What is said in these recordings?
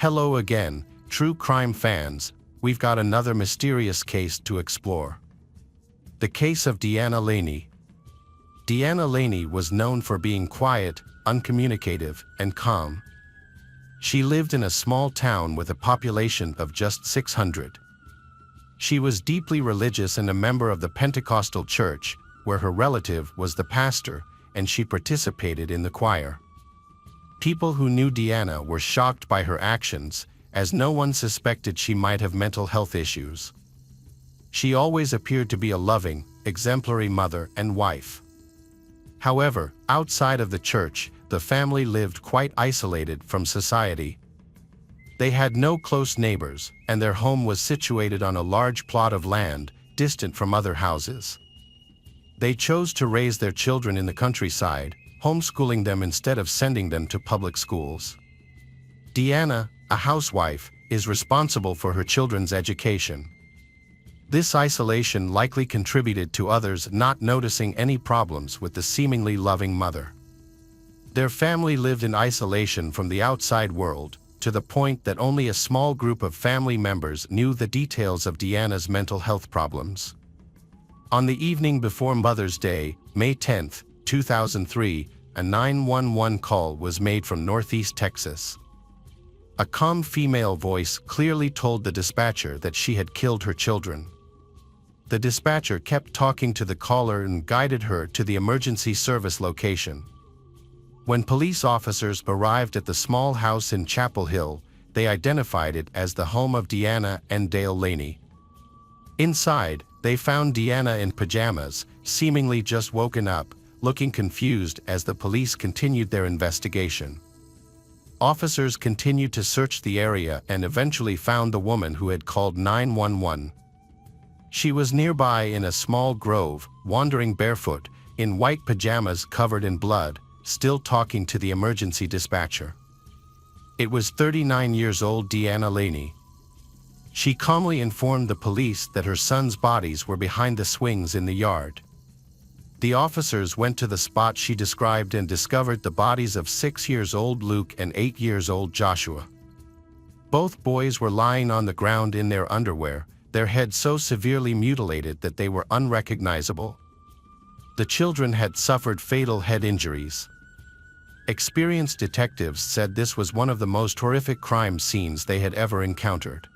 Hello again, true crime fans. We've got another mysterious case to explore. The case of Deanna Laney. Deanna Laney was known for being quiet, uncommunicative, and calm. She lived in a small town with a population of just 600. She was deeply religious and a member of the Pentecostal church, where her relative was the pastor, and she participated in the choir. People who knew Deanna were shocked by her actions, as no one suspected she might have mental health issues. She always appeared to be a loving, exemplary mother and wife. However, outside of the church, the family lived quite isolated from society. They had no close neighbors, and their home was situated on a large plot of land, distant from other houses. They chose to raise their children in the countryside, homeschooling them instead of sending them to public schools. Deanna, a housewife, is responsible for her children's education. This isolation likely contributed to others not noticing any problems with the seemingly loving mother. Their family lived in isolation from the outside world, to the point that only a small group of family members knew the details of Deanna's mental health problems. On the evening before Mother's Day, May 10, 2003, a 911 call was made from Northeast Texas. A calm female voice clearly told the dispatcher that she had killed her children. The dispatcher kept talking to the caller and guided her to the emergency service location. When police officers arrived at the small house in Chapel Hill, they identified it as the home of Deanna and Dale Laney. Inside, they found Deanna in pajamas, seemingly just woken up, looking confused as the police continued their investigation. Officers continued to search the area and eventually found the woman who had called 911. She was nearby in a small grove, wandering barefoot, in white pajamas covered in blood, still talking to the emergency dispatcher. It was 39 years old Deanna Laney. She calmly informed the police that her son's bodies were behind the swings in the yard. The officers went to the spot she described and discovered the bodies of 6-year-old Luke and 8-year-old Joshua. Both boys were lying on the ground in their underwear, their heads so severely mutilated that they were unrecognizable. The children had suffered fatal head injuries. Experienced detectives said this was one of the most horrific crime scenes they had ever encountered.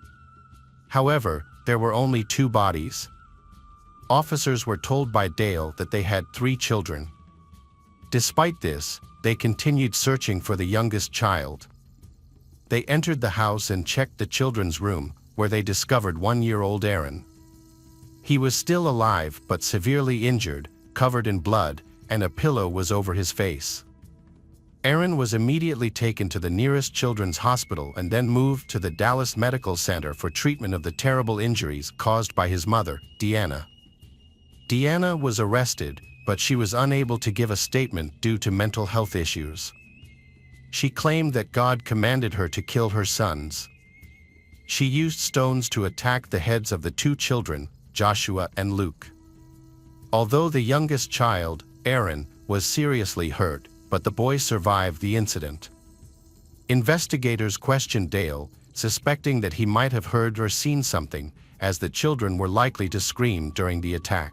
However, there were only 2 bodies. Officers were told by Dale that they had 3 children. Despite this, they continued searching for the youngest child. They entered the house and checked the children's room, where they discovered 1-year-old Aaron. He was still alive but severely injured, covered in blood, and a pillow was over his face. Aaron was immediately taken to the nearest children's hospital and then moved to the Dallas Medical Center for treatment of the terrible injuries caused by his mother, Deanna. Deanna was arrested, but she was unable to give a statement due to mental health issues. She claimed that God commanded her to kill her sons. She used stones to attack the heads of the 2 children, Joshua and Luke. Although the youngest child, Aaron, was seriously hurt, but the boy survived the incident. Investigators questioned Dale, suspecting that he might have heard or seen something, as the children were likely to scream during the attack.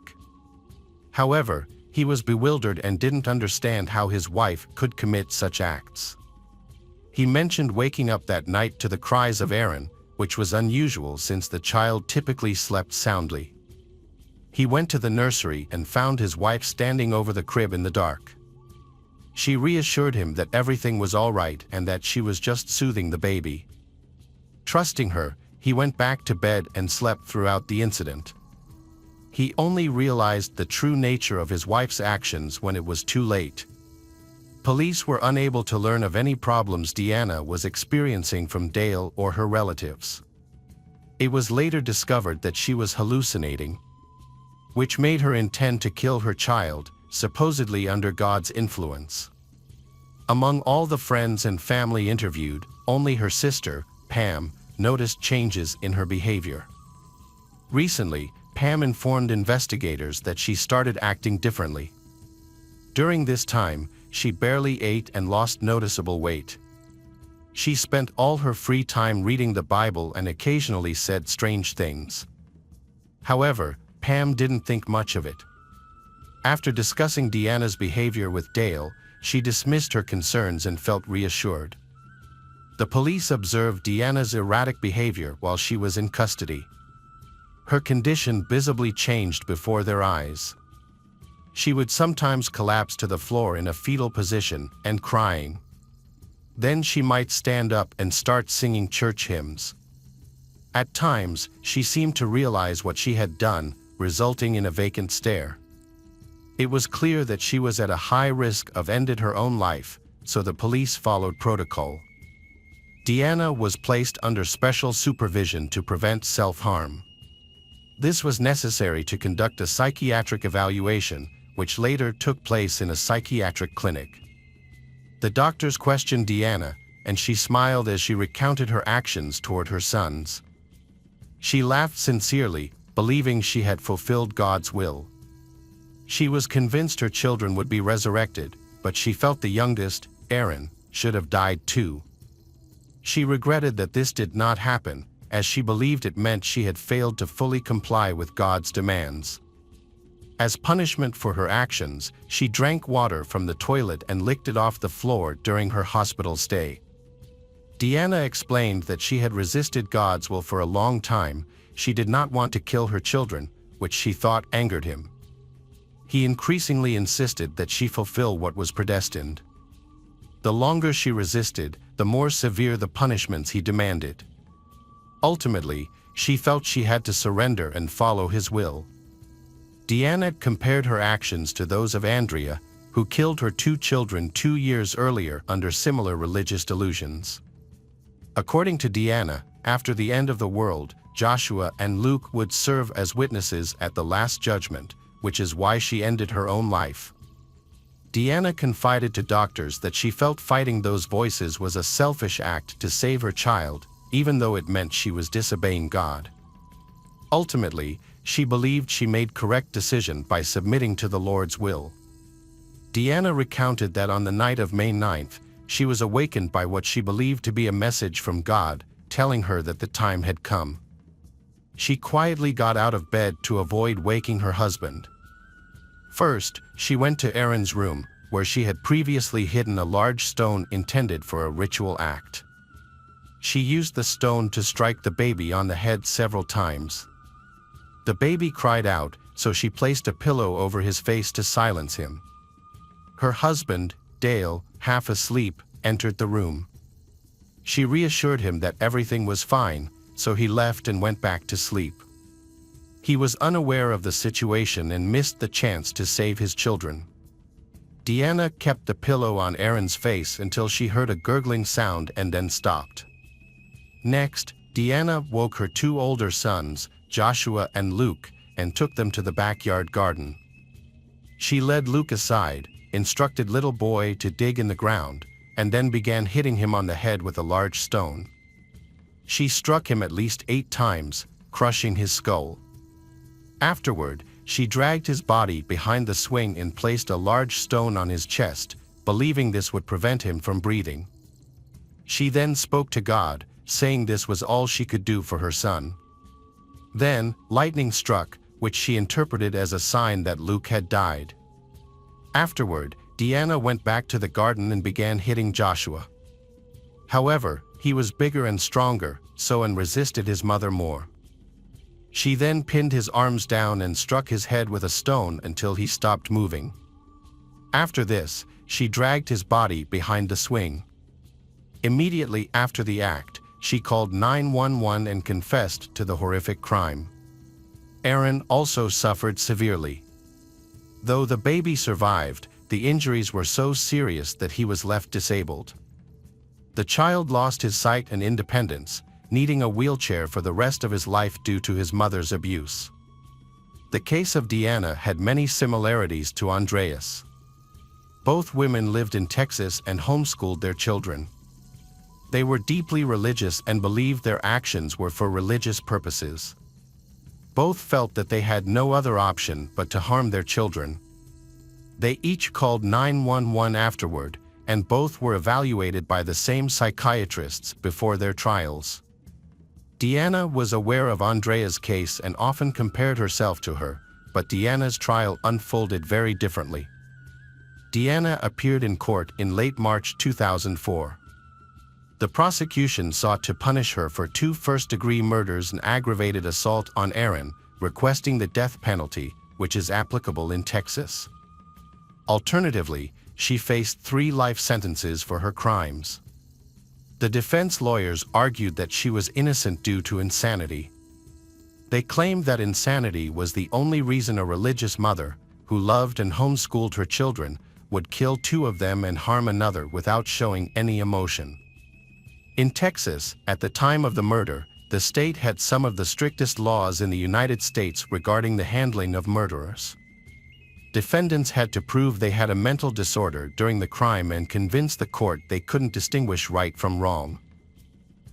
However, he was bewildered and didn't understand how his wife could commit such acts. He mentioned waking up that night to the cries of Aaron, which was unusual since the child typically slept soundly. He went to the nursery and found his wife standing over the crib in the dark. She reassured him that everything was all right and that she was just soothing the baby. Trusting her, he went back to bed and slept throughout the incident. He only realized the true nature of his wife's actions when it was too late. Police were unable to learn of any problems Deanna was experiencing from Dale or her relatives. It was later discovered that she was hallucinating, which made her intend to kill her child, supposedly under God's influence. Among all the friends and family interviewed, only her sister, Pam, noticed changes in her behavior. Recently, Pam informed investigators that she started acting differently. During this time, she barely ate and lost noticeable weight. She spent all her free time reading the Bible and occasionally said strange things. However, Pam didn't think much of it. After discussing Deanna's behavior with Dale, she dismissed her concerns and felt reassured. The police observed Deanna's erratic behavior while she was in custody. Her condition visibly changed before their eyes. She would sometimes collapse to the floor in a fetal position and crying. Then she might stand up and start singing church hymns. At times, she seemed to realize what she had done, resulting in a vacant stare. It was clear that she was at a high risk of ending her own life, so the police followed protocol. Deanna was placed under special supervision to prevent self-harm. This was necessary to conduct a psychiatric evaluation, which later took place in a psychiatric clinic. The doctors questioned Deanna, and she smiled as she recounted her actions toward her sons. She laughed sincerely, believing she had fulfilled God's will. She was convinced her children would be resurrected, but she felt the youngest, Aaron, should have died too. She regretted that this did not happen, as she believed it meant she had failed to fully comply with God's demands. As punishment for her actions, she drank water from the toilet and licked it off the floor during her hospital stay. Deanna explained that she had resisted God's will for a long time. She did not want to kill her children, which she thought angered him. He increasingly insisted that she fulfill what was predestined. The longer she resisted, the more severe the punishments he demanded. Ultimately, she felt she had to surrender and follow his will. Deanna compared her actions to those of Andrea, who killed her 2 children 2 years earlier under similar religious delusions. According to Deanna, after the end of the world, Joshua and Luke would serve as witnesses at the Last Judgment, which is why she ended her own life. Deanna confided to doctors that she felt fighting those voices was a selfish act to save her child, even though it meant she was disobeying God. Ultimately, she believed she made correct decision by submitting to the Lord's will. Deanna recounted that on the night of May 9th, she was awakened by what she believed to be a message from God, telling her that the time had come. She quietly got out of bed to avoid waking her husband. First, she went to Aaron's room, where she had previously hidden a large stone intended for a ritual act. She used the stone to strike the baby on the head several times. The baby cried out, so she placed a pillow over his face to silence him. Her husband, Dale, half asleep, entered the room. She reassured him that everything was fine, so he left and went back to sleep. He was unaware of the situation and missed the chance to save his children. Deanna kept the pillow on Aaron's face until she heard a gurgling sound and then stopped. Next, Deanna woke her 2 older sons, Joshua and Luke, and took them to the backyard garden. She led Luke aside, instructed little boy to dig in the ground, and then began hitting him on the head with a large stone. She struck him at least 8 times, crushing his skull. Afterward, she dragged his body behind the swing and placed a large stone on his chest, believing this would prevent him from breathing. She then spoke to God, saying this was all she could do for her son. Then, lightning struck, which she interpreted as a sign that Luke had died. Afterward, Deanna went back to the garden and began hitting Joshua. However, he was bigger and stronger, so and resisted his mother more. She then pinned his arms down and struck his head with a stone until he stopped moving. After this, she dragged his body behind the swing. Immediately after the act, she called 911 and confessed to the horrific crime. Aaron also suffered severely. Though the baby survived, the injuries were so serious that he was left disabled. The child lost his sight and independence, needing a wheelchair for the rest of his life due to his mother's abuse. The case of Deanna had many similarities to Andreas. Both women lived in Texas and homeschooled their children. They were deeply religious and believed their actions were for religious purposes. Both felt that they had no other option but to harm their children. They each called 911 afterward, and both were evaluated by the same psychiatrists before their trials. Deanna was aware of Andrea's case and often compared herself to her, but Deanna's trial unfolded very differently. Deanna appeared in court in late March 2004. The prosecution sought to punish her for 2 first-degree murders and aggravated assault on Aaron, requesting the death penalty, which is applicable in Texas. Alternatively, she faced 3 life sentences for her crimes. The defense lawyers argued that she was innocent due to insanity. They claimed that insanity was the only reason a religious mother, who loved and homeschooled her children, would kill 2 of them and harm another without showing any emotion. In Texas, at the time of the murder, the state had some of the strictest laws in the United States regarding the handling of murderers. Defendants had to prove they had a mental disorder during the crime and convince the court they couldn't distinguish right from wrong.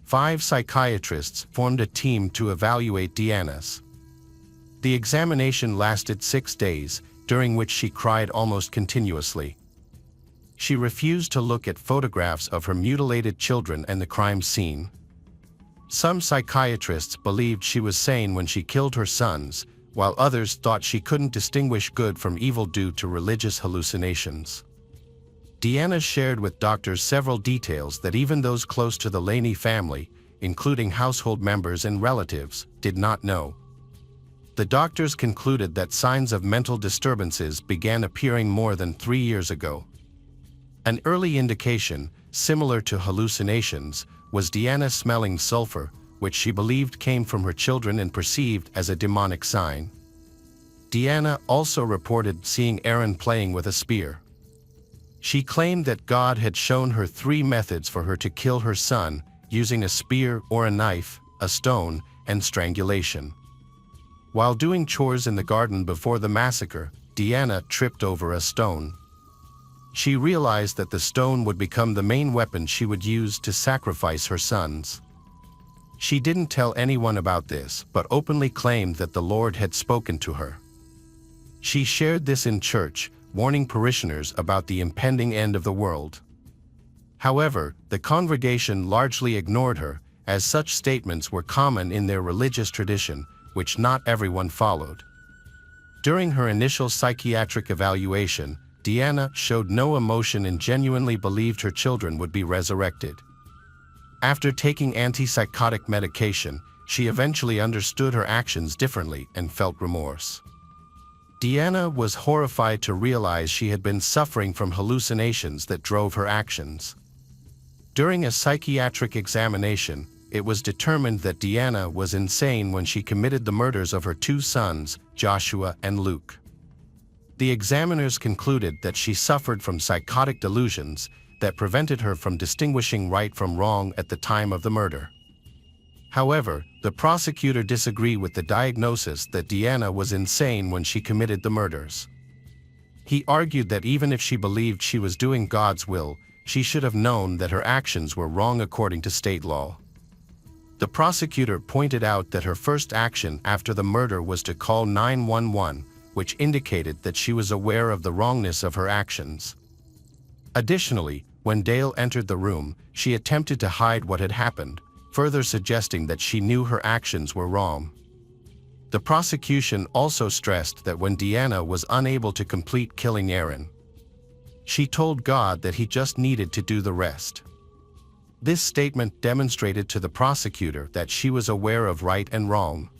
5 psychiatrists formed a team to evaluate Deanna's. The examination lasted 6 days, during which she cried almost continuously. She refused to look at photographs of her mutilated children and the crime scene. Some psychiatrists believed she was sane when she killed her sons, while others thought she couldn't distinguish good from evil due to religious hallucinations. Deanna shared with doctors several details that even those close to the Laney family, including household members and relatives, did not know. The doctors concluded that signs of mental disturbances began appearing more than 3 years ago. An early indication, similar to hallucinations, was Deanna smelling sulfur, which she believed came from her children and perceived as a demonic sign. Deanna also reported seeing Aaron playing with a spear. She claimed that God had shown her 3 methods for her to kill her son, using a spear or a knife, a stone, and strangulation. While doing chores in the garden before the massacre, Deanna tripped over a stone. She realized that the stone would become the main weapon she would use to sacrifice her sons. She didn't tell anyone about this, but openly claimed that the Lord had spoken to her. She shared this in church, warning parishioners about the impending end of the world. However, the congregation largely ignored her, as such statements were common in their religious tradition, which not everyone followed. During her initial psychiatric evaluation, Deanna showed no emotion and genuinely believed her children would be resurrected. After taking antipsychotic medication, she eventually understood her actions differently and felt remorse. Deanna was horrified to realize she had been suffering from hallucinations that drove her actions. During a psychiatric examination, it was determined that Deanna was insane when she committed the murders of her 2 sons, Joshua and Luke. The examiners concluded that she suffered from psychotic delusions that prevented her from distinguishing right from wrong at the time of the murder. However, the prosecutor disagreed with the diagnosis that Deanna was insane when she committed the murders. He argued that even if she believed she was doing God's will, she should have known that her actions were wrong according to state law. The prosecutor pointed out that her first action after the murder was to call 911, which indicated that she was aware of the wrongness of her actions. Additionally, when Dale entered the room, she attempted to hide what had happened, further suggesting that she knew her actions were wrong. The prosecution also stressed that when Deanna was unable to complete killing Aaron, she told God that he just needed to do the rest. This statement demonstrated to the prosecutor that she was aware of right and wrong.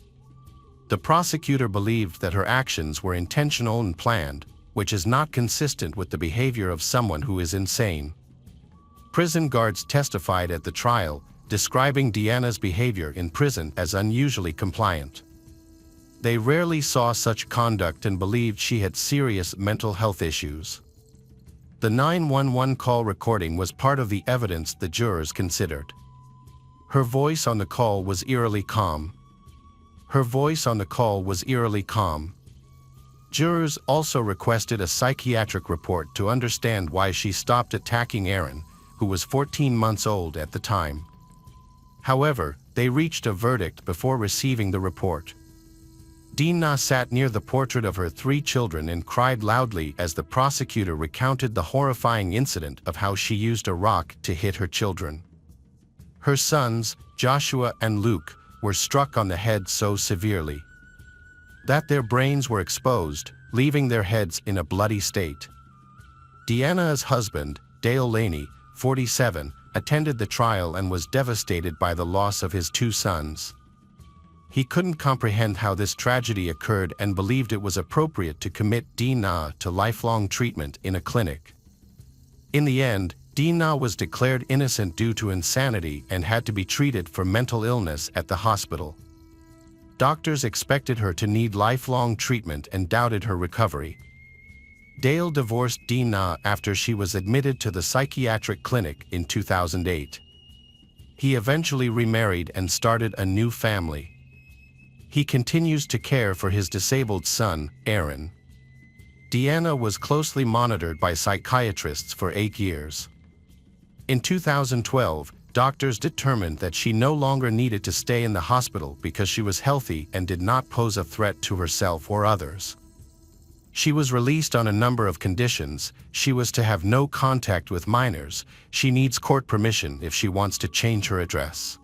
The prosecutor believed that her actions were intentional and planned, which is not consistent with the behavior of someone who is insane. Prison guards testified at the trial, describing Deanna's behavior in prison as unusually compliant. They rarely saw such conduct and believed she had serious mental health issues. The 911 call recording was part of the evidence the jurors considered. Her voice on the call was eerily calm. Jurors also requested a psychiatric report to understand why she stopped attacking Aaron, who was 14 months old at the time. However, they reached a verdict before receiving the report. Deanna sat near the portrait of her 3 children and cried loudly as the prosecutor recounted the horrifying incident of how she used a rock to hit her children. Her sons, Joshua and Luke, were struck on the head so severely that their brains were exposed, leaving their heads in a bloody state. Deanna's husband, Dale Laney, 47, attended the trial and was devastated by the loss of his 2 sons. He couldn't comprehend how this tragedy occurred and believed it was appropriate to commit Deanna to lifelong treatment in a clinic. In the end, Deanna was declared innocent due to insanity and had to be treated for mental illness at the hospital. Doctors expected her to need lifelong treatment and doubted her recovery. Dale divorced Deanna after she was admitted to the psychiatric clinic in 2008. He eventually remarried and started a new family. He continues to care for his disabled son, Aaron. Deanna was closely monitored by psychiatrists for 8 years. In 2012, doctors determined that she no longer needed to stay in the hospital because she was healthy and did not pose a threat to herself or others. She was released on a number of conditions. She was to have no contact with minors. She needs court permission if she wants to change her address.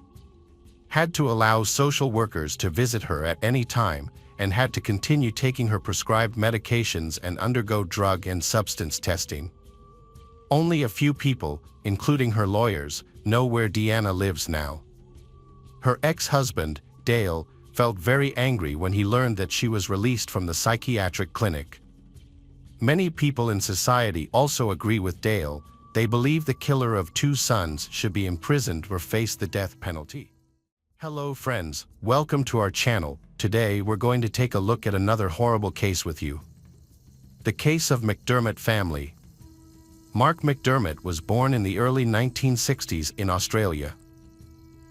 Had to allow social workers to visit her at any time, and had to continue taking her prescribed medications and undergo drug and substance testing. Only a few people, including her lawyers, know where Deanna lives now. Her ex-husband, Dale, felt very angry when he learned that she was released from the psychiatric clinic. Many people in society also agree with Dale. They believe the killer of 2 sons should be imprisoned or face the death penalty. Hello friends, welcome to our channel. Today we're going to take a look at another horrible case with you. The case of McDermott family. Mark McDermott was born in the early 1960s in Australia.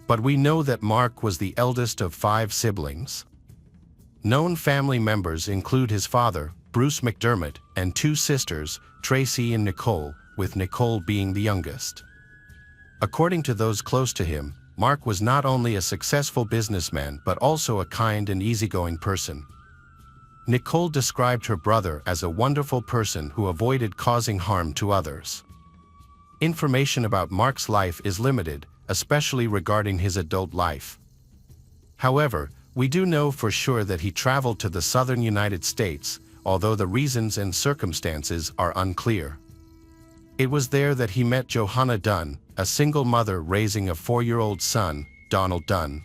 But we know that Mark was the eldest of 5 siblings. Known family members include his father, Bruce McDermott, and 2 sisters, Tracy and Nicole, with Nicole being the youngest. According to those close to him, Mark was not only a successful businessman but also a kind and easygoing person. Nicole described her brother as a wonderful person who avoided causing harm to others. Information about Mark's life is limited, especially regarding his adult life. However, we do know for sure that he traveled to the southern United States, although the reasons and circumstances are unclear. It was there that he met Johanna Dunn, a single mother raising a 4-year-old son, Donald Dunn.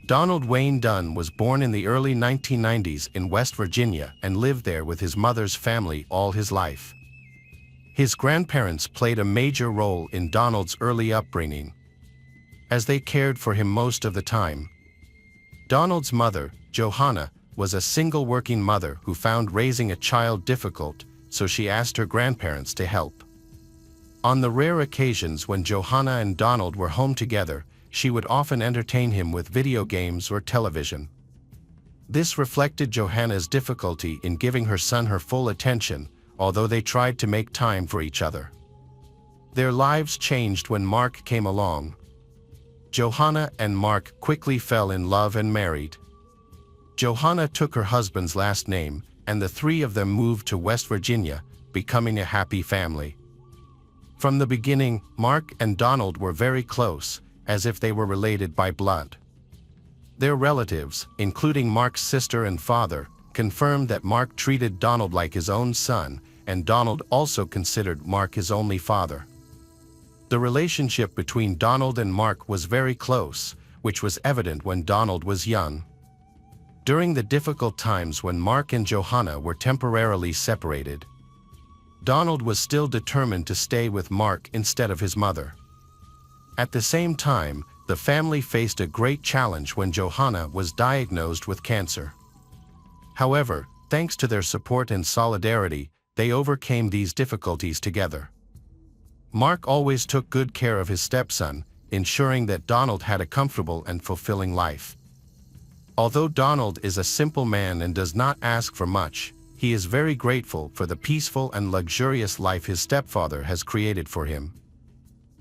Donald Wayne Dunn was born in the early 1990s in West Virginia and lived there with his mother's family all his life. His grandparents played a major role in Donald's early upbringing, as they cared for him most of the time. Donald's mother, Johanna, was a single working mother who found raising a child difficult, so she asked her grandparents to help. On the rare occasions when Johanna and Donald were home together, she would often entertain him with video games or television. This reflected Johanna's difficulty in giving her son her full attention, although they tried to make time for each other. Their lives changed when Mark came along. Johanna and Mark quickly fell in love and married. Johanna took her husband's last name, and the 3 of them moved to West Virginia, becoming a happy family. From the beginning, Mark and Donald were very close, as if they were related by blood. Their relatives, including Mark's sister and father, confirmed that Mark treated Donald like his own son, and Donald also considered Mark his only father. The relationship between Donald and Mark was very close, which was evident when Donald was young. During the difficult times when Mark and Johanna were temporarily separated, Donald was still determined to stay with Mark instead of his mother. At the same time, the family faced a great challenge when Johanna was diagnosed with cancer. However, thanks to their support and solidarity, they overcame these difficulties together. Mark always took good care of his stepson, ensuring that Donald had a comfortable and fulfilling life. Although Donald is a simple man and does not ask for much, he is very grateful for the peaceful and luxurious life his stepfather has created for him.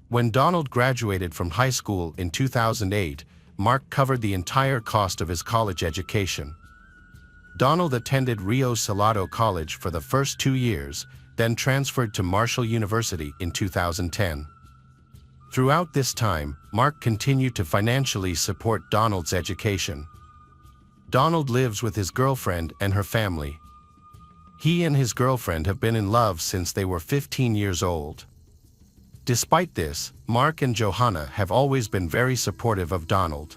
When Donald graduated from high school in 2008, Mark covered the entire cost of his college education. Donald attended Rio Salado College for the first 2 years, then transferred to Marshall University in 2010. Throughout this time, Mark continued to financially support Donald's education. Donald lives with his girlfriend and her family. He and his girlfriend have been in love since they were 15 years old. Despite this, Mark and Johanna have always been very supportive of Donald.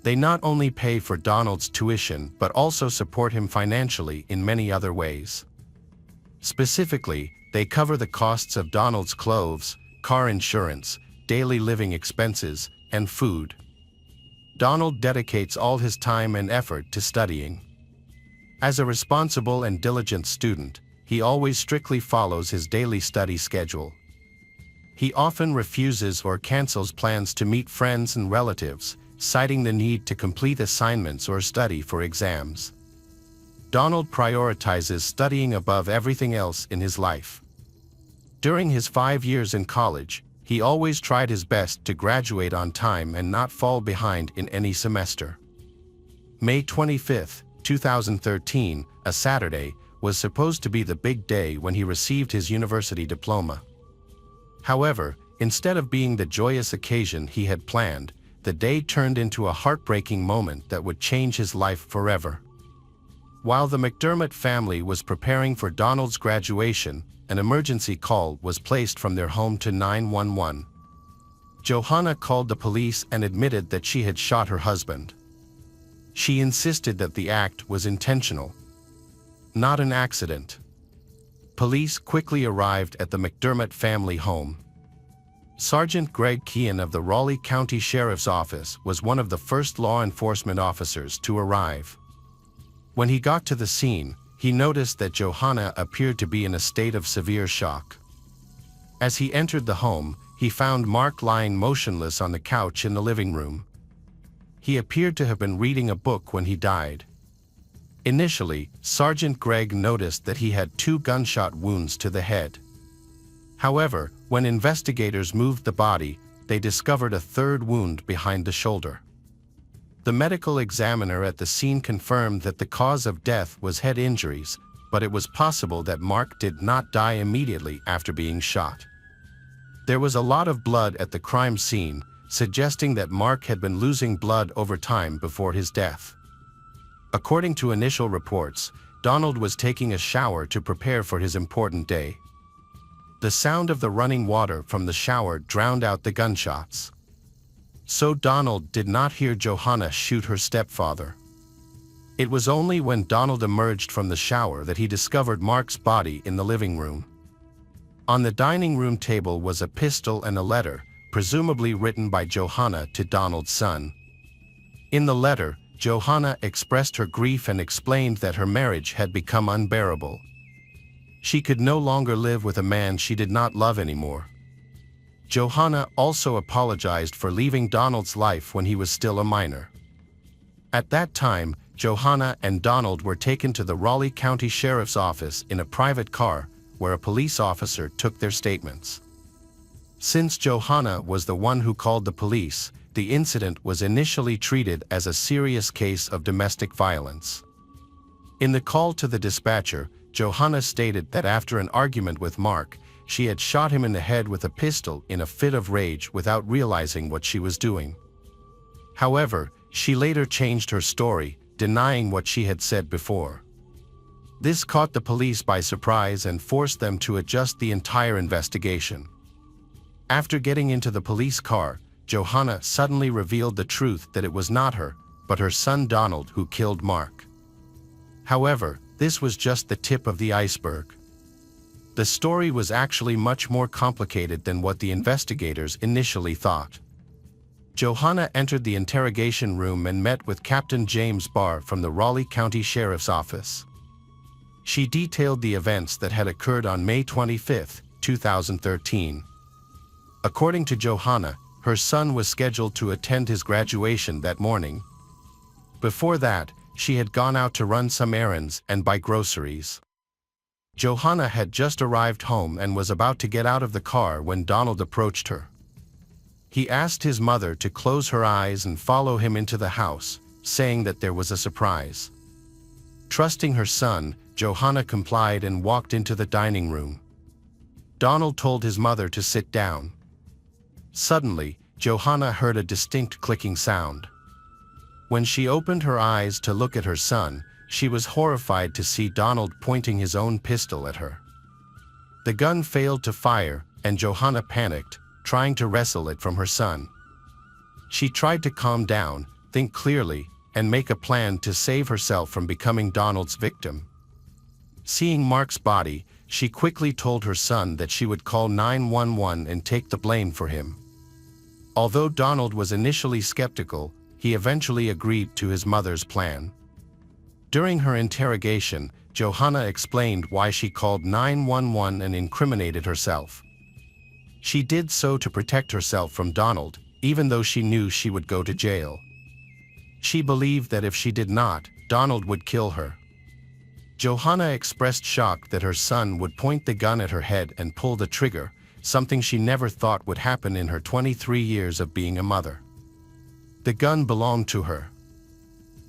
They not only pay for Donald's tuition but also support him financially in many other ways. Specifically, they cover the costs of Donald's clothes, car insurance, daily living expenses, and food. Donald dedicates all his time and effort to studying. As a responsible and diligent student, he always strictly follows his daily study schedule. He often refuses or cancels plans to meet friends and relatives, citing the need to complete assignments or study for exams. Donald prioritizes studying above everything else in his life. During his 5 years in college, he always tried his best to graduate on time and not fall behind in any semester. May 25, 2013, a Saturday, was supposed to be the big day when he received his university diploma. However, instead of being the joyous occasion he had planned, the day turned into a heartbreaking moment that would change his life forever. While the McDermott family was preparing for Donald's graduation, an emergency call was placed from their home to 911. Johanna called the police and admitted that she had shot her husband. She insisted that the act was intentional, not an accident. Police quickly arrived at the McDermott family home. Sergeant Greg Kean of the Raleigh County Sheriff's Office was one of the first law enforcement officers to arrive. When he got to the scene, he noticed that Johanna appeared to be in a state of severe shock. As he entered the home, he found Mark lying motionless on the couch in the living room. He appeared to have been reading a book when he died. Initially, Sergeant Greg noticed that he had 2 gunshot wounds to the head. However, when investigators moved the body, they discovered a 3rd wound behind the shoulder. The medical examiner at the scene confirmed that the cause of death was head injuries, but it was possible that Mark did not die immediately after being shot. There was a lot of blood at the crime scene, suggesting that Mark had been losing blood over time before his death. According to initial reports, Donald was taking a shower to prepare for his important day. The sound of the running water from the shower drowned out the gunshots. So Donald did not hear Johanna shoot her stepfather. It was only when Donald emerged from the shower that he discovered Mark's body in the living room. On the dining room table was a pistol and a letter, presumably written by Johanna to Donald's son. In the letter, Johanna expressed her grief and explained that her marriage had become unbearable. She could no longer live with a man she did not love anymore. Johanna also apologized for leaving Donald's life when he was still a minor. At that time, Johanna and Donald were taken to the Raleigh County Sheriff's Office in a private car, where a police officer took their statements. Since Johanna was the one who called the police, the incident was initially treated as a serious case of domestic violence. In the call to the dispatcher, Johanna stated that after an argument with Mark, she had shot him in the head with a pistol in a fit of rage without realizing what she was doing. However, she later changed her story, denying what she had said before. This caught the police by surprise and forced them to adjust the entire investigation. After getting into the police car, Johanna suddenly revealed the truth that it was not her, but her son Donald who killed Mark. However, this was just the tip of the iceberg. The story was actually much more complicated than what the investigators initially thought. Johanna entered the interrogation room and met with Captain James Barr from the Raleigh County Sheriff's Office. She detailed the events that had occurred on May 25, 2013. According to Johanna, her son was scheduled to attend his graduation that morning. Before that, she had gone out to run some errands and buy groceries. Johanna had just arrived home and was about to get out of the car when Donald approached her. He asked his mother to close her eyes and follow him into the house, saying that there was a surprise. Trusting her son, Johanna complied and walked into the dining room. Donald told his mother to sit down. Suddenly, Johanna heard a distinct clicking sound. When she opened her eyes to look at her son, she was horrified to see Donald pointing his own pistol at her. The gun failed to fire, and Johanna panicked, trying to wrestle it from her son. She tried to calm down, think clearly, and make a plan to save herself from becoming Donald's victim. Seeing Mark's body, she quickly told her son that she would call 911 and take the blame for him. Although Donald was initially skeptical, he eventually agreed to his mother's plan. During her interrogation, Johanna explained why she called 911 and incriminated herself. She did so to protect herself from Donald, even though she knew she would go to jail. She believed that if she did not, Donald would kill her. Johanna expressed shock that her son would point the gun at her head and pull the trigger, something she never thought would happen in her 23 years of being a mother. The gun belonged to her.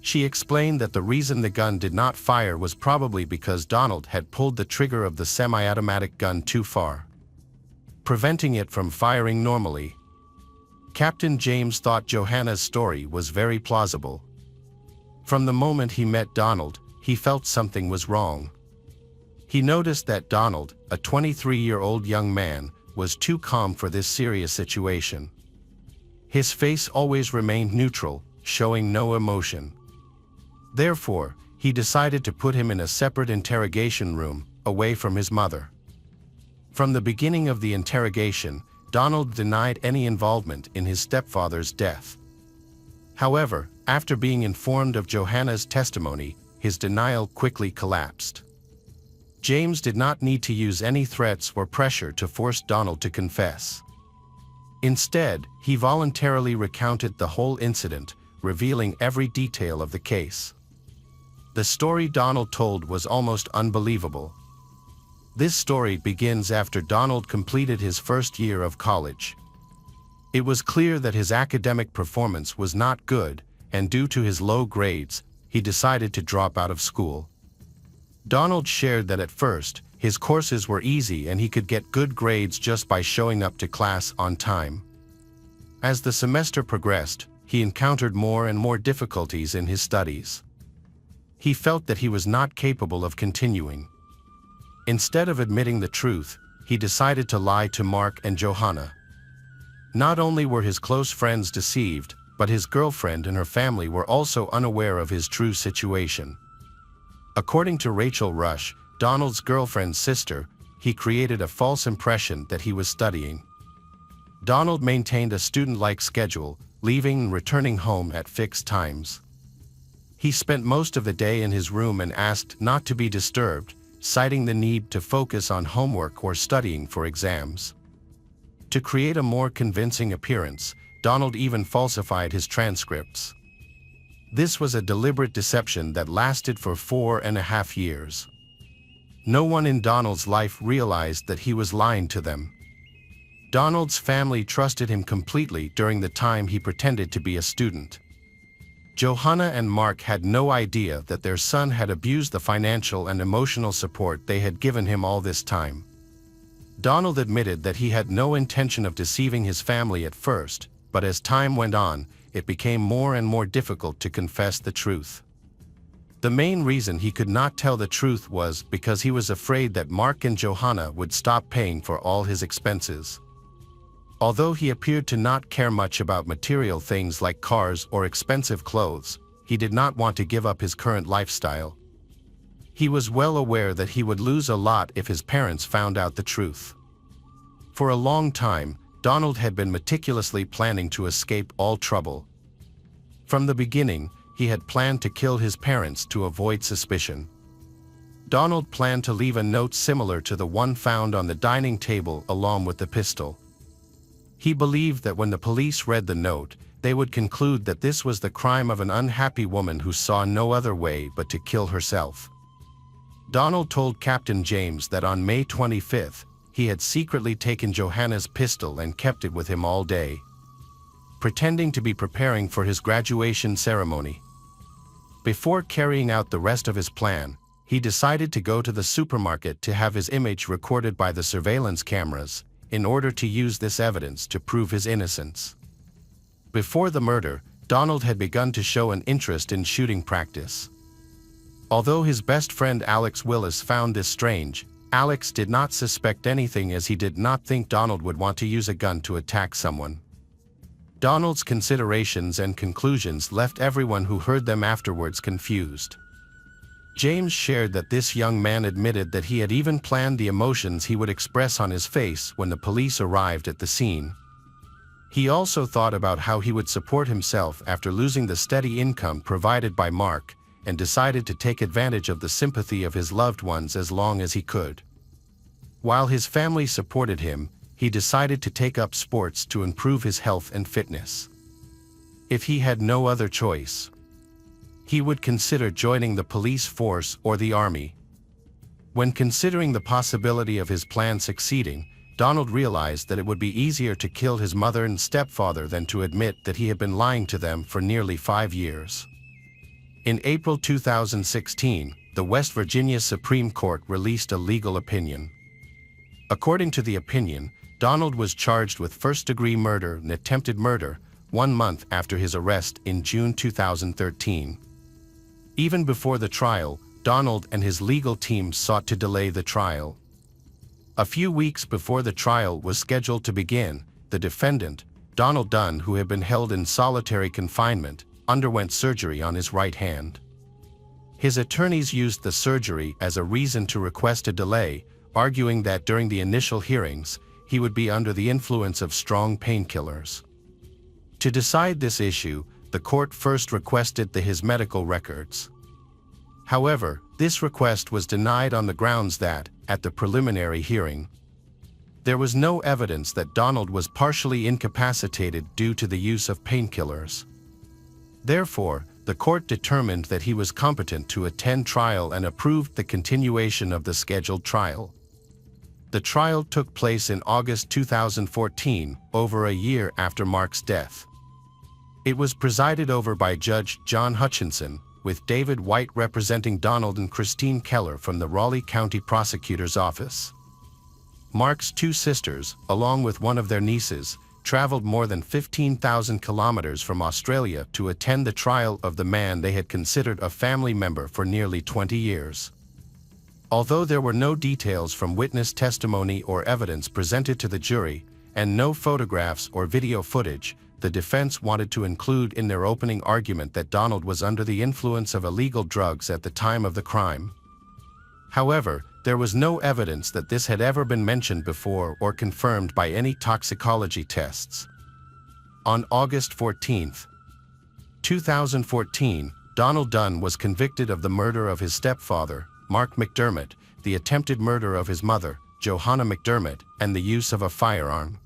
She explained that the reason the gun did not fire was probably because Donald had pulled the trigger of the semi-automatic gun too far, preventing it from firing normally. Captain James thought Johanna's story was very plausible. From the moment he met Donald, he felt something was wrong. He noticed that Donald, a 23-year-old young man, was too calm for this serious situation. His face always remained neutral, showing no emotion. Therefore, he decided to put him in a separate interrogation room, away from his mother. From the beginning of the interrogation, Donald denied any involvement in his stepfather's death. However, after being informed of Johanna's testimony, his denial quickly collapsed. James did not need to use any threats or pressure to force Donald to confess. Instead, he voluntarily recounted the whole incident, revealing every detail of the case. The story Donald told was almost unbelievable. This story begins after Donald completed his first year of college. It was clear that his academic performance was not good, and due to his low grades, he decided to drop out of school. Donald shared that at first, his courses were easy and he could get good grades just by showing up to class on time. As the semester progressed, he encountered more and more difficulties in his studies. He felt that he was not capable of continuing. Instead of admitting the truth, he decided to lie to Mark and Johanna. Not only were his close friends deceived, but his girlfriend and her family were also unaware of his true situation. According to Rachel Rush, Donald's girlfriend's sister, he created a false impression that he was studying. Donald maintained a student-like schedule, leaving and returning home at fixed times. He spent most of the day in his room and asked not to be disturbed, citing the need to focus on homework or studying for exams. To create a more convincing appearance, Donald even falsified his transcripts. This was a deliberate deception that lasted for 4.5 years. No one in Donald's life realized that he was lying to them. Donald's family trusted him completely during the time he pretended to be a student. Johanna and Mark had no idea that their son had abused the financial and emotional support they had given him all this time. Donald admitted that he had no intention of deceiving his family at first, but as time went on, it became more and more difficult to confess the truth. The main reason he could not tell the truth was because he was afraid that Mark and Johanna would stop paying for all his expenses. Although he appeared to not care much about material things like cars or expensive clothes, he did not want to give up his current lifestyle. He was well aware that he would lose a lot if his parents found out the truth. For a long time, Donald had been meticulously planning to escape all trouble. From the beginning, he had planned to kill his parents to avoid suspicion. Donald planned to leave a note similar to the one found on the dining table along with the pistol. He believed that when the police read the note, they would conclude that this was the crime of an unhappy woman who saw no other way but to kill herself. Donald told Captain James that on May 25th, he had secretly taken Johanna's pistol and kept it with him all day, pretending to be preparing for his graduation ceremony. Before carrying out the rest of his plan, he decided to go to the supermarket to have his image recorded by the surveillance cameras, in order to use this evidence to prove his innocence. Before the murder, Donald had begun to show an interest in shooting practice. Although his best friend Alex Willis found this strange, Alex did not suspect anything, as he did not think Donald would want to use a gun to attack someone. Donald's considerations and conclusions left everyone who heard them afterwards confused. James shared that this young man admitted that he had even planned the emotions he would express on his face when the police arrived at the scene. He also thought about how he would support himself after losing the steady income provided by Mark, and decided to take advantage of the sympathy of his loved ones as long as he could. While his family supported him, he decided to take up sports to improve his health and fitness. If he had no other choice, he would consider joining the police force or the army. When considering the possibility of his plan succeeding, Donald realized that it would be easier to kill his mother and stepfather than to admit that he had been lying to them for nearly 5 years. In April 2016, the West Virginia Supreme Court released a legal opinion. According to the opinion, Donald was charged with first-degree murder and attempted murder 1 month after his arrest in June 2013. Even before the trial, Donald and his legal team sought to delay the trial. A few weeks before the trial was scheduled to begin, the defendant, Donald Dunn, who had been held in solitary confinement, underwent surgery on his right hand. His attorneys used the surgery as a reason to request a delay, arguing that during the initial hearings, he would be under the influence of strong painkillers. To decide this issue, the court first requested his medical records. However, this request was denied on the grounds that, at the preliminary hearing, there was no evidence that Donald was partially incapacitated due to the use of painkillers. Therefore, the court determined that he was competent to attend trial and approved the continuation of the scheduled trial. The trial took place in August 2014, over a year after Mark's death. It was presided over by Judge John Hutchinson, with David White representing Donald and Christine Keller from the Raleigh County Prosecutor's Office. Mark's 2 sisters, along with one of their nieces, traveled more than 15,000 kilometers from Australia to attend the trial of the man they had considered a family member for nearly 20 years. Although there were no details from witness testimony or evidence presented to the jury, and no photographs or video footage, the defense wanted to include in their opening argument that Donald was under the influence of illegal drugs at the time of the crime. However, there was no evidence that this had ever been mentioned before or confirmed by any toxicology tests. On August 14, 2014, Donald Dunn was convicted of the murder of his stepfather, Mark McDermott, the attempted murder of his mother, Johanna McDermott, and the use of a firearm.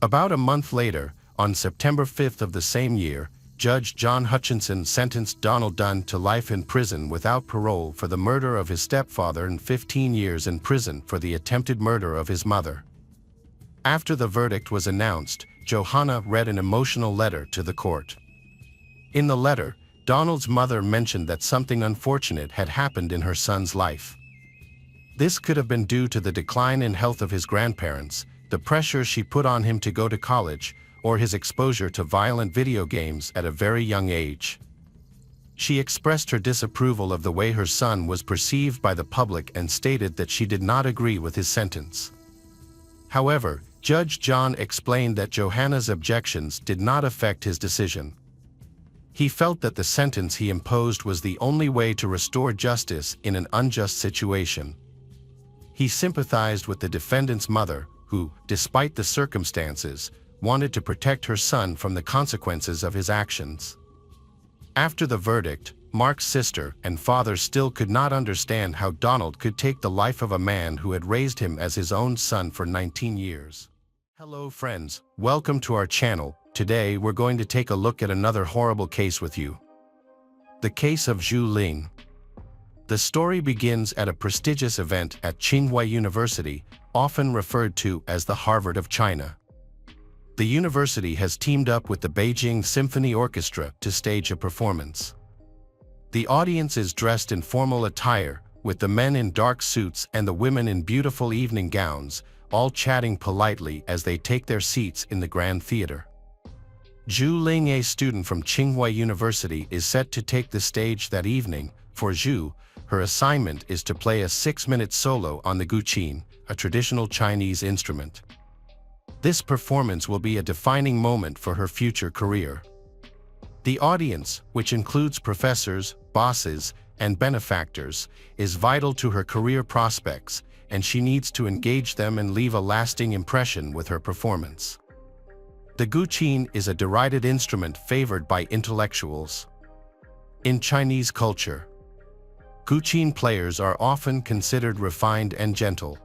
About a month later, on September 5 of the same year, Judge John Hutchinson sentenced Donald Dunn to life in prison without parole for the murder of his stepfather and 15 years in prison for the attempted murder of his mother. After the verdict was announced, Johanna read an emotional letter to the court. In the letter, Donald's mother mentioned that something unfortunate had happened in her son's life. This could have been due to the decline in health of his grandparents, the pressure she put on him to go to college, or his exposure to violent video games at a very young age. She expressed her disapproval of the way her son was perceived by the public and stated that she did not agree with his sentence. However, Judge John explained that Johanna's objections did not affect his decision. He felt that the sentence he imposed was the only way to restore justice in an unjust situation. He sympathized with the defendant's mother, who, despite the circumstances, wanted to protect her son from the consequences of his actions. After the verdict, Mark's sister and father still could not understand how Donald could take the life of a man who had raised him as his own son for 19 years. Hello friends, welcome to our channel. Today we're going to take a look at another horrible case with you. The case of Zhu Ling. The story begins at a prestigious event at Tsinghua University, often referred to as the Harvard of China. The university has teamed up with the Beijing Symphony Orchestra to stage a performance. The audience is dressed in formal attire, with the men in dark suits and the women in beautiful evening gowns, all chatting politely as they take their seats in the Grand Theater. Zhu Ling, a student from Tsinghua University, is set to take the stage that evening. For Zhu, her assignment is to play a 6-minute solo on the guqin, a traditional Chinese instrument. This performance will be a defining moment for her future career. The audience, which includes professors, bosses, and benefactors, is vital to her career prospects, and she needs to engage them and leave a lasting impression with her performance. The guqin is a derided instrument favored by intellectuals. In Chinese culture, guqin players are often considered refined and gentle.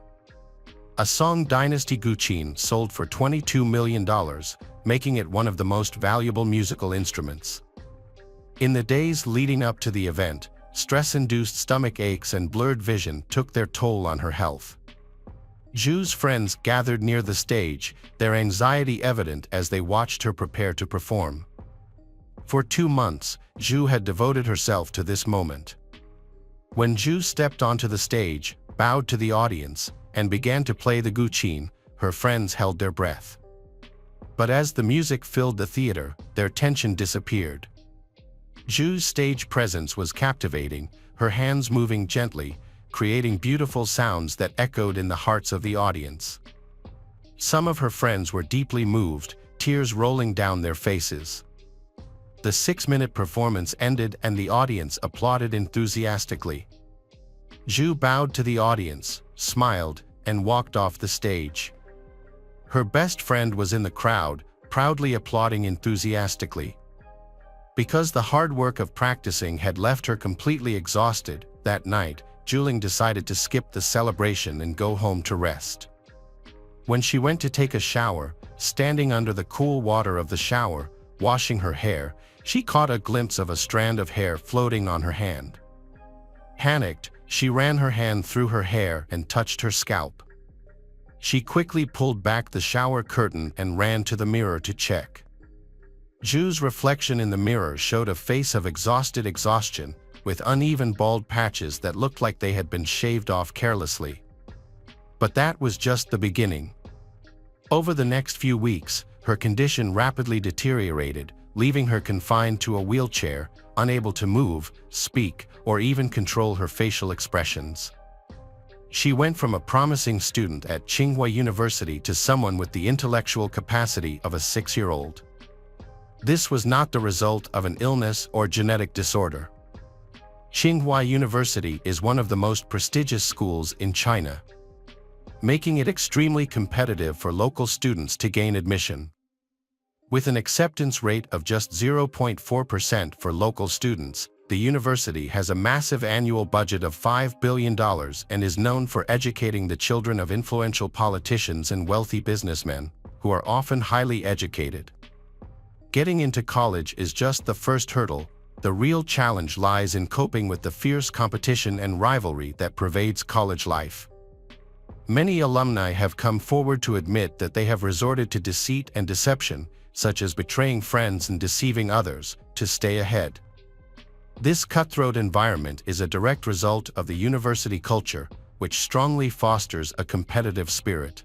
A Song Dynasty guqin sold for $22 million, making it one of the most valuable musical instruments. In the days leading up to the event, stress-induced stomach aches and blurred vision took their toll on her health. Zhu's friends gathered near the stage, their anxiety evident as they watched her prepare to perform. For 2 months, Zhu had devoted herself to this moment. When Zhu stepped onto the stage, bowed to the audience, and began to play the guqin, her friends held their breath. But as the music filled the theater, their tension disappeared. Zhu's stage presence was captivating, her hands moving gently, creating beautiful sounds that echoed in the hearts of the audience. Some of her friends were deeply moved, tears rolling down their faces. The 6-minute performance ended and the audience applauded enthusiastically. Zhu bowed to the audience, smiled, and walked off the stage. Her best friend was in the crowd, proudly applauding enthusiastically. Because the hard work of practicing had left her completely exhausted, that night, Zhu Ling decided to skip the celebration and go home to rest. When she went to take a shower, standing under the cool water of the shower, washing her hair, she caught a glimpse of a strand of hair floating on her hand. Panicked, she ran her hand through her hair and touched her scalp. She quickly pulled back the shower curtain and ran to the mirror to check. Zhu's reflection in the mirror showed a face of exhausted exhaustion, with uneven bald patches that looked like they had been shaved off carelessly. But that was just the beginning. Over the next few weeks, her condition rapidly deteriorated, leaving her confined to a wheelchair, unable to move, speak, or even control her facial expressions. She went from a promising student at Tsinghua University to someone with the intellectual capacity of a 6-year-old. This was not the result of an illness or genetic disorder. Tsinghua University is one of the most prestigious schools in China, making it extremely competitive for local students to gain admission. With an acceptance rate of just 0.4% for local students, the university has a massive annual budget of $5 billion and is known for educating the children of influential politicians and wealthy businessmen, who are often highly educated. Getting into college is just the first hurdle. The real challenge lies in coping with the fierce competition and rivalry that pervades college life. Many alumni have come forward to admit that they have resorted to deceit and deception, such as betraying friends and deceiving others, to stay ahead. This cutthroat environment is a direct result of the university culture, which strongly fosters a competitive spirit.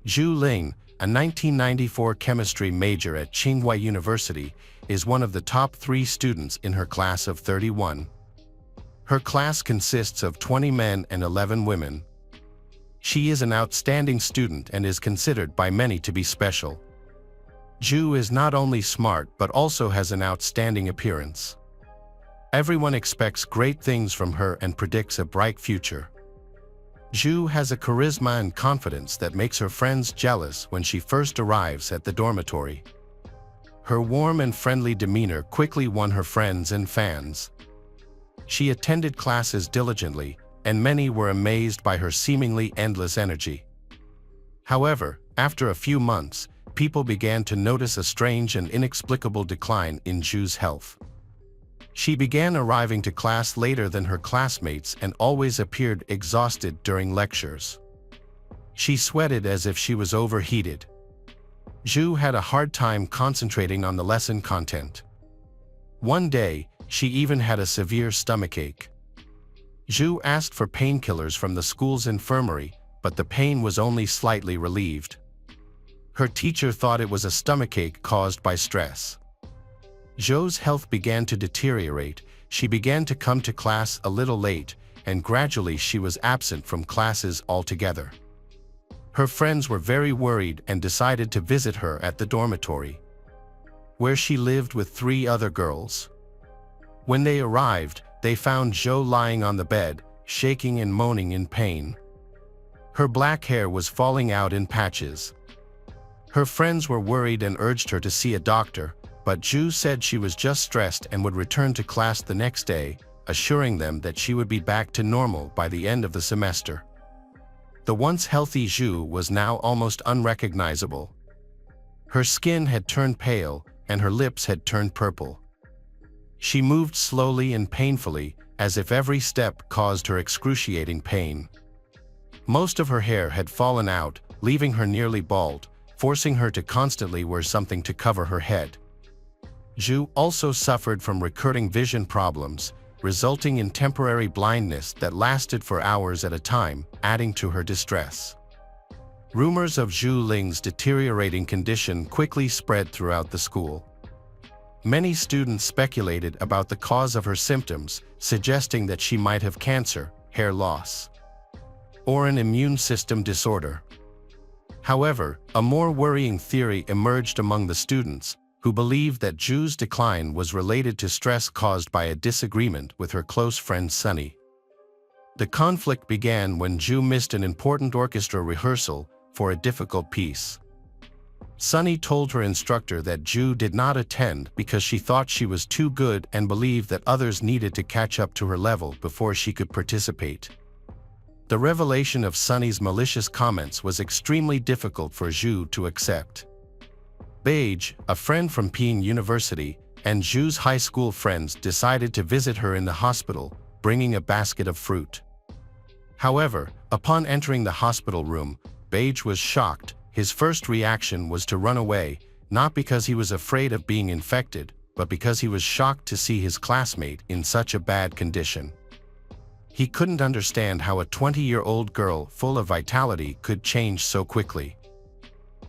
Zhu Ling, a 1994 chemistry major at Tsinghua University, is one of the top 3 students in her class of 31. Her class consists of 20 men and 11 women. She is an outstanding student and is considered by many to be special. Zhu is not only smart but also has an outstanding appearance. Everyone expects great things from her and predicts a bright future. Zhu has a charisma and confidence that makes her friends jealous when she first arrives at the dormitory. Her warm and friendly demeanor quickly won her friends and fans. She attended classes diligently, and many were amazed by her seemingly endless energy. However, after a few months, people began to notice a strange and inexplicable decline in Zhu's health. She began arriving to class later than her classmates and always appeared exhausted during lectures. She sweated as if she was overheated. Zhu had a hard time concentrating on the lesson content. One day, she even had a severe stomachache. Zhu asked for painkillers from the school's infirmary, but the pain was only slightly relieved. Her teacher thought it was a stomachache caused by stress. Zhou's health began to deteriorate. She began to come to class a little late, and gradually she was absent from classes altogether. Her friends were very worried and decided to visit her at the dormitory, where she lived with 3 other girls. When they arrived, they found Zhou lying on the bed, shaking and moaning in pain. Her black hair was falling out in patches. Her friends were worried and urged her to see a doctor, but Zhu said she was just stressed and would return to class the next day, assuring them that she would be back to normal by the end of the semester. The once healthy Zhu was now almost unrecognizable. Her skin had turned pale, and her lips had turned purple. She moved slowly and painfully, as if every step caused her excruciating pain. Most of her hair had fallen out, leaving her nearly bald, forcing her to constantly wear something to cover her head. Zhu also suffered from recurring vision problems, resulting in temporary blindness that lasted for hours at a time, adding to her distress. Rumors of Zhu Ling's deteriorating condition quickly spread throughout the school. Many students speculated about the cause of her symptoms, suggesting that she might have cancer, hair loss, or an immune system disorder. However, a more worrying theory emerged among the students, who believed that Zhu's decline was related to stress caused by a disagreement with her close friend Sunny. The conflict began when Zhu missed an important orchestra rehearsal for a difficult piece. Sunny told her instructor that Zhu did not attend because she thought she was too good and believed that others needed to catch up to her level before she could participate. The revelation of Sunny's malicious comments was extremely difficult for Zhu to accept. Beige, a friend from Peking University, and Zhu's high school friends decided to visit her in the hospital, bringing a basket of fruit. However, upon entering the hospital room, Beige was shocked. His first reaction was to run away, not because he was afraid of being infected, but because he was shocked to see his classmate in such a bad condition. He couldn't understand how a 20-year-old girl full of vitality could change so quickly.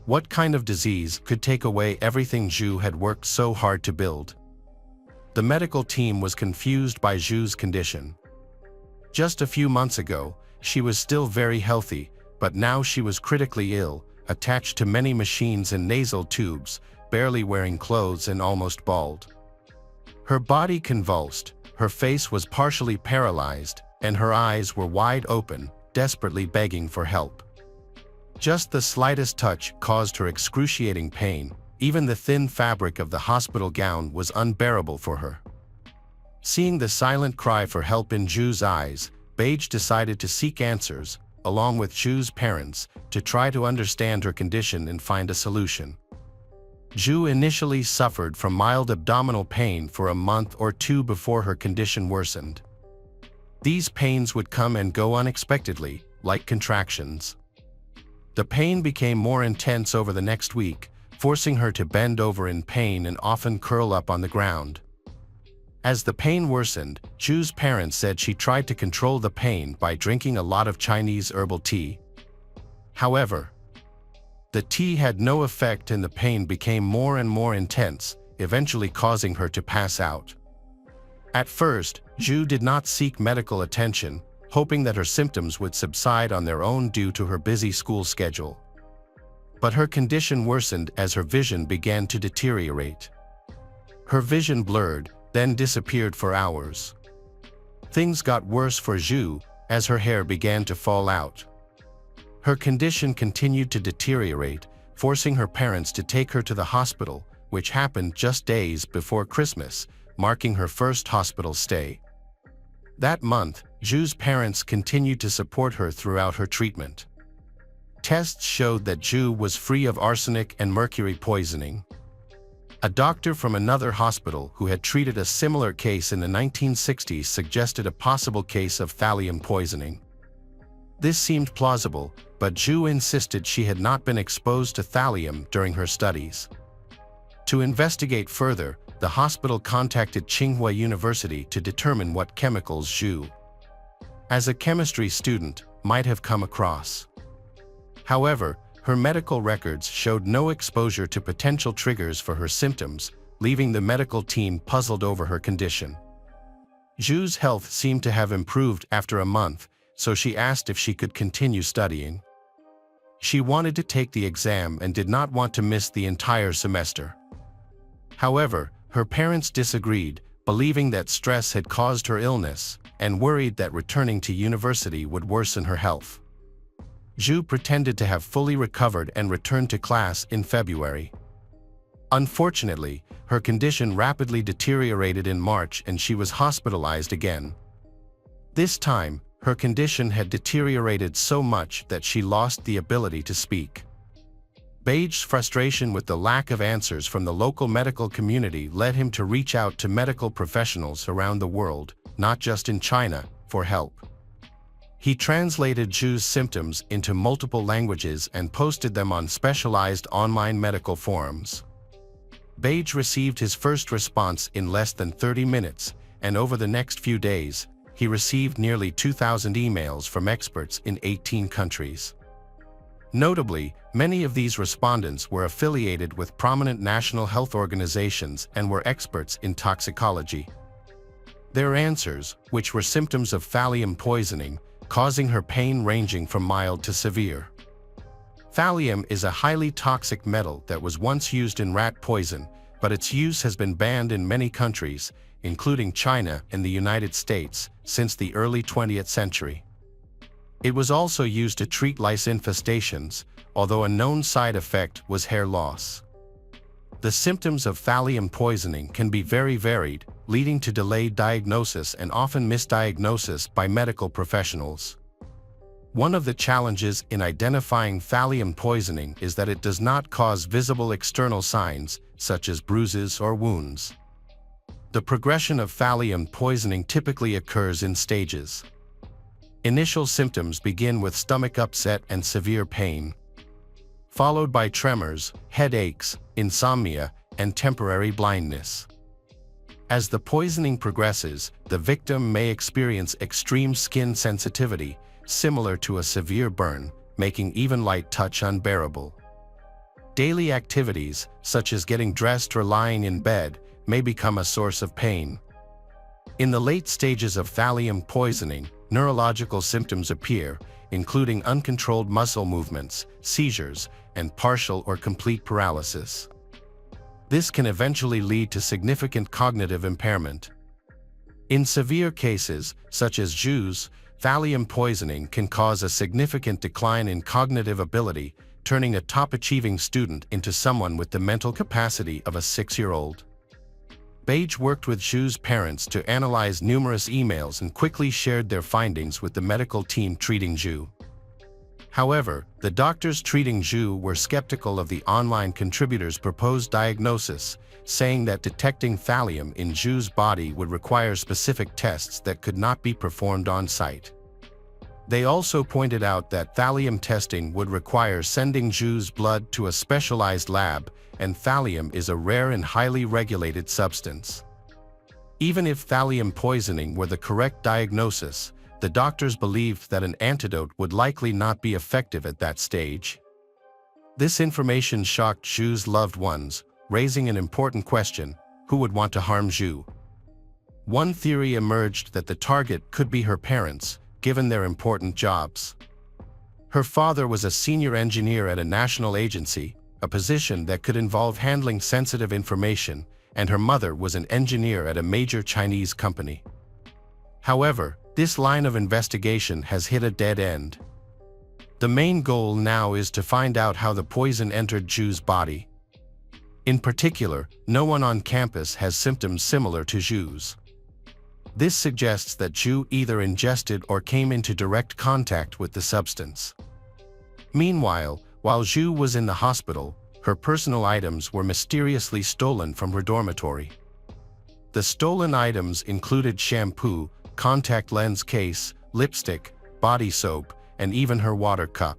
What kind of disease could take away everything Zhu had worked so hard to build? The medical team was confused by Zhu's condition. Just a few months ago, she was still very healthy, but now she was critically ill, attached to many machines and nasal tubes, barely wearing clothes and almost bald. Her body convulsed, her face was partially paralyzed, and her eyes were wide open, desperately begging for help. Just the slightest touch caused her excruciating pain. Even the thin fabric of the hospital gown was unbearable for her. Seeing the silent cry for help in Zhu's eyes, Beige decided to seek answers, along with Zhu's parents, to try to understand her condition and find a solution. Zhu initially suffered from mild abdominal pain for a month or 2 before her condition worsened. These pains would come and go unexpectedly, like contractions. The pain became more intense over the next week, forcing her to bend over in pain and often curl up on the ground. As the pain worsened, Zhu's parents said she tried to control the pain by drinking a lot of Chinese herbal tea. However, the tea had no effect and the pain became more and more intense, eventually causing her to pass out. At first, Zhu did not seek medical attention, hoping that her symptoms would subside on their own due to her busy school schedule. But her condition worsened as her vision began to deteriorate. Her vision blurred, then disappeared for hours. Things got worse for Zhu as her hair began to fall out. Her condition continued to deteriorate, forcing her parents to take her to the hospital, which happened just days before Christmas, marking her first hospital stay. That month, Zhu's parents continued to support her throughout her treatment. Tests showed that Zhu was free of arsenic and mercury poisoning. A doctor from another hospital who had treated a similar case in the 1960s suggested a possible case of thallium poisoning. This seemed plausible, but Zhu insisted she had not been exposed to thallium during her studies. To investigate further, the hospital contacted Tsinghua University to determine what chemicals Zhu, as a chemistry student, might have come across. However, her medical records showed no exposure to potential triggers for her symptoms, leaving the medical team puzzled over her condition. Zhu's health seemed to have improved after a month, so she asked if she could continue studying. She wanted to take the exam and did not want to miss the entire semester. However, her parents disagreed, believing that stress had caused her illness, and worried that returning to university would worsen her health. Zhu pretended to have fully recovered and returned to class in February. Unfortunately, her condition rapidly deteriorated in March and she was hospitalized again. This time, her condition had deteriorated so much that she lost the ability to speak. Beige's frustration with the lack of answers from the local medical community led him to reach out to medical professionals around the world, not just in China, for help. He translated Zhu's symptoms into multiple languages and posted them on specialized online medical forums. Beige received his first response in less than 30 minutes, and over the next few days, he received nearly 2,000 emails from experts in 18 countries. Notably, many of these respondents were affiliated with prominent national health organizations and were experts in toxicology. Their answers, which were symptoms of thallium poisoning, causing her pain ranging from mild to severe. Thallium is a highly toxic metal that was once used in rat poison, but its use has been banned in many countries, including China and the United States, since the early 20th century. It was also used to treat lice infestations, although a known side effect was hair loss. The symptoms of thallium poisoning can be very varied, leading to delayed diagnosis and often misdiagnosis by medical professionals. One of the challenges in identifying thallium poisoning is that it does not cause visible external signs, such as bruises or wounds. The progression of thallium poisoning typically occurs in stages. Initial symptoms begin with stomach upset and severe pain, followed by tremors, headaches, insomnia, and temporary blindness. As the poisoning progresses, the victim may experience extreme skin sensitivity, similar to a severe burn, making even light touch unbearable. Daily activities, such as getting dressed or lying in bed, may become a source of pain. In the late stages of thallium poisoning, neurological symptoms appear, including uncontrolled muscle movements, seizures, and partial or complete paralysis. This can eventually lead to significant cognitive impairment. In severe cases, such as Zhu's, thallium poisoning can cause a significant decline in cognitive ability, turning a top-achieving student into someone with the mental capacity of a 6-year-old. Beige worked with Zhu's parents to analyze numerous emails and quickly shared their findings with the medical team treating Zhu. However, the doctors treating Zhu were skeptical of the online contributors' proposed diagnosis, saying that detecting thallium in Zhu's body would require specific tests that could not be performed on-site. They also pointed out that thallium testing would require sending Zhu's blood to a specialized lab, and thallium is a rare and highly regulated substance. Even if thallium poisoning were the correct diagnosis, the doctors believed that an antidote would likely not be effective at that stage. This information shocked Zhu's loved ones, raising an important question: who would want to harm Zhu? One theory emerged that the target could be her parents, given their important jobs. Her father was a senior engineer at a national agency, a position that could involve handling sensitive information, and her mother was an engineer at a major Chinese company. However, this line of investigation has hit a dead end. The main goal now is to find out how the poison entered Zhu's body. In particular, no one on campus has symptoms similar to Zhu's. This suggests that Zhu either ingested or came into direct contact with the substance. Meanwhile, while Zhu was in the hospital, her personal items were mysteriously stolen from her dormitory. The stolen items included shampoo, contact lens case, lipstick, body soap, and even her water cup.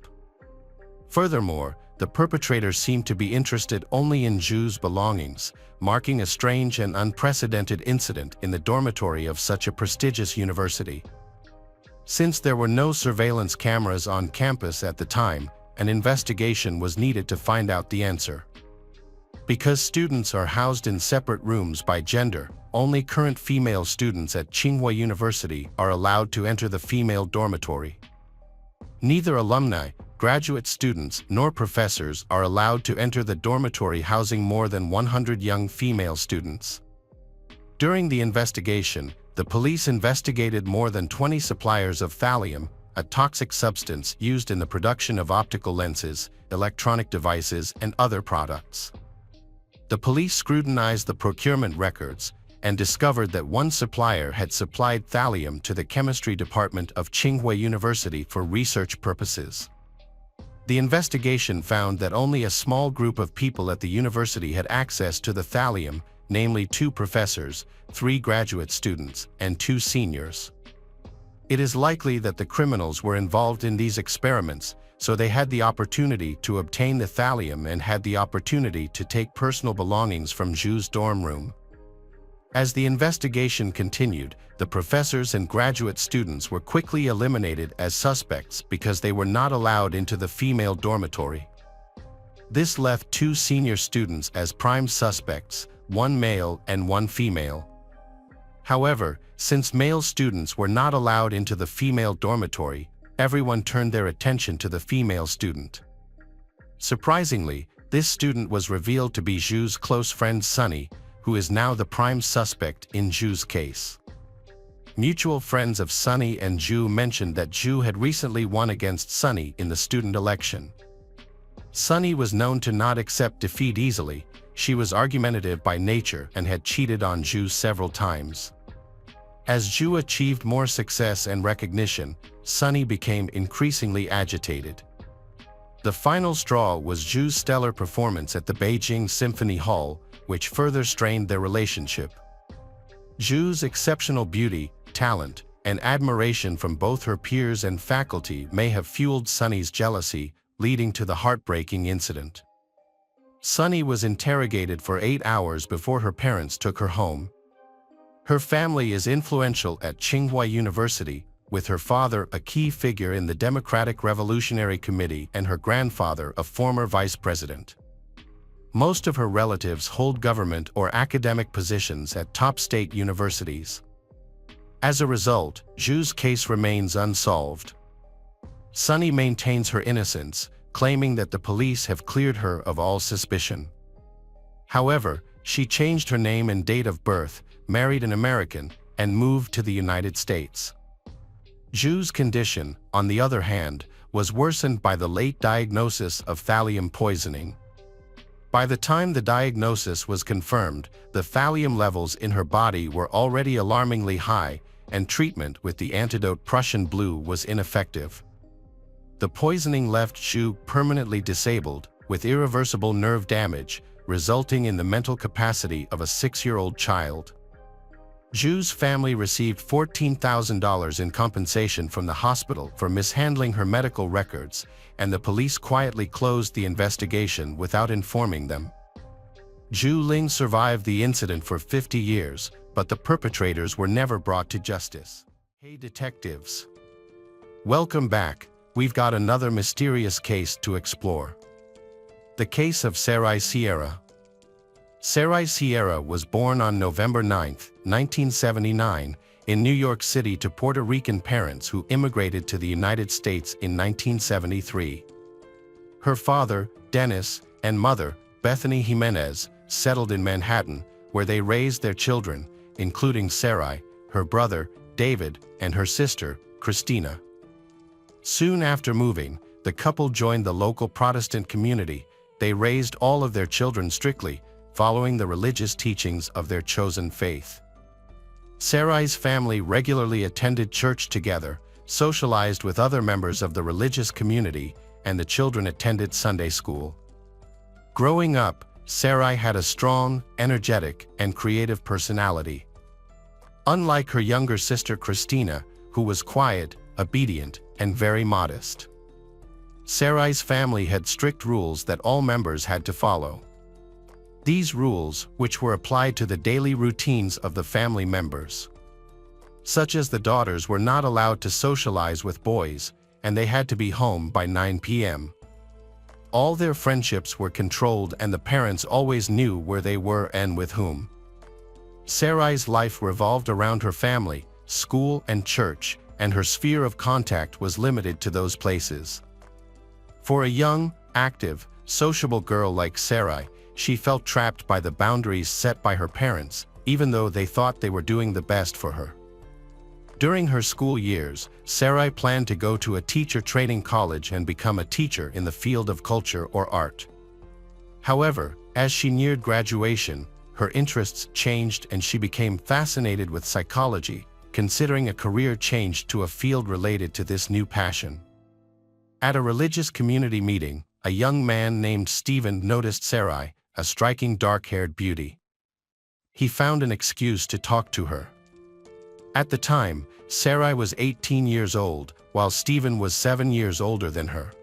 Furthermore, the perpetrator seemed to be interested only in Zhu's belongings, marking a strange and unprecedented incident in the dormitory of such a prestigious university. Since there were no surveillance cameras on campus at the time, an investigation was needed to find out the answer. Because students are housed in separate rooms by gender, only current female students at Tsinghua University are allowed to enter the female dormitory. Neither alumni, graduate students, nor professors are allowed to enter the dormitory housing more than 100 young female students. During the investigation, the police investigated more than 20 suppliers of thallium, a toxic substance used in the production of optical lenses, electronic devices, and other products. The police scrutinized the procurement records and discovered that one supplier had supplied thallium to the chemistry department of Tsinghua University for research purposes. The investigation found that only a small group of people at the university had access to the thallium, namely 2 professors, 3 graduate students, and 2 seniors. It is likely that the criminals were involved in these experiments, so they had the opportunity to obtain the thallium and had the opportunity to take personal belongings from Zhu's dorm room. As the investigation continued, the professors and graduate students were quickly eliminated as suspects because they were not allowed into the female dormitory. This left 2 senior students as prime suspects, 1 male and 1 female. However, since male students were not allowed into the female dormitory, everyone turned their attention to the female student. Surprisingly, this student was revealed to be Zhu's close friend Sunny, who is now the prime suspect in Zhu's case. Mutual friends of Sunny and Zhu mentioned that Zhu had recently won against Sunny in the student election. Sunny was known to not accept defeat easily. She was argumentative by nature and had cheated on Zhu several times. As Zhu achieved more success and recognition, Sunny became increasingly agitated. The final straw was Zhu's stellar performance at the Beijing Symphony Hall, which further strained their relationship. Zhu's exceptional beauty, talent, and admiration from both her peers and faculty may have fueled Sunny's jealousy, leading to the heartbreaking incident. Sunny was interrogated for 8 hours before her parents took her home. Her family is influential at Tsinghua University, with her father a key figure in the Democratic Revolutionary Committee and her grandfather a former vice president. Most of her relatives hold government or academic positions at top state universities. As a result, Zhu's case remains unsolved. Sunny maintains her innocence, claiming that the police have cleared her of all suspicion. However, she changed her name and date of birth, married an American, and moved to the United States. Zhu's condition, on the other hand, was worsened by the late diagnosis of thallium poisoning. By the time the diagnosis was confirmed, the thallium levels in her body were already alarmingly high, and treatment with the antidote Prussian blue was ineffective. The poisoning left Zhu permanently disabled, with irreversible nerve damage, resulting in the mental capacity of a 6-year-old child. Zhu's family received $14,000 in compensation from the hospital for mishandling her medical records, and the police quietly closed the investigation without informing them. Zhu Ling survived the incident for 50 years, but the perpetrators were never brought to justice. Hey detectives! Welcome back. We've got another mysterious case to explore. The case of Sarai Sierra. Sarai Sierra was born on November 9, 1979, in New York City to Puerto Rican parents who immigrated to the United States in 1973. Her father, Dennis, and mother, Bethany Jimenez, settled in Manhattan, where they raised their children, including Sarai, her brother, David, and her sister, Christina. Soon after moving, the couple joined the local Protestant community. They raised all of their children strictly, following the religious teachings of their chosen faith. Sarai's family regularly attended church together, socialized with other members of the religious community, and the children attended Sunday school. Growing up, Sarai had a strong, energetic, and creative personality. Unlike her younger sister Christina, who was quiet, obedient, and very modest. Sarai's family had strict rules that all members had to follow. These rules, which were applied to the daily routines of the family members, such as the daughters were not allowed to socialize with boys, and they had to be home by 9 p.m. All their friendships were controlled and the parents always knew where they were and with whom. Sarai's life revolved around her family, school and church, and her sphere of contact was limited to those places. For a young, active, sociable girl like Sarai, she felt trapped by the boundaries set by her parents, even though they thought they were doing the best for her. During her school years, Sarai planned to go to a teacher training college and become a teacher in the field of culture or art. However, as she neared graduation, her interests changed and she became fascinated with psychology, considering a career change to a field related to this new passion. At a religious community meeting, a young man named Stephen noticed Sarai, a striking dark-haired beauty. He found an excuse to talk to her. At the time, Sarai was 18 years old, while Stephen was 7 years older than her.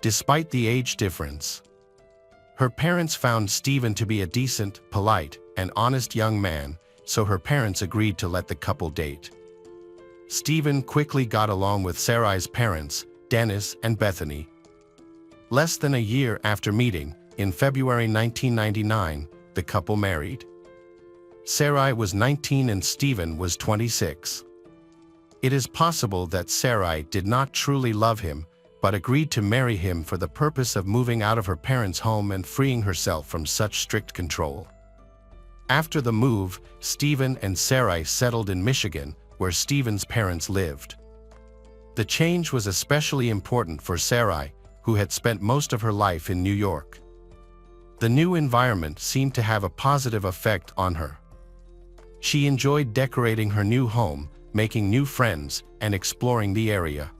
Despite the age difference, her parents found Stephen to be a decent, polite, and honest young man, so her parents agreed to let the couple date. Stephen quickly got along with Sarai's parents, Dennis and Bethany. Less than a year after meeting, in February 1999, the couple married. Sarai was 19 and Stephen was 26. It is possible that Sarai did not truly love him, but agreed to marry him for the purpose of moving out of her parents' home and freeing herself from such strict control. After the move, Stephen and Sarai settled in Michigan, where Stephen's parents lived. The change was especially important for Sarai, who had spent most of her life in New York. The new environment seemed to have a positive effect on her. She enjoyed decorating her new home, making new friends, and exploring the area.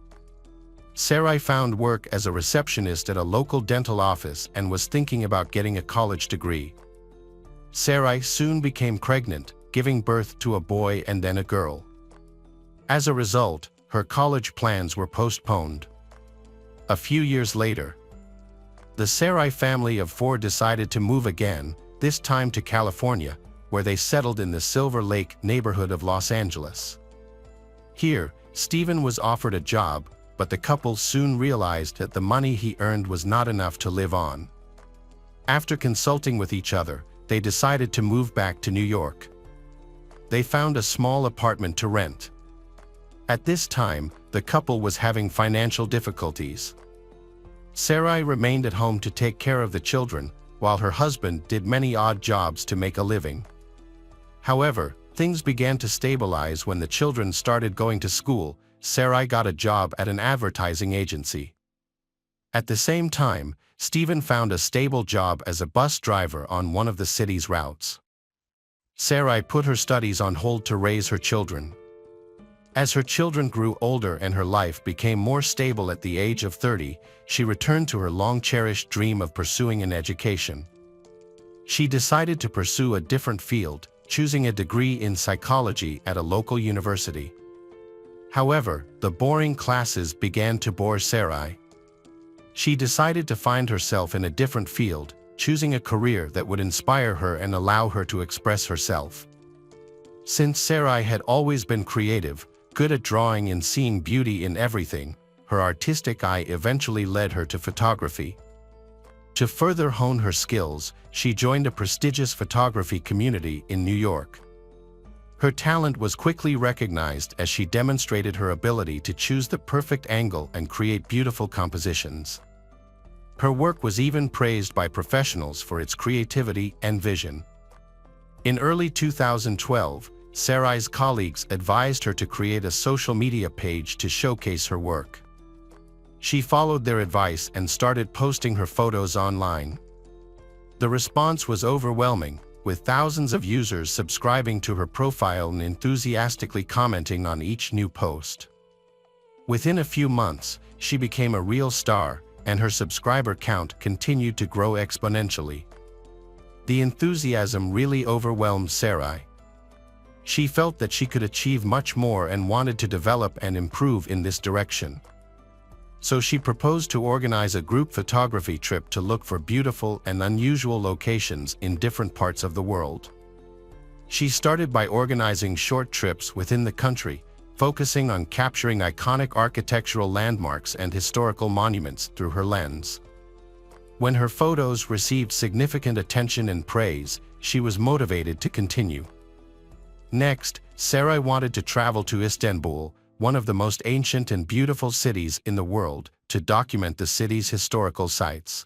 Sarai found work as a receptionist at a local dental office and was thinking about getting a college degree. Sarai soon became pregnant, giving birth to a boy and then a girl. As a result, her college plans were postponed. A few years later, the Sarai family of 4 decided to move again, this time to California, where they settled in the Silver Lake neighborhood of Los Angeles. Here, Stephen was offered a job, but the couple soon realized that the money he earned was not enough to live on. After consulting with each other, they decided to move back to New York. They found a small apartment to rent. At this time, the couple was having financial difficulties. Sarai remained at home to take care of the children, while her husband did many odd jobs to make a living. However, things began to stabilize when the children started going to school. Sarai got a job at an advertising agency. At the same time, Stephen found a stable job as a bus driver on one of the city's routes. Sarai put her studies on hold to raise her children. As her children grew older and her life became more stable at the age of 30, she returned to her long-cherished dream of pursuing an education. She decided to pursue a different field, choosing a degree in psychology at a local university. However, the boring classes began to bore Sarai. She decided to find herself in a different field, choosing a career that would inspire her and allow her to express herself. Since Sarai had always been creative, good at drawing and seeing beauty in everything, her artistic eye eventually led her to photography. To further hone her skills, she joined a prestigious photography community in New York. Her talent was quickly recognized as she demonstrated her ability to choose the perfect angle and create beautiful compositions. Her work was even praised by professionals for its creativity and vision. In early 2012, Sarai's colleagues advised her to create a social media page to showcase her work. She followed their advice and started posting her photos online. The response was overwhelming, with thousands of users subscribing to her profile and enthusiastically commenting on each new post. Within a few months, she became a real star, and her subscriber count continued to grow exponentially. The enthusiasm really overwhelmed Sarai. She felt that she could achieve much more and wanted to develop and improve in this direction. So she proposed to organize a group photography trip to look for beautiful and unusual locations in different parts of the world. She started by organizing short trips within the country, focusing on capturing iconic architectural landmarks and historical monuments through her lens. When her photos received significant attention and praise, she was motivated to continue. Next, Saray wanted to travel to Istanbul, one of the most ancient and beautiful cities in the world, to document the city's historical sites.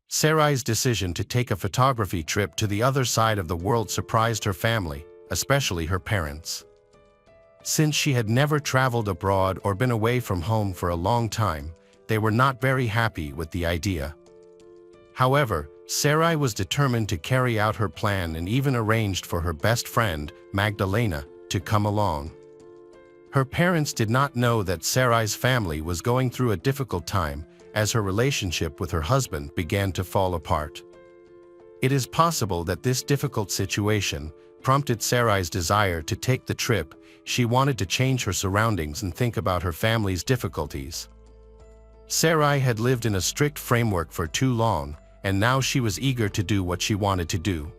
Saray's decision to take a photography trip to the other side of the world surprised her family, especially her parents. Since she had never traveled abroad or been away from home for a long time, they were not very happy with the idea. However, Saray was determined to carry out her plan and even arranged for her best friend, Magdalena, to come along. Her parents did not know that Saray's family was going through a difficult time, as her relationship with her husband began to fall apart. It is possible that this difficult situation prompted Saray's desire to take the trip. She wanted to change her surroundings and think about her family's difficulties. Saray had lived in a strict framework for too long, and now she was eager to do what she wanted to do.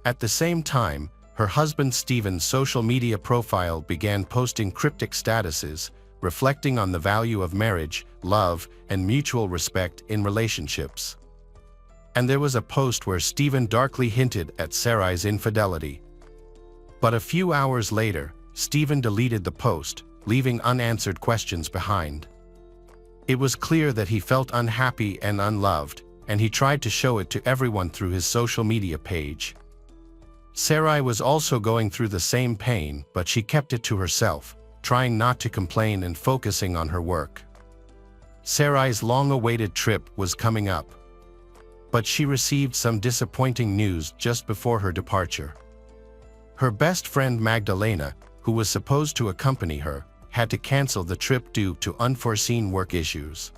At the same time, her husband Stephen's social media profile began posting cryptic statuses, reflecting on the value of marriage, love, and mutual respect in relationships. And there was a post where Stephen darkly hinted at Saray's infidelity. But a few hours later, Stephen deleted the post, leaving unanswered questions behind. It was clear that he felt unhappy and unloved, and he tried to show it to everyone through his social media page. Saray was also going through the same pain, but she kept it to herself, trying not to complain and focusing on her work. Saray's long-awaited trip was coming up. But she received some disappointing news just before her departure. Her best friend Magdalena, who was supposed to accompany her, had to cancel the trip due to unforeseen work issues.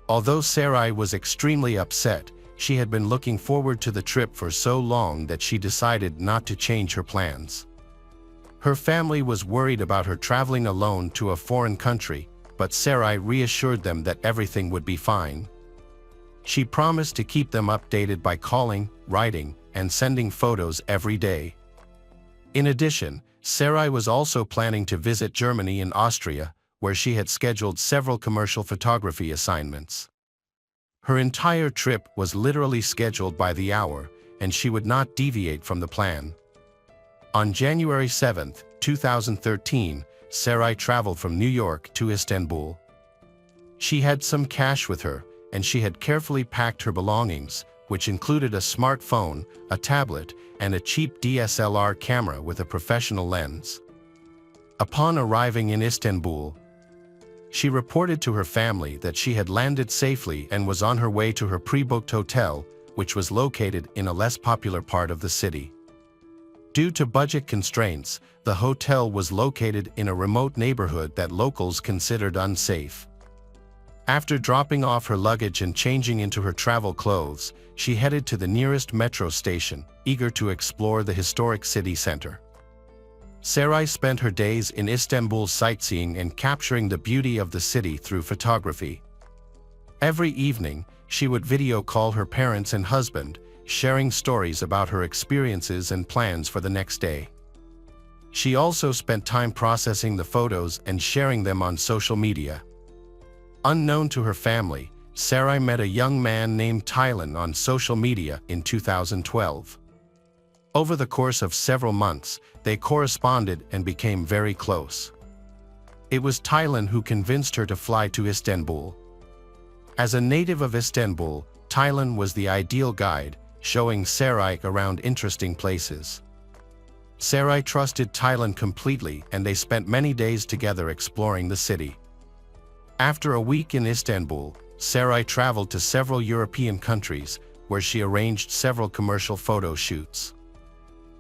Although Saray was extremely upset, she had been looking forward to the trip for so long that she decided not to change her plans. Her family was worried about her traveling alone to a foreign country, but Saray reassured them that everything would be fine. She promised to keep them updated by calling, writing, and sending photos every day. In addition, Saray was also planning to visit Germany and Austria, where she had scheduled several commercial photography assignments. Her entire trip was literally scheduled by the hour, and she would not deviate from the plan. On January 7, 2013, Saray traveled from New York to Istanbul. She had some cash with her, and she had carefully packed her belongings, which included a smartphone, a tablet, and a cheap DSLR camera with a professional lens. Upon arriving in Istanbul, she reported to her family that she had landed safely and was on her way to her pre-booked hotel, which was located in a less popular part of the city. Due to budget constraints, the hotel was located in a remote neighborhood that locals considered unsafe. After dropping off her luggage and changing into her travel clothes, she headed to the nearest metro station, eager to explore the historic city center. Saray spent her days in Istanbul sightseeing and capturing the beauty of the city through photography. Every evening, she would video call her parents and husband, sharing stories about her experiences and plans for the next day. She also spent time processing the photos and sharing them on social media. Unknown to her family, Saray met a young man named Tylan on social media in 2012. Over the course of several months, they corresponded and became very close. It was Tylan who convinced her to fly to Istanbul. As a native of Istanbul, Tylan was the ideal guide, showing Saray around interesting places. Saray trusted Tylan completely, and they spent many days together exploring the city. After a week in Istanbul, Saray traveled to several European countries, where she arranged several commercial photo shoots.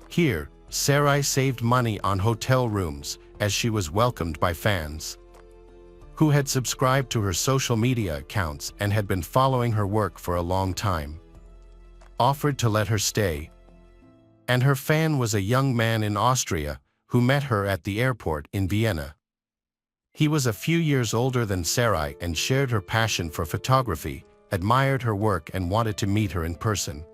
Here, Saray saved money on hotel rooms, as she was welcomed by fans who had subscribed to her social media accounts and had been following her work for a long time. Offered to let her stay. And her fan was a young man in Austria, who met her at the airport in Vienna. He was a few years older than Sarai and shared her passion for photography, admired her work and wanted to meet her in person.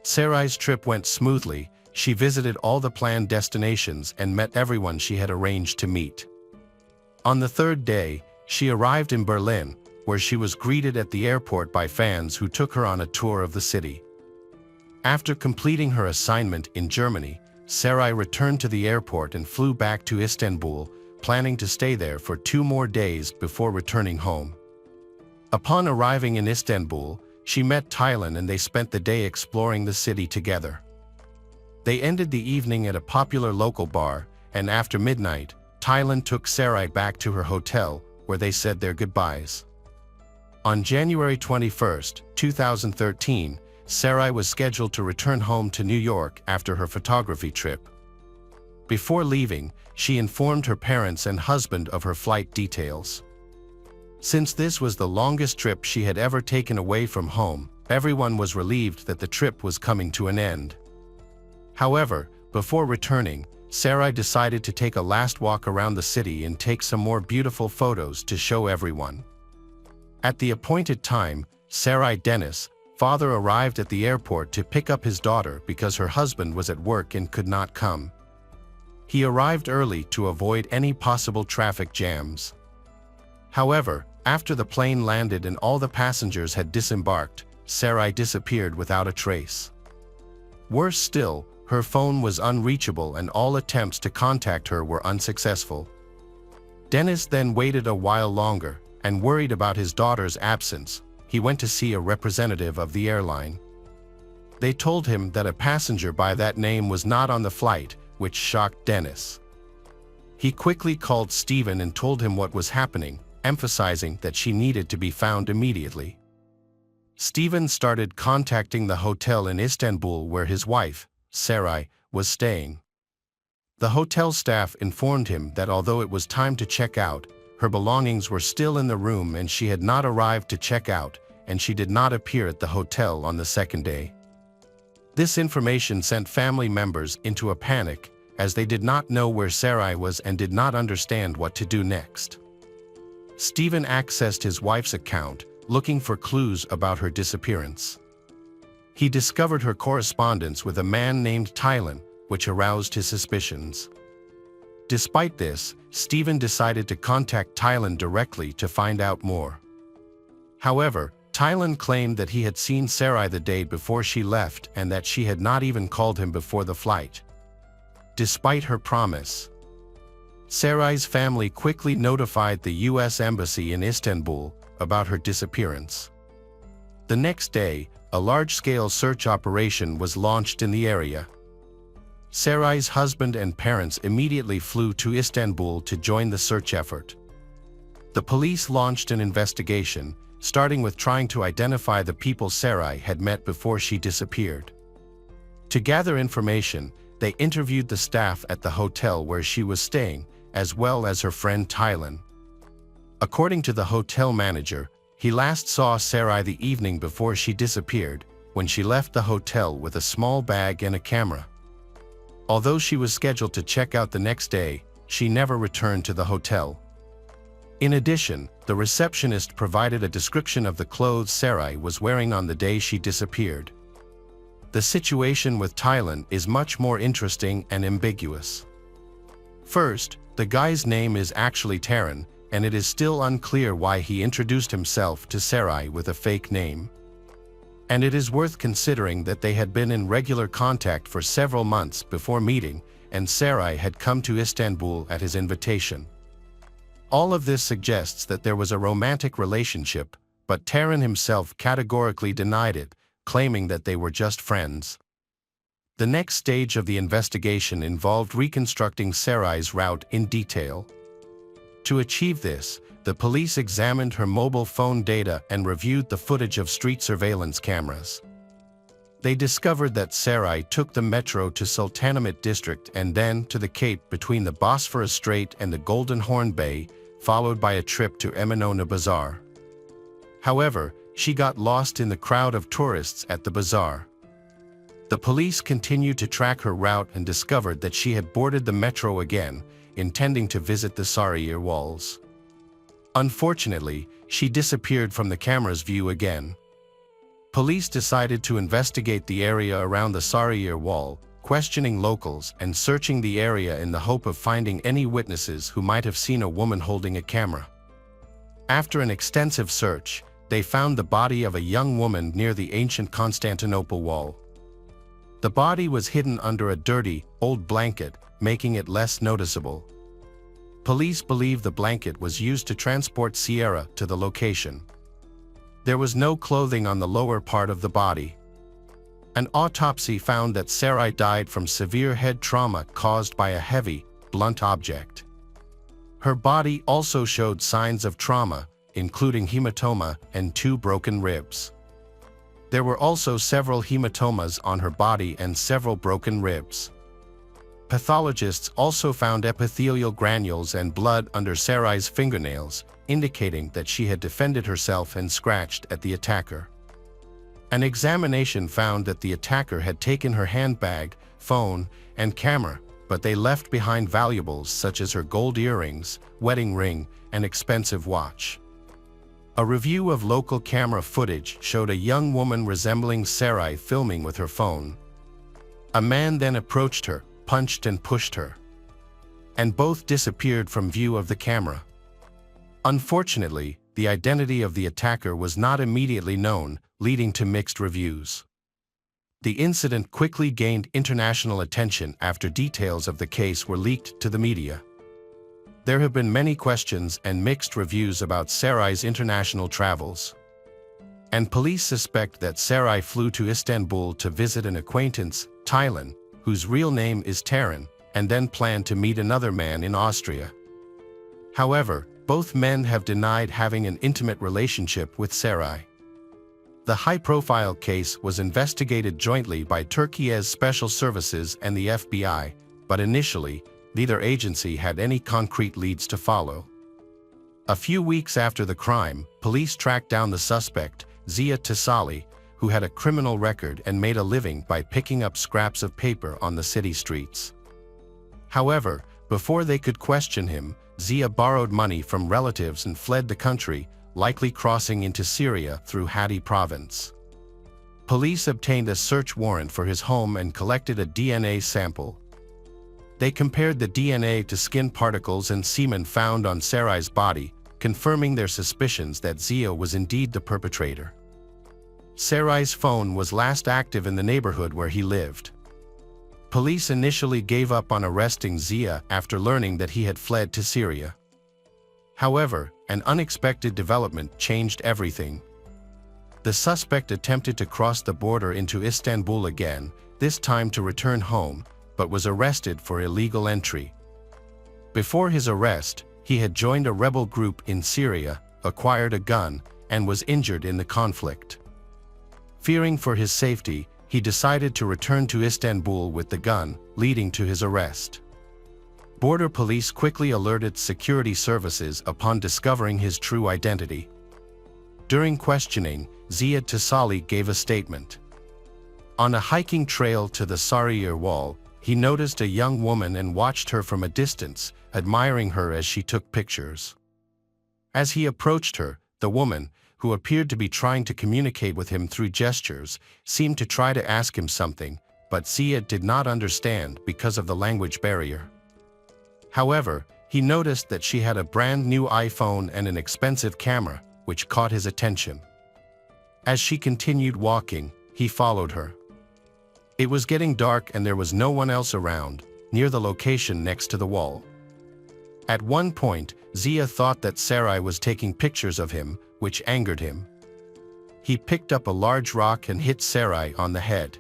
Sarai's trip went smoothly. She visited all the planned destinations and met everyone she had arranged to meet. On the third day, she arrived in Berlin, where she was greeted at the airport by fans who took her on a tour of the city. After completing her assignment in Germany, Sarai returned to the airport and flew back to Istanbul, planning to stay there for 2 more days before returning home. Upon arriving in Istanbul, she met Taylan and they spent the day exploring the city together. They ended the evening at a popular local bar, and after midnight, Taylan took Sarai back to her hotel, where they said their goodbyes. On January 21, 2013, Sarai was scheduled to return home to New York after her photography trip. Before leaving, she informed her parents and husband of her flight details. Since this was the longest trip she had ever taken away from home, everyone was relieved that the trip was coming to an end. However, before returning, Sarai decided to take a last walk around the city and take some more beautiful photos to show everyone. At the appointed time, Sarai Dennis, father, arrived at the airport to pick up his daughter because her husband was at work and could not come. He arrived early to avoid any possible traffic jams. However, after the plane landed and all the passengers had disembarked, Sarai disappeared without a trace. Worse still, her phone was unreachable and all attempts to contact her were unsuccessful. Dennis then waited a while longer, and worried about his daughter's absence, he went to see a representative of the airline. They told him that a passenger by that name was not on the flight, which shocked Dennis. He quickly called Stephen and told him what was happening, emphasizing that she needed to be found immediately. Stephen started contacting the hotel in Istanbul where his wife, Sarai, was staying. The hotel staff informed him that although it was time to check out, her belongings were still in the room and she had not arrived to check out, and she did not appear at the hotel on the second day. This information sent family members into a panic, as they did not know where Sarai was and did not understand what to do next. Stephen accessed his wife's account, looking for clues about her disappearance. He discovered her correspondence with a man named Taylan, which aroused his suspicions. Despite this, Stephen decided to contact Taylan directly to find out more. However, Taylan claimed that he had seen Sarai the day before she left and that she had not even called him before the flight. Despite her promise, Sarai's family quickly notified the U.S. Embassy in Istanbul about her disappearance. The next day, a large-scale search operation was launched in the area. Sarai's husband and parents immediately flew to Istanbul to join the search effort. The police launched an investigation, starting with trying to identify the people Sarai had met before she disappeared. To gather information, they interviewed the staff at the hotel where she was staying, as well as her friend Taylan. According to the hotel manager, he last saw Sarai the evening before she disappeared, when she left the hotel with a small bag and a camera. Although she was scheduled to check out the next day, she never returned to the hotel. In addition, the receptionist provided a description of the clothes Sarai was wearing on the day she disappeared. The situation with Taylan is much more interesting and ambiguous. First, the guy's name is actually Taran, and it is still unclear why he introduced himself to Sarai with a fake name. And it is worth considering that they had been in regular contact for several months before meeting, and Sarai had come to Istanbul at his invitation. All of this suggests that there was a romantic relationship, but Taran himself categorically denied it, claiming that they were just friends. The next stage of the investigation involved reconstructing Sarai's route in detail. To achieve this, the police examined her mobile phone data and reviewed the footage of street surveillance cameras. They discovered that Sarai took the metro to Sultanahmet district and then to the Cape between the Bosphorus Strait and the Golden Horn Bay, followed by a trip to Eminönü Bazaar. However, she got lost in the crowd of tourists at the bazaar. The police continued to track her route and discovered that she had boarded the metro again, intending to visit the Sarayir walls. Unfortunately, she disappeared from the camera's view again. Police decided to investigate the area around the Sarayir wall, questioning locals and searching the area in the hope of finding any witnesses who might have seen a woman holding a camera. After an extensive search, they found the body of a young woman near the ancient Constantinople wall. The body was hidden under a dirty, old blanket, making it less noticeable. Police believe the blanket was used to transport Sierra to the location. There was no clothing on the lower part of the body. An autopsy found that Sarai died from severe head trauma caused by a heavy, blunt object. Her body also showed signs of trauma, including hematoma and 2 broken ribs. There were also several hematomas on her body and several broken ribs. Pathologists also found epithelial granules and blood under Sarai's fingernails, indicating that she had defended herself and scratched at the attacker. An examination found that the attacker had taken her handbag, phone, and camera, but they left behind valuables such as her gold earrings, wedding ring, and expensive watch. A review of local camera footage showed a young woman resembling Sarai filming with her phone. A man then approached her, punched and pushed her, and both disappeared from view of the camera. Unfortunately, the identity of the attacker was not immediately known, leading to mixed reviews. The incident quickly gained international attention after details of the case were leaked to the media. There have been many questions and mixed reviews about Sarai's international travels. And police suspect that Sarai flew to Istanbul to visit an acquaintance, Taylan, whose real name is Taran, and then planned to meet another man in Austria. However, both men have denied having an intimate relationship with Sarai. The high-profile case was investigated jointly by Turkey's Special Services and the FBI, but initially, neither agency had any concrete leads to follow. A few weeks after the crime, police tracked down the suspect, Zia Tasali, who had a criminal record and made a living by picking up scraps of paper on the city streets. However, before they could question him, Zia borrowed money from relatives and fled the country, likely crossing into Syria through Hatti province. Police obtained a search warrant for his home and collected a DNA sample. They compared the DNA to skin particles and semen found on Sarai's body, confirming their suspicions that Zia was indeed the perpetrator. Sarai's phone was last active in the neighborhood where he lived. Police initially gave up on arresting Zia after learning that he had fled to Syria. However, an unexpected development changed everything. The suspect attempted to cross the border into Istanbul again, this time to return home, but was arrested for illegal entry. Before his arrest, he had joined a rebel group in Syria, acquired a gun, and was injured in the conflict. Fearing for his safety, he decided to return to Istanbul with the gun, leading to his arrest. Border police quickly alerted security services upon discovering his true identity. During questioning, Zia Tasali gave a statement. On a hiking trail to the Sarayir wall, he noticed a young woman and watched her from a distance, admiring her as she took pictures. As he approached her, the woman, who appeared to be trying to communicate with him through gestures, seemed to try to ask him something, but Zia did not understand because of the language barrier. However, he noticed that she had a brand new iPhone and an expensive camera, which caught his attention. As she continued walking, he followed her. It was getting dark and there was no one else around, near the location next to the wall. At one point, Zia thought that Sarai was taking pictures of him, which angered him. He picked up a large rock and hit Sarai on the head.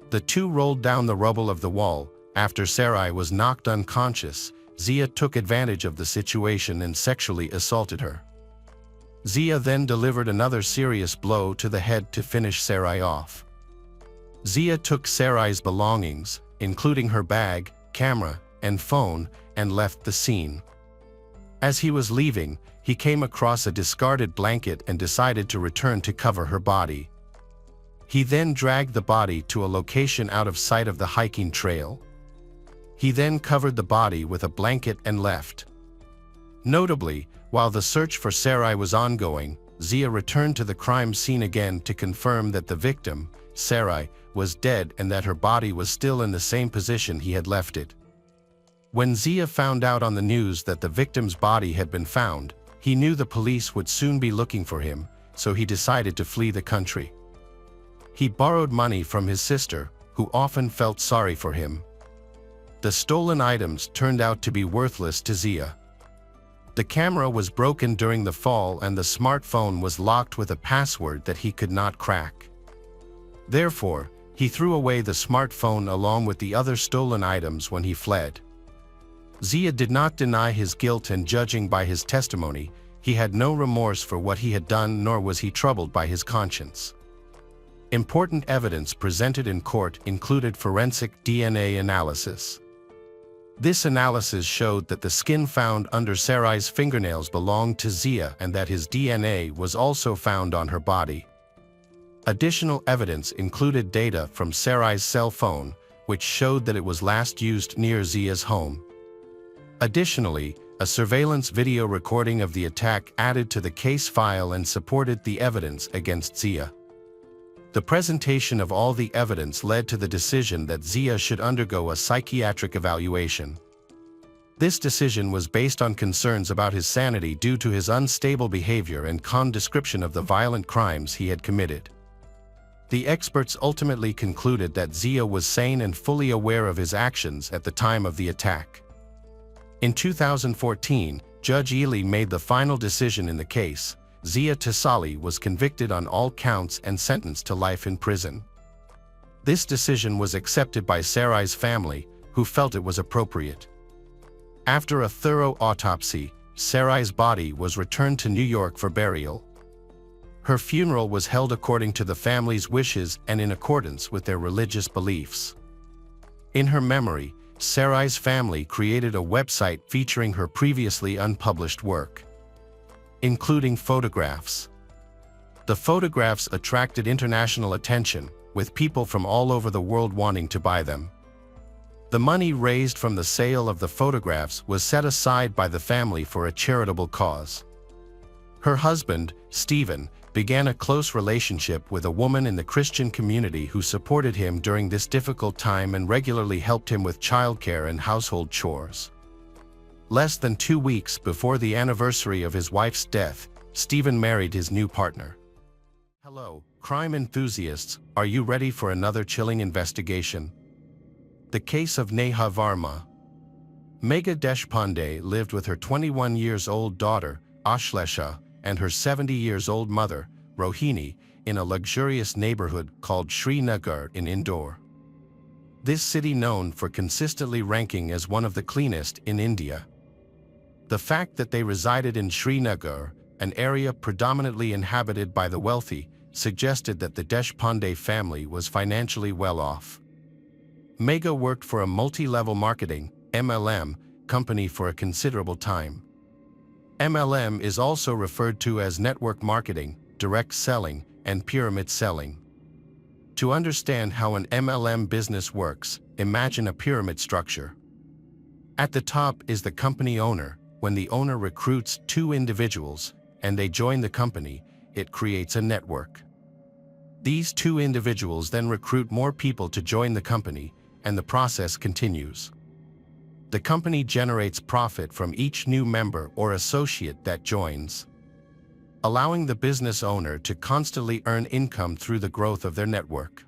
The two rolled down the rubble of the wall. After Sarai was knocked unconscious, Zia took advantage of the situation and sexually assaulted her. Zia then delivered another serious blow to the head to finish Sarai off. Zia took Sarai's belongings, including her bag, camera, and phone, and left the scene. As he was leaving, he came across a discarded blanket and decided to return to cover her body. He then dragged the body to a location out of sight of the hiking trail. He then covered the body with a blanket and left. Notably, while the search for Sarai was ongoing, Zia returned to the crime scene again to confirm that the victim, Sarai, was dead and that her body was still in the same position he had left it. When Zia found out on the news that the victim's body had been found, he knew the police would soon be looking for him, so he decided to flee the country. He borrowed money from his sister, who often felt sorry for him. The stolen items turned out to be worthless to Zia. The camera was broken during the fall and the smartphone was locked with a password that he could not crack. Therefore, he threw away the smartphone along with the other stolen items when he fled. Zia did not deny his guilt, and judging by his testimony, he had no remorse for what he had done, nor was he troubled by his conscience. Important evidence presented in court included forensic DNA analysis. This analysis showed that the skin found under Sarai's fingernails belonged to Zia and that his DNA was also found on her body. Additional evidence included data from Sarai's cell phone, which showed that it was last used near Zia's home. Additionally, a surveillance video recording of the attack added to the case file and supported the evidence against Zia. The presentation of all the evidence led to the decision that Zia should undergo a psychiatric evaluation. This decision was based on concerns about his sanity due to his unstable behavior and calm description of the violent crimes he had committed. The experts ultimately concluded that Zia was sane and fully aware of his actions at the time of the attack. In 2014, Judge Ely made the final decision in the case. Zia Tasali was convicted on all counts and sentenced to life in prison. This decision was accepted by Sarai's family, who felt it was appropriate. After a thorough autopsy, Sarai's body was returned to New York for burial. Her funeral was held according to the family's wishes and in accordance with their religious beliefs. In her memory, Sarai's family created a website featuring her previously unpublished work, including photographs. The photographs attracted international attention, with people from all over the world wanting to buy them. The money raised from the sale of the photographs was set aside by the family for a charitable cause. Her husband, Stephen, began a close relationship with a woman in the Christian community who supported him during this difficult time and regularly helped him with childcare and household chores. Less than 2 weeks before the anniversary of his wife's death, Stephen married his new partner. Hello, crime enthusiasts, are you ready for another chilling investigation? The case of Neha Varma. Megha Deshpande lived with her 21-year-old daughter, Ashlesha, and her 70-year-old mother, Rohini, in a luxurious neighborhood called Srinagar in Indore. This city known for consistently ranking as one of the cleanest in India. The fact that they resided in Srinagar, an area predominantly inhabited by the wealthy, suggested that the Deshpande family was financially well off. Megha worked for a multi-level marketing (MLM) company for a considerable time. MLM is also referred to as network marketing, direct selling, and pyramid selling. To understand how an MLM business works, imagine a pyramid structure. At the top is the company owner. When the owner recruits 2 individuals and they join the company, it creates a network. These 2 individuals then recruit more people to join the company, and the process continues. The company generates profit from each new member or associate that joins, allowing the business owner to constantly earn income through the growth of their network.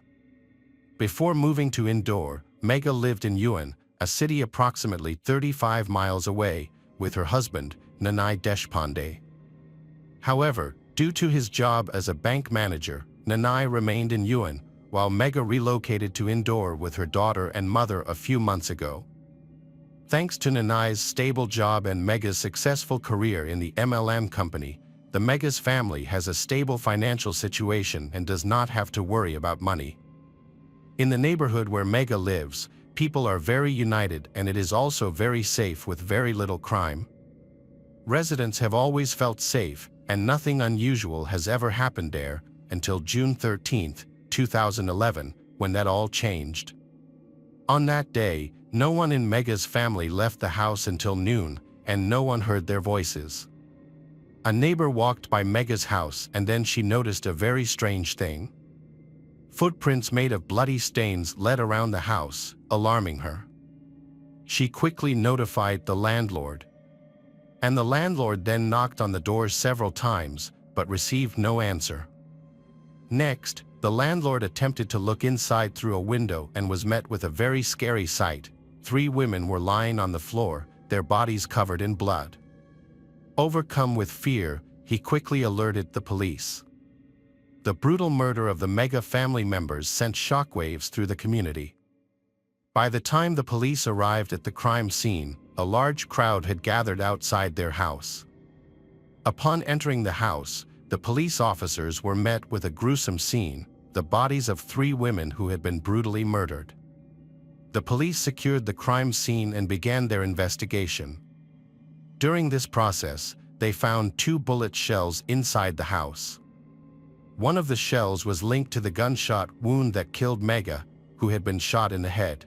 Before moving to Indore, Megha lived in Yuan, a city approximately 35 miles away, with her husband, Nanai Deshpande. However, due to his job as a bank manager, Nanai remained in Yuan, while Megha relocated to Indore with her daughter and mother a few months ago. Thanks to Nanai's stable job and Megha's successful career in the MLM company, the Megha's family has a stable financial situation and does not have to worry about money. In the neighborhood where Megha lives, people are very united, and it is also very safe with very little crime. Residents have always felt safe, and nothing unusual has ever happened there, until June 13, 2011, when that all changed. On that day, No one in Mega's family left the house until noon, and no one heard their voices. A neighbor walked by Mega's house and then she noticed a very strange thing. Footprints made of bloody stains led around the house, alarming her. She quickly notified the landlord. And the landlord then knocked on the door several times, but received no answer. Next, the landlord attempted to look inside through a window and was met with a very scary sight. 3 women were lying on the floor, their bodies covered in blood. Overcome with fear, he quickly alerted the police. The brutal murder of the Mega family members sent shockwaves through the community. By the time the police arrived at the crime scene, a large crowd had gathered outside their house. Upon entering the house, the police officers were met with a gruesome scene, the bodies of 3 women who had been brutally murdered. The police secured the crime scene and began their investigation. During this process, they found 2 bullet shells inside the house. One of the shells was linked to the gunshot wound that killed Mega, who had been shot in the head.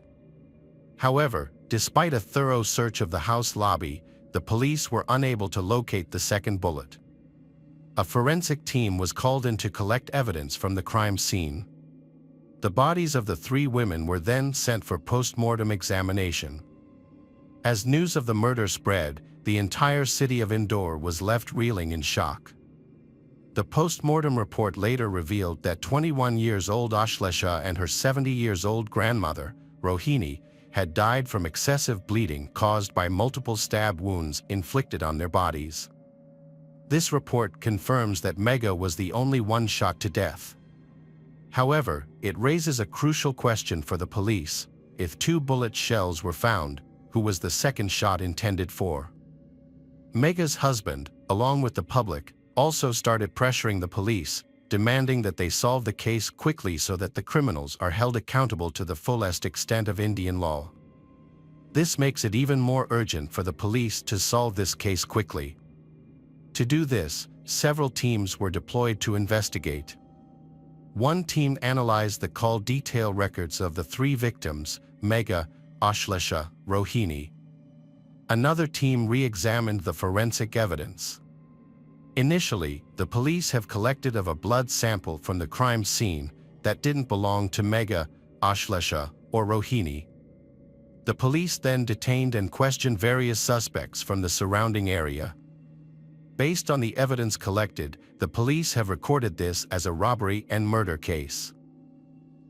However, despite a thorough search of the house lobby, the police were unable to locate the second bullet. A forensic team was called in to collect evidence from the crime scene. The bodies of the 3 women were then sent for post-mortem examination. As news of the murder spread, the entire city of Indore was left reeling in shock. The post-mortem report later revealed that 21-year-old Ashlesha and her 70-year-old grandmother, Rohini, had died from excessive bleeding caused by multiple stab wounds inflicted on their bodies. This report confirms that Mega was the only one shot to death. However, it raises a crucial question for the police. If 2 bullet shells were found, who was the second shot intended for? Mega's husband, along with the public, also started pressuring the police, demanding that they solve the case quickly so that the criminals are held accountable to the fullest extent of Indian law. This makes it even more urgent for the police to solve this case quickly. To do this, several teams were deployed to investigate. One team analyzed the call detail records of the 3 victims, Mega, Ashlesha, Rohini. Another team re-examined the forensic evidence. Initially, the police have collected a blood sample from the crime scene that didn't belong to Mega, Ashlesha, or Rohini. The police then detained and questioned various suspects from the surrounding area. Based on the evidence collected, the police have recorded this as a robbery and murder case.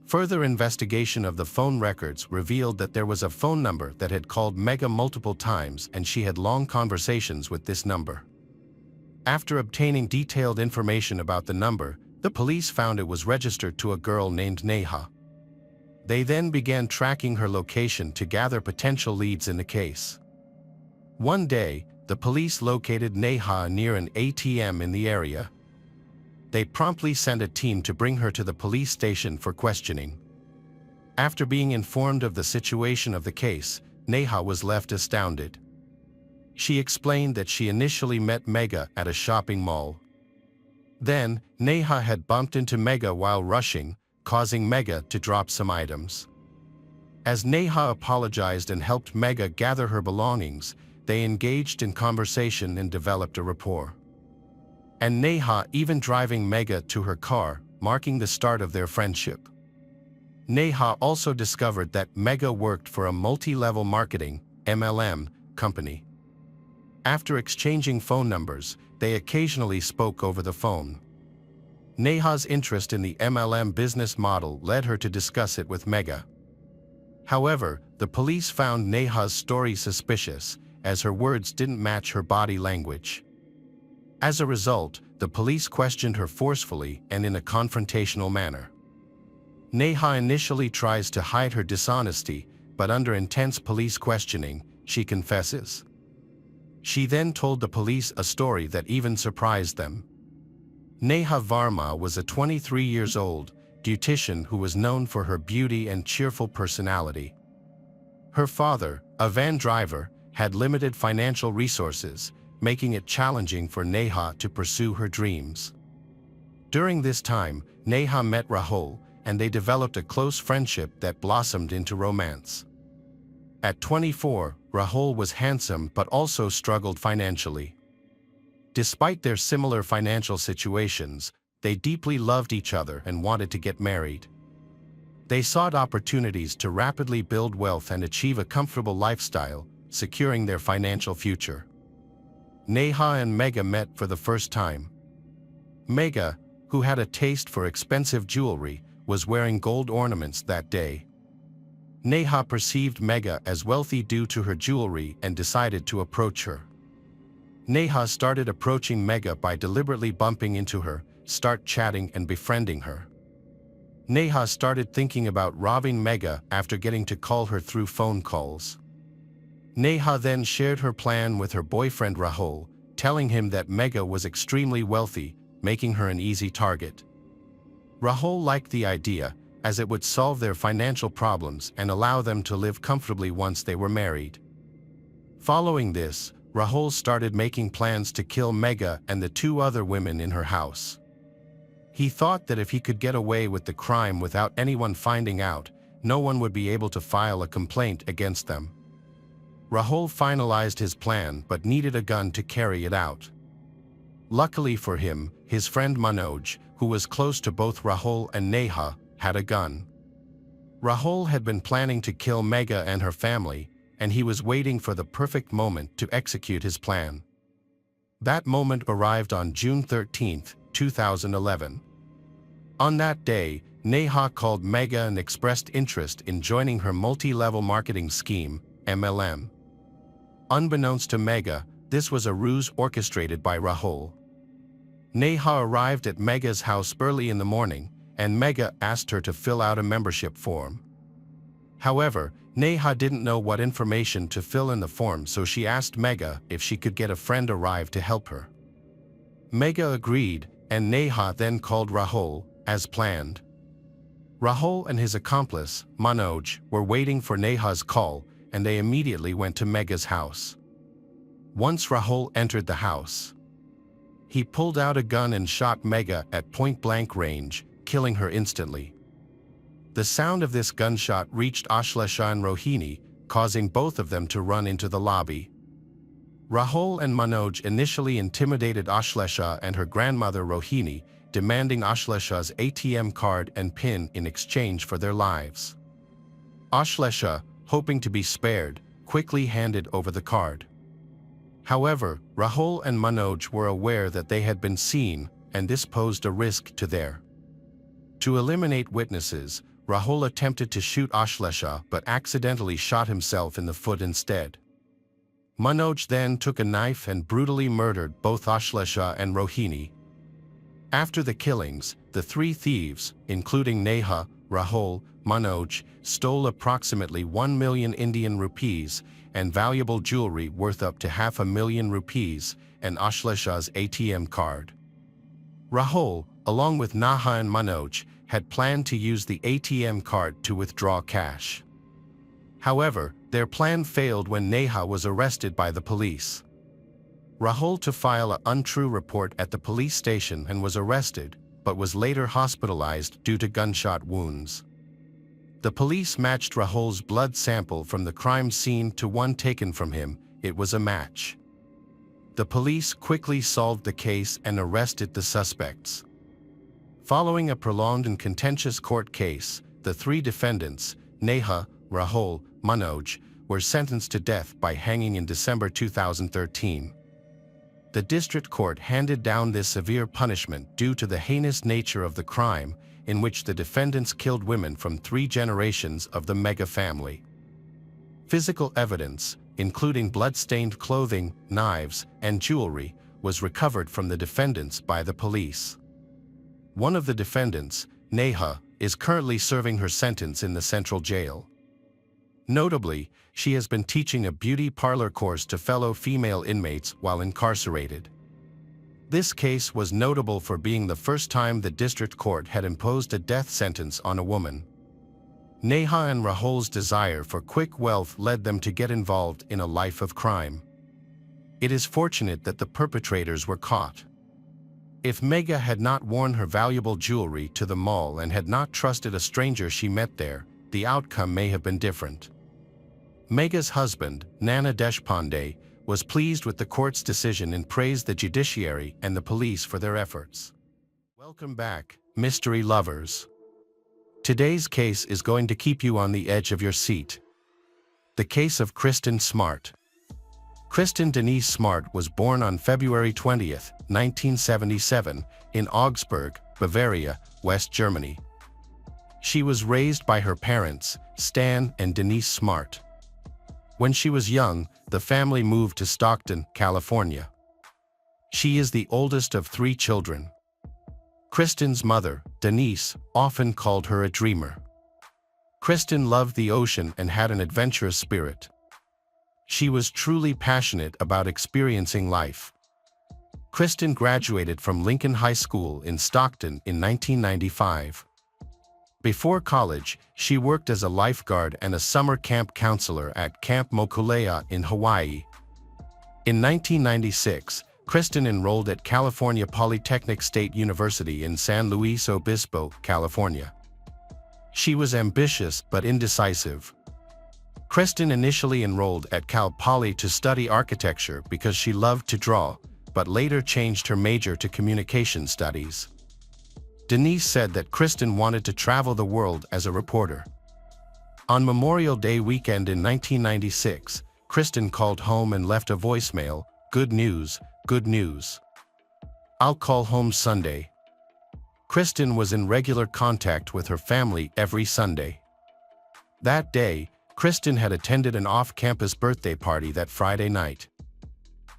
Further investigation of the phone records revealed that there was a phone number that had called Mega multiple times and she had long conversations with this number. After obtaining detailed information about the number, the police found it was registered to a girl named Neha. They then began tracking her location to gather potential leads in the case. One day, the police located Neha near an ATM in the area. They promptly sent a team to bring her to the police station for questioning. After being informed of the situation of the case, Neha was left astounded. She explained that she initially met Mega at a shopping mall. Then, Neha had bumped into Mega while rushing, causing Mega to drop some items. As Neha apologized and helped Mega gather her belongings, they engaged in conversation and developed a rapport. And Neha even driving Mega to her car, marking the start of their friendship. Neha also discovered that Mega worked for a multi-level marketing, MLM, company. After exchanging phone numbers, they occasionally spoke over the phone. Neha's interest in the MLM business model led her to discuss it with Mega. However, the police found Neha's story suspicious, as her words didn't match her body language. As a result, the police questioned her forcefully and in a confrontational manner. Neha initially tries to hide her dishonesty, but under intense police questioning, she confesses. She then told the police a story that even surprised them. Neha Varma was a 23-year-old beautician who was known for her beauty and cheerful personality. Her father, a van driver, had limited financial resources, making it challenging for Neha to pursue her dreams. During this time, Neha met Rahul, and they developed a close friendship that blossomed into romance. At 24, Rahul was handsome but also struggled financially. Despite their similar financial situations, they deeply loved each other and wanted to get married. They sought opportunities to rapidly build wealth and achieve a comfortable lifestyle, securing their financial future. Neha and Megha met for the first time. Megha, who had a taste for expensive jewelry, was wearing gold ornaments that day. Neha perceived Megha as wealthy due to her jewelry and decided to approach her. Neha started approaching Megha by deliberately bumping into her, start chatting and befriending her. Neha started thinking about robbing Megha after getting to call her through phone calls. Neha then shared her plan with her boyfriend Rahul, telling him that Megha was extremely wealthy, making her an easy target. Rahul liked the idea, as it would solve their financial problems and allow them to live comfortably once they were married. Following this, Rahul started making plans to kill Megha and the two other women in her house. He thought that if he could get away with the crime without anyone finding out, no one would be able to file a complaint against them. Rahul finalized his plan but needed a gun to carry it out. Luckily for him, his friend Manoj, who was close to both Rahul and Neha, had a gun. Rahul had been planning to kill Megha and her family, and he was waiting for the perfect moment to execute his plan. That moment arrived on June 13, 2011. On that day, Neha called Megha and expressed interest in joining her multi-level marketing scheme, MLM. Unbeknownst to Megha, this was a ruse orchestrated by Rahul. Neha arrived at Megha's house early in the morning, and Megha asked her to fill out a membership form. However, Neha didn't know what information to fill in the form, so she asked Megha if she could get a friend arrive to help her. Megha agreed, and Neha then called Rahul, as planned. Rahul and his accomplice, Manoj, were waiting for Neha's call, and they immediately went to Megha's house. Once Rahul entered the house, he pulled out a gun and shot Megha at point-blank range, killing her instantly. The sound of this gunshot reached Ashlesha and Rohini, causing both of them to run into the lobby. Rahul and Manoj initially intimidated Ashlesha and her grandmother Rohini, demanding Ashlesha's ATM card and PIN in exchange for their lives. Ashlesha, hoping to be spared, quickly handed over the card. However, Rahul and Manoj were aware that they had been seen, and this posed a risk to their. To eliminate witnesses, Rahul attempted to shoot Ashlesha but accidentally shot himself in the foot instead. Manoj then took a knife and brutally murdered both Ashlesha and Rohini. After the killings, the three thieves, including Neha, Rahul, Manoj, stole approximately 1 million Indian rupees and valuable jewelry worth up to $500,000 rupees and Ashlesha's ATM card. Rahul, along with Neha and Manoj, had planned to use the ATM card to withdraw cash. However, their plan failed when Neha was arrested by the police. Rahul to file an untrue report at the police station and was arrested, but was later hospitalized due to gunshot wounds. The police matched Rahul's blood sample from the crime scene to one taken from him. It was a match. The police quickly solved the case and arrested the suspects. Following a prolonged and contentious court case, the three defendants, Neha, Rahul, Manoj, were sentenced to death by hanging in December 2013. The district court handed down this severe punishment due to the heinous nature of the crime, in which the defendants killed women from 3 generations of the Megha family. Physical evidence, including blood-stained clothing, knives, and jewelry, was recovered from the defendants by the police. One of the defendants, Neha, is currently serving her sentence in the central jail. Notably, she has been teaching a beauty parlor course to fellow female inmates while incarcerated. This case was notable for being the first time the district court had imposed a death sentence on a woman. Neha and Rahul's desire for quick wealth led them to get involved in a life of crime. It is fortunate that the perpetrators were caught. If Megha had not worn her valuable jewelry to the mall and had not trusted a stranger she met there, the outcome may have been different. Megha's husband, Nana Deshpande, was pleased with the court's decision and praised the judiciary and the police for their efforts. Welcome back, mystery lovers. Today's case is going to keep you on the edge of your seat. The case of Kristen Smart. Kristen Denise Smart was born on February 20, 1977, in Augsburg, Bavaria, West Germany. She was raised by her parents, Stan and Denise Smart. When she was young, the family moved to Stockton, California. She is the oldest of 3 children. Kristen's mother, Denise, often called her a dreamer. Kristen loved the ocean and had an adventurous spirit. She was truly passionate about experiencing life. Kristen graduated from Lincoln High School in Stockton in 1995. Before college, she worked as a lifeguard and a summer camp counselor at Camp Mokulea in Hawaii. In 1996, Kristen enrolled at California Polytechnic State University in San Luis Obispo, California. She was ambitious but indecisive. Kristen initially enrolled at Cal Poly to study architecture because she loved to draw, but later changed her major to communication studies. Denise said that Kristen wanted to travel the world as a reporter. On Memorial Day weekend in 1996, Kristen called home and left a voicemail, "Good news, good news. I'll call home Sunday." Kristen was in regular contact with her family every Sunday. That day, Kristen had attended an off-campus birthday party that Friday night.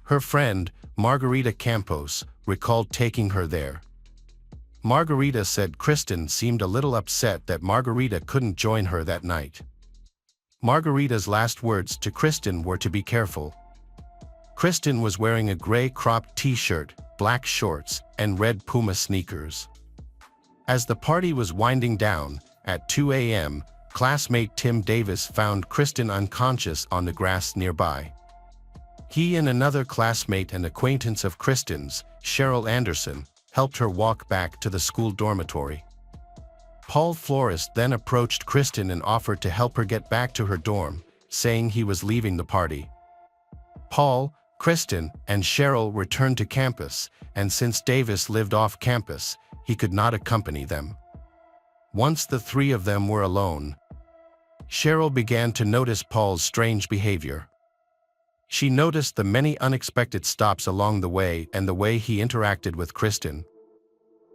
Her friend, Margarita Campos, recalled taking her there. Margarita said Kristen seemed a little upset that Margarita couldn't join her that night. Margarita's last words to Kristen were to be careful. Kristen was wearing a gray cropped t-shirt, black shorts, and red Puma sneakers. As the party was winding down, at 2 a.m., classmate Tim Davis found Kristen unconscious on the grass nearby. He and another classmate and acquaintance of Kristen's, Cheryl Anderson, helped her walk back to the school dormitory. Paul Florist then approached Kristen and offered to help her get back to her dorm, saying he was leaving the party. Paul, Kristen, and Cheryl returned to campus, and since Davis lived off campus, he could not accompany them. Once the 3 of them were alone, Cheryl began to notice Paul's strange behavior. She noticed the many unexpected stops along the way and the way he interacted with Kristen.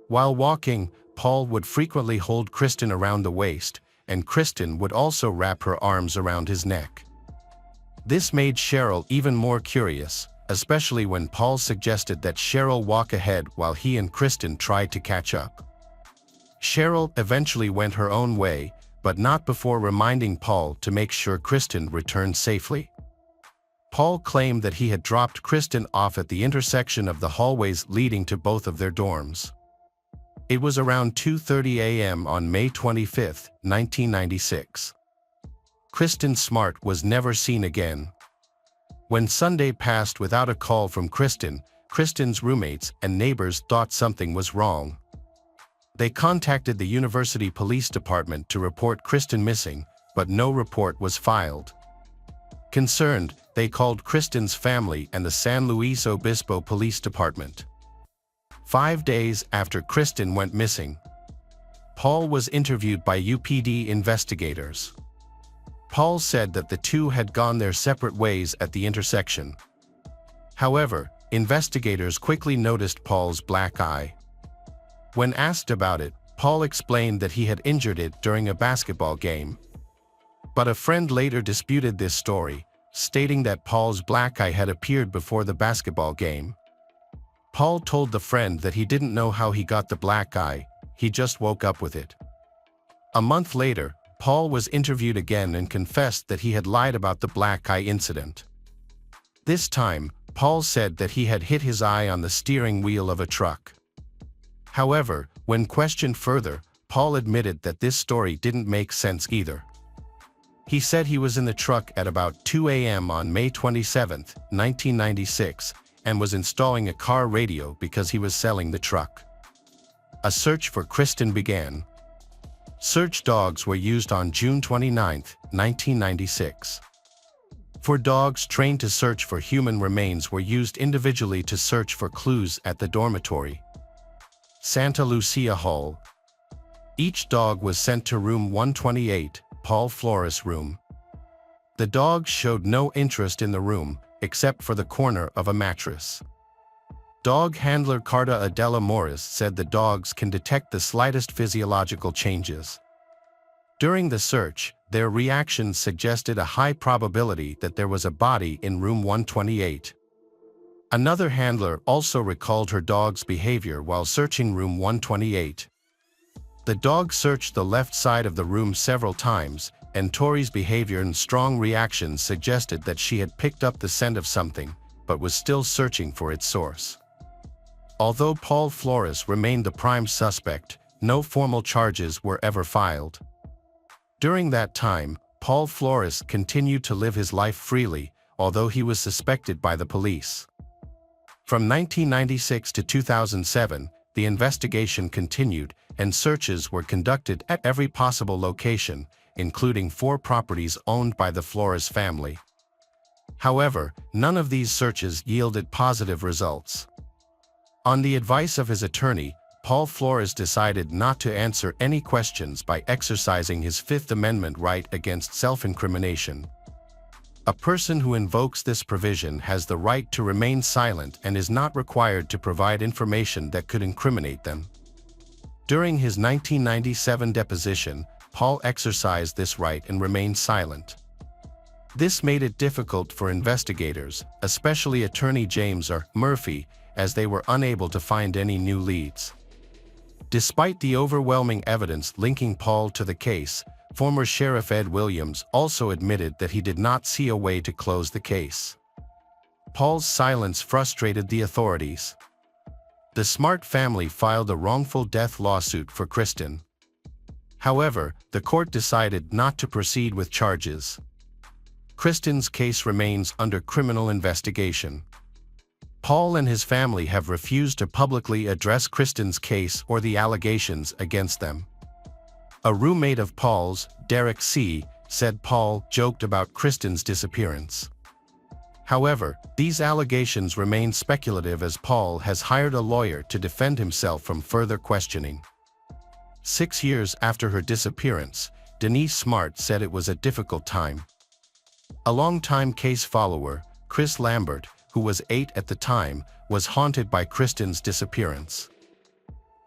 While walking, Paul would frequently hold Kristen around the waist, and Kristen would also wrap her arms around his neck. This made Cheryl even more curious, especially when Paul suggested that Cheryl walk ahead while he and Kristen tried to catch up. Cheryl eventually went her own way, but not before reminding Paul to make sure Kristen returned safely. Paul claimed that he had dropped Kristen off at the intersection of the hallways leading to both of their dorms. It was around 2:30 a.m. on May 25, 1996. Kristen Smart was never seen again. When Sunday passed without a call from Kristen, Kristen's roommates and neighbors thought something was wrong. They contacted the university police department to report Kristen missing, but no report was filed. Concerned, they called Kristen's family and the San Luis Obispo Police Department. 5 days after Kristen went missing, Paul was interviewed by UPD investigators. Paul said that the two had gone their separate ways at the intersection. However, investigators quickly noticed Paul's black eye. When asked about it, Paul explained that he had injured it during a basketball game. But a friend later disputed this story, stating that Paul's black eye had appeared before the basketball game. Paul told the friend that he didn't know how he got the black eye, he just woke up with it. A month later, Paul was interviewed again and confessed that he had lied about the black eye incident. This time, Paul said that he had hit his eye on the steering wheel of a truck. However, when questioned further, Paul admitted that this story didn't make sense either. He said he was in the truck at about 2 a.m. on May 27, 1996, and was installing a car radio because he was selling the truck. A search for Kristen began. Search dogs were used on June 29, 1996. 4 dogs trained to search for human remains were used individually to search for clues at the dormitory. Santa Lucia Hall. Each dog was sent to room 128, Paul Flores' room. The dogs showed no interest in the room, except for the corner of a mattress. Dog handler Carta Adela Morris said the dogs can detect the slightest physiological changes. During the search, their reactions suggested a high probability that there was a body in room 128. Another handler also recalled her dog's behavior while searching room 128. The dog searched the left side of the room several times, and Tori's behavior and strong reactions suggested that she had picked up the scent of something, but was still searching for its source. Although Paul Flores remained the prime suspect, no formal charges were ever filed. During that time, Paul Flores continued to live his life freely, although he was suspected by the police. From 1996 to 2007, the investigation continued, and searches were conducted at every possible location, including 4 properties owned by the Flores family. However, none of these searches yielded positive results. On the advice of his attorney, Paul Flores decided not to answer any questions by exercising his Fifth Amendment right against self-incrimination. A person who invokes this provision has the right to remain silent and is not required to provide information that could incriminate them. During his 1997 deposition, Paul exercised this right and remained silent. This made it difficult for investigators, especially attorney James R. Murphy, as they were unable to find any new leads. Despite the overwhelming evidence linking Paul to the case, former Sheriff Ed Williams also admitted that he did not see a way to close the case. Paul's silence frustrated the authorities. The Smart family filed a wrongful death lawsuit for Kristen. However, the court decided not to proceed with charges. Kristen's case remains under criminal investigation. Paul and his family have refused to publicly address Kristen's case or the allegations against them. A roommate of Paul's, Derek C., said Paul joked about Kristen's disappearance. However, these allegations remain speculative as Paul has hired a lawyer to defend himself from further questioning. 6 years after her disappearance, Denise Smart said it was a difficult time. A longtime case follower, Chris Lambert, who was 8 at the time, was haunted by Kristen's disappearance.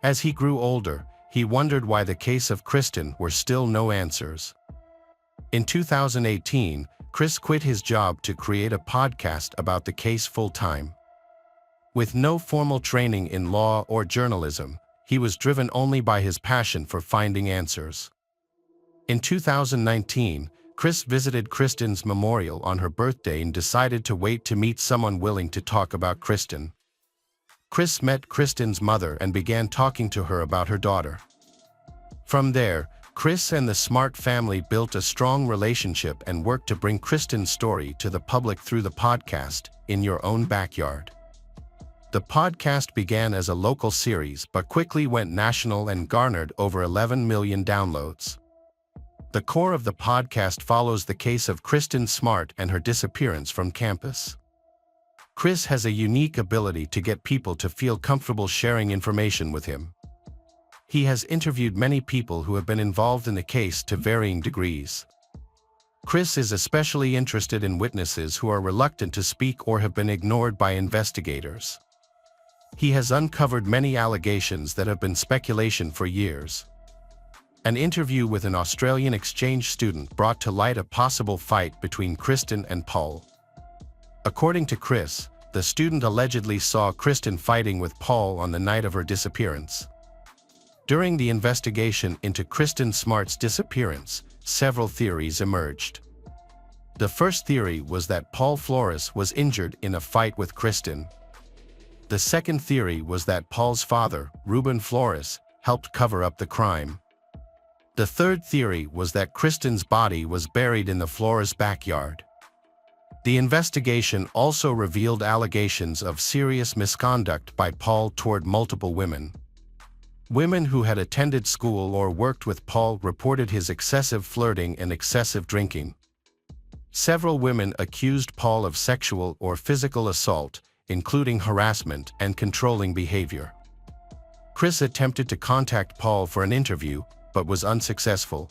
As he grew older, he wondered why the case of Kristen were still no answers. In 2018, Chris quit his job to create a podcast about the case full-time. With no formal training in law or journalism, he was driven only by his passion for finding answers. In 2019, Chris visited Kristen's memorial on her birthday and decided to wait to meet someone willing to talk about Kristen. Chris met Kristen's mother and began talking to her about her daughter. From there, Chris and the Smart family built a strong relationship and worked to bring Kristen's story to the public through the podcast, In Your Own Backyard. The podcast began as a local series but quickly went national and garnered over 11 million downloads. The core of the podcast follows the case of Kristen Smart and her disappearance from campus. Chris has a unique ability to get people to feel comfortable sharing information with him. He has interviewed many people who have been involved in the case to varying degrees. Chris is especially interested in witnesses who are reluctant to speak or have been ignored by investigators. He has uncovered many allegations that have been speculation for years. An interview with an Australian exchange student brought to light a possible fight between Kristen and Paul. According to Chris, the student allegedly saw Kristen fighting with Paul on the night of her disappearance. During the investigation into Kristen Smart's disappearance, several theories emerged. The first theory was that Paul Flores was injured in a fight with Kristen. The second theory was that Paul's father, Ruben Flores, helped cover up the crime. The third theory was that Kristen's body was buried in the Flores backyard. The investigation also revealed allegations of serious misconduct by Paul toward multiple women. Women who had attended school or worked with Paul reported his excessive flirting and excessive drinking. Several women accused Paul of sexual or physical assault, including harassment and controlling behavior. Chris attempted to contact Paul for an interview, but was unsuccessful.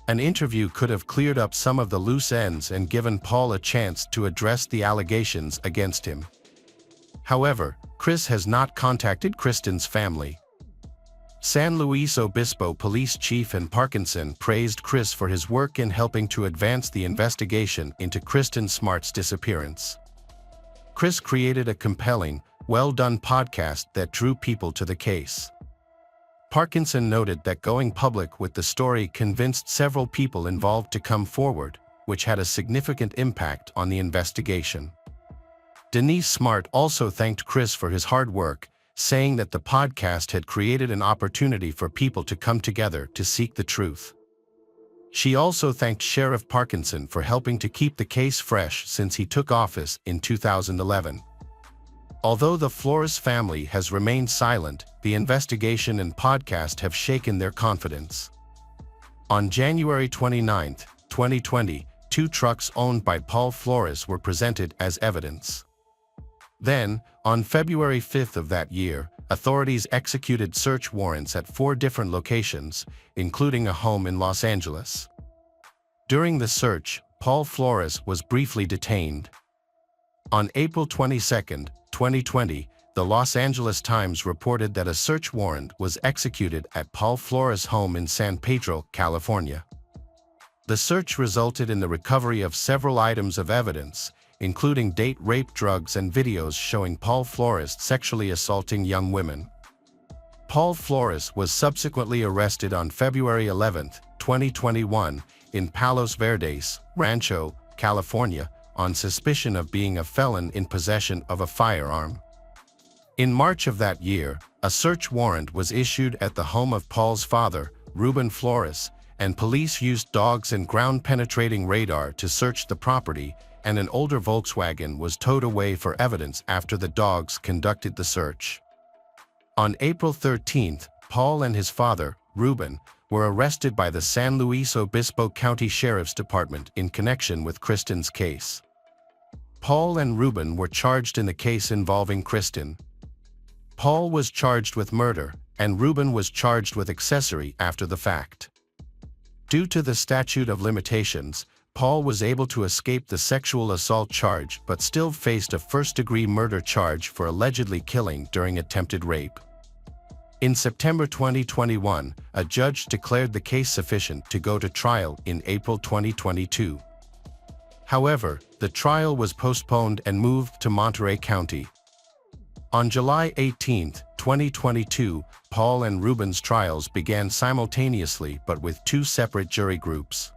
An interview could have cleared up some of the loose ends and given Paul a chance to address the allegations against him. However, Chris has not contacted Kristen's family. San Luis Obispo Police Chief and Parkinson praised Chris for his work in helping to advance the investigation into Kristen Smart's disappearance. Chris created a compelling, well-done podcast that drew people to the case. Parkinson noted that going public with the story convinced several people involved to come forward, which had a significant impact on the investigation. Denise Smart also thanked Chris for his hard work, saying that the podcast had created an opportunity for people to come together to seek the truth. She also thanked Sheriff Parkinson for helping to keep the case fresh since he took office in 2011. Although the Flores family has remained silent, the investigation and podcast have shaken their confidence. On January 29, 2020, 2 trucks owned by Paul Flores were presented as evidence. Then, on February 5 of that year, authorities executed search warrants at 4 different locations, including a home in Los Angeles. During the search, Paul Flores was briefly detained. On April 22, 2020, the Los Angeles Times reported that a search warrant was executed at Paul Flores' home in San Pedro, California. The search resulted in the recovery of several items of evidence, including date rape drugs and videos showing Paul Flores sexually assaulting young women. Paul Flores was subsequently arrested on February 11, 2021, in Palos Verdes, Rancho, California, on suspicion of being a felon in possession of a firearm. In March of that year, a search warrant was issued at the home of Paul's father, Ruben Flores, and police used dogs and ground-penetrating radar to search the property, and an older Volkswagen was towed away for evidence after the dogs conducted the search. On April 13, Paul and his father, Ruben, were arrested by the San Luis Obispo County Sheriff's Department in connection with Kristen's case. Paul and Ruben were charged in the case involving Kristen. Paul was charged with murder, and Ruben was charged with accessory after the fact. Due to the statute of limitations, Paul was able to escape the sexual assault charge but still faced a first-degree murder charge for allegedly killing during attempted rape. In September 2021, a judge declared the case sufficient to go to trial in April 2022. However, the trial was postponed and moved to Monterey County. On July 18, 2022, Paul and Ruben's trials began simultaneously but with 2 separate jury groups.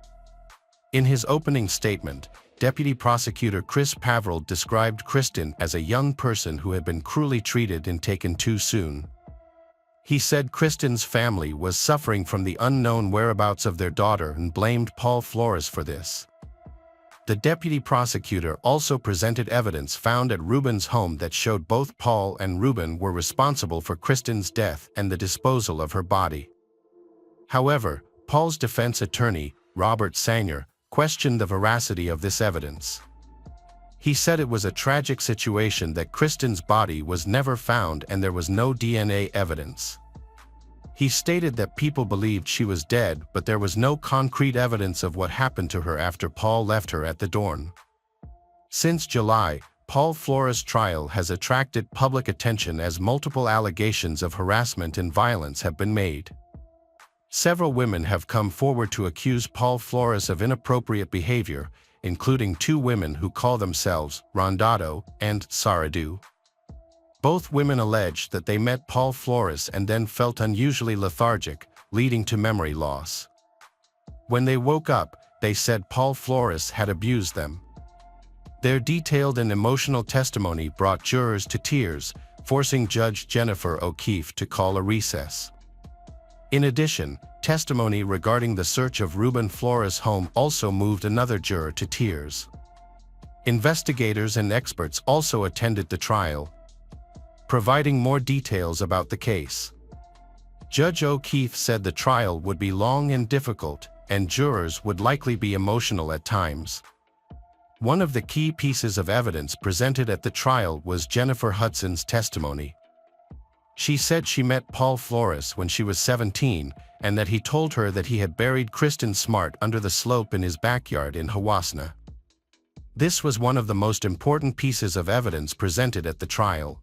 In his opening statement, Deputy Prosecutor Chris Pavril described Kristen as a young person who had been cruelly treated and taken too soon. He said Kristen's family was suffering from the unknown whereabouts of their daughter and blamed Paul Flores for this. The deputy prosecutor also presented evidence found at Ruben's home that showed both Paul and Ruben were responsible for Kristen's death and the disposal of her body. However, Paul's defense attorney, Robert Sanger, questioned the veracity of this evidence. He said it was a tragic situation that Kristen's body was never found and there was no DNA evidence. He stated that people believed she was dead, but there was no concrete evidence of what happened to her after Paul left her at the dorm. Since July, Paul Flores' trial has attracted public attention as multiple allegations of harassment and violence have been made. Several women have come forward to accuse Paul Flores of inappropriate behavior, including 2 women who call themselves Rondado and Saradu. Both women alleged that they met Paul Flores and then felt unusually lethargic, leading to memory loss. When they woke up, they said Paul Flores had abused them. Their detailed and emotional testimony brought jurors to tears, forcing Judge Jennifer O'Keefe to call a recess. In addition, testimony regarding the search of Ruben Flores' home also moved another juror to tears. Investigators and experts also attended the trial, providing more details about the case. Judge O'Keefe said the trial would be long and difficult, and jurors would likely be emotional at times. One of the key pieces of evidence presented at the trial was Jennifer Hudson's testimony. She said she met Paul Flores when she was 17 and that he told her that he had buried Kristen Smart under the slope in his backyard in Hawasna. This was one of the most important pieces of evidence presented at the trial.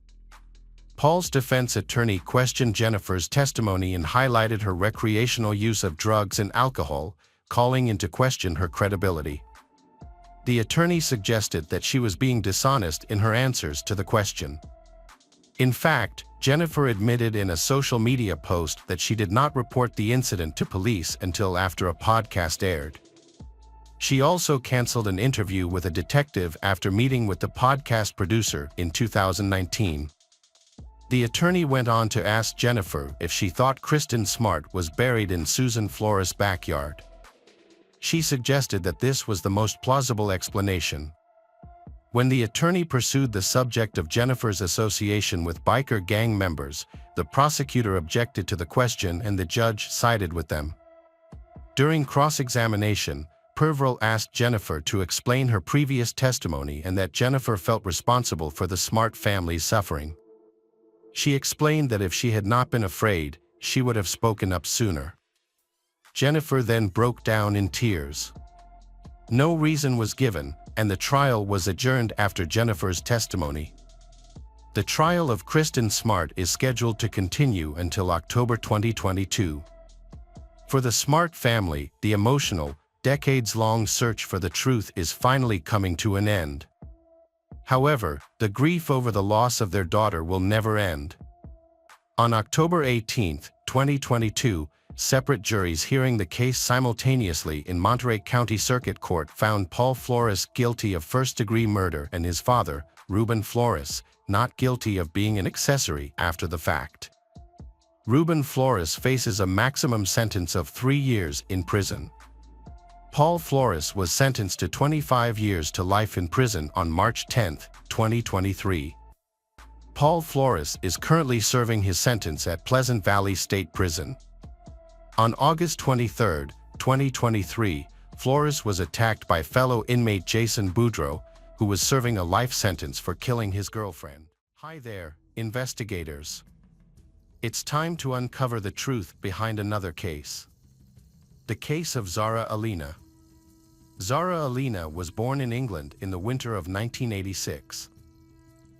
Paul's defense attorney questioned Jennifer's testimony and highlighted her recreational use of drugs and alcohol, calling into question her credibility. The attorney suggested that she was being dishonest in her answers to the question. In fact, Jennifer admitted in a social media post that she did not report the incident to police until after a podcast aired. She also canceled an interview with a detective after meeting with the podcast producer in 2019. The attorney went on to ask Jennifer if she thought Kristen Smart was buried in Susan Flores' backyard. She suggested that this was the most plausible explanation. When the attorney pursued the subject of Jennifer's association with biker gang members, the prosecutor objected to the question and the judge sided with them. During cross-examination, Pervrel asked Jennifer to explain her previous testimony and that Jennifer felt responsible for the Smart family's suffering. She explained that if she had not been afraid, she would have spoken up sooner. Jennifer then broke down in tears. No reason was given, and the trial was adjourned after Jennifer's testimony. The trial of Kristen Smart is scheduled to continue until October 2022. For the Smart family, the emotional, decades-long search for the truth is finally coming to an end. However, the grief over the loss of their daughter will never end. On October 18, 2022, separate juries hearing the case simultaneously in Monterey County Circuit Court found Paul Flores guilty of first-degree murder and his father, Ruben Flores, not guilty of being an accessory after the fact. Ruben Flores faces a maximum sentence of 3 years in prison. Paul Flores was sentenced to 25 years to life in prison on March 10, 2023. Paul Flores is currently serving his sentence at Pleasant Valley State Prison. On August 23, 2023, Flores was attacked by fellow inmate Jason Boudreau, who was serving a life sentence for killing his girlfriend. Hi there, investigators. It's time to uncover the truth behind another case. The case of Zara Alina. Zara Alina was born in England in the winter of 1986.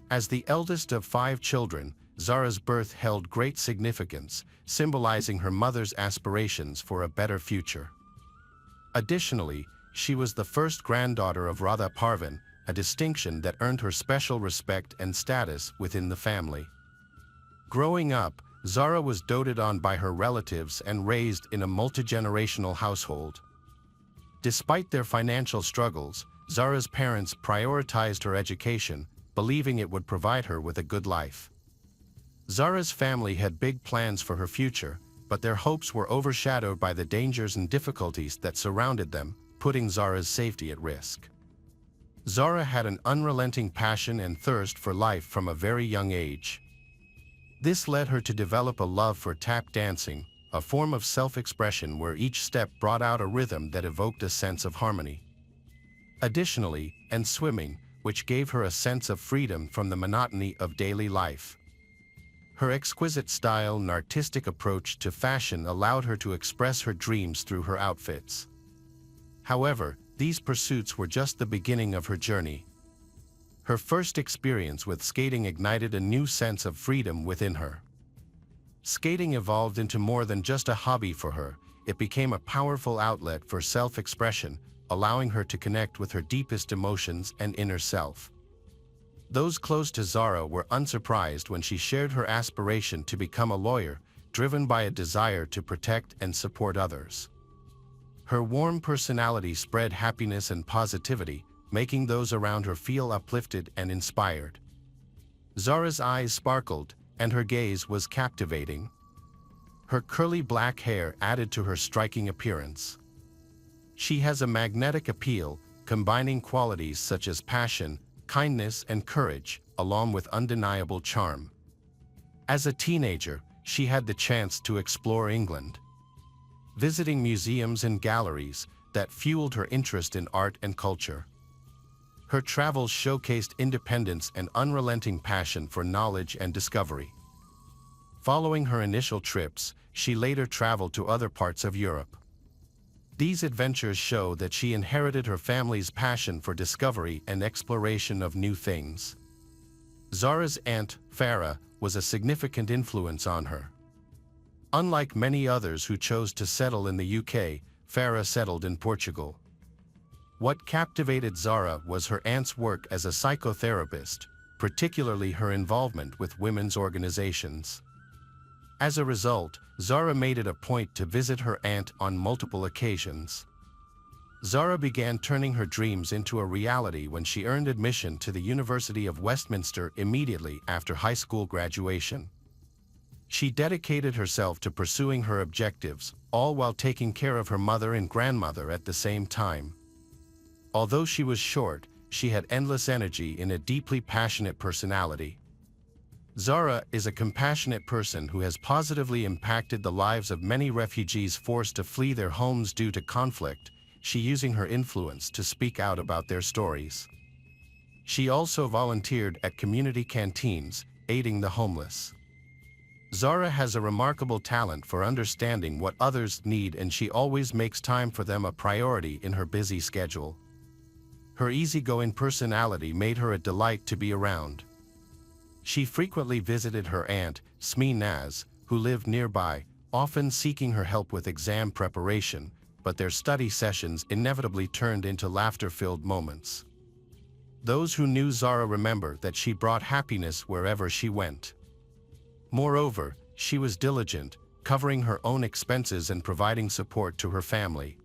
As the eldest of 5 children, Zara's birth held great significance, symbolizing her mother's aspirations for a better future. Additionally, she was the first granddaughter of Radha Parvin, a distinction that earned her special respect and status within the family. Growing up, Zara was doted on by her relatives and raised in a multi-generational household. Despite their financial struggles, Zara's parents prioritized her education, believing it would provide her with a good life. Zara's family had big plans for her future, but their hopes were overshadowed by the dangers and difficulties that surrounded them, putting Zara's safety at risk. Zara had an unrelenting passion and thirst for life from a very young age. This led her to develop a love for tap dancing, a form of self-expression where each step brought out a rhythm that evoked a sense of harmony. Additionally, and swimming, which gave her a sense of freedom from the monotony of daily life. Her exquisite style and artistic approach to fashion allowed her to express her dreams through her outfits. However, these pursuits were just the beginning of her journey. Her first experience with skating ignited a new sense of freedom within her. Skating evolved into more than just a hobby for her. It became a powerful outlet for self-expression, allowing her to connect with her deepest emotions and inner self. Those close to Zara were unsurprised when she shared her aspiration to become a lawyer, driven by a desire to protect and support others. Her warm personality spread happiness and positivity, making those around her feel uplifted and inspired. Zara's eyes sparkled, and her gaze was captivating. Her curly black hair added to her striking appearance. She has a magnetic appeal, combining qualities such as passion, kindness, and courage, along with undeniable charm. As a teenager, she had the chance to explore England, visiting museums and galleries that fueled her interest in art and culture. Her travels showcased independence and unrelenting passion for knowledge and discovery. Following her initial trips, she later traveled to other parts of Europe. These adventures show that she inherited her family's passion for discovery and exploration of new things. Zara's aunt, Farah, was a significant influence on her. Unlike many others who chose to settle in the UK, Farah settled in Portugal. What captivated Zara was her aunt's work as a psychotherapist, particularly her involvement with women's organizations. As a result, Zara made it a point to visit her aunt on multiple occasions. Zara began turning her dreams into a reality when she earned admission to the University of Westminster immediately after high school graduation. She dedicated herself to pursuing her objectives, all while taking care of her mother and grandmother at the same time. Although she was short, she had endless energy and a deeply passionate personality. Zara is a compassionate person who has positively impacted the lives of many refugees forced to flee their homes due to conflict, she using her influence to speak out about their stories. She also volunteered at community canteens, aiding the homeless. Zara has a remarkable talent for understanding what others need, and she always makes time for them a priority in her busy schedule. Her easygoing personality made her a delight to be around. She frequently visited her aunt, Smee Naz, who lived nearby, often seeking her help with exam preparation, but their study sessions inevitably turned into laughter-filled moments. Those who knew Zara remember that she brought happiness wherever she went. Moreover, she was diligent, covering her own expenses and providing support to her family.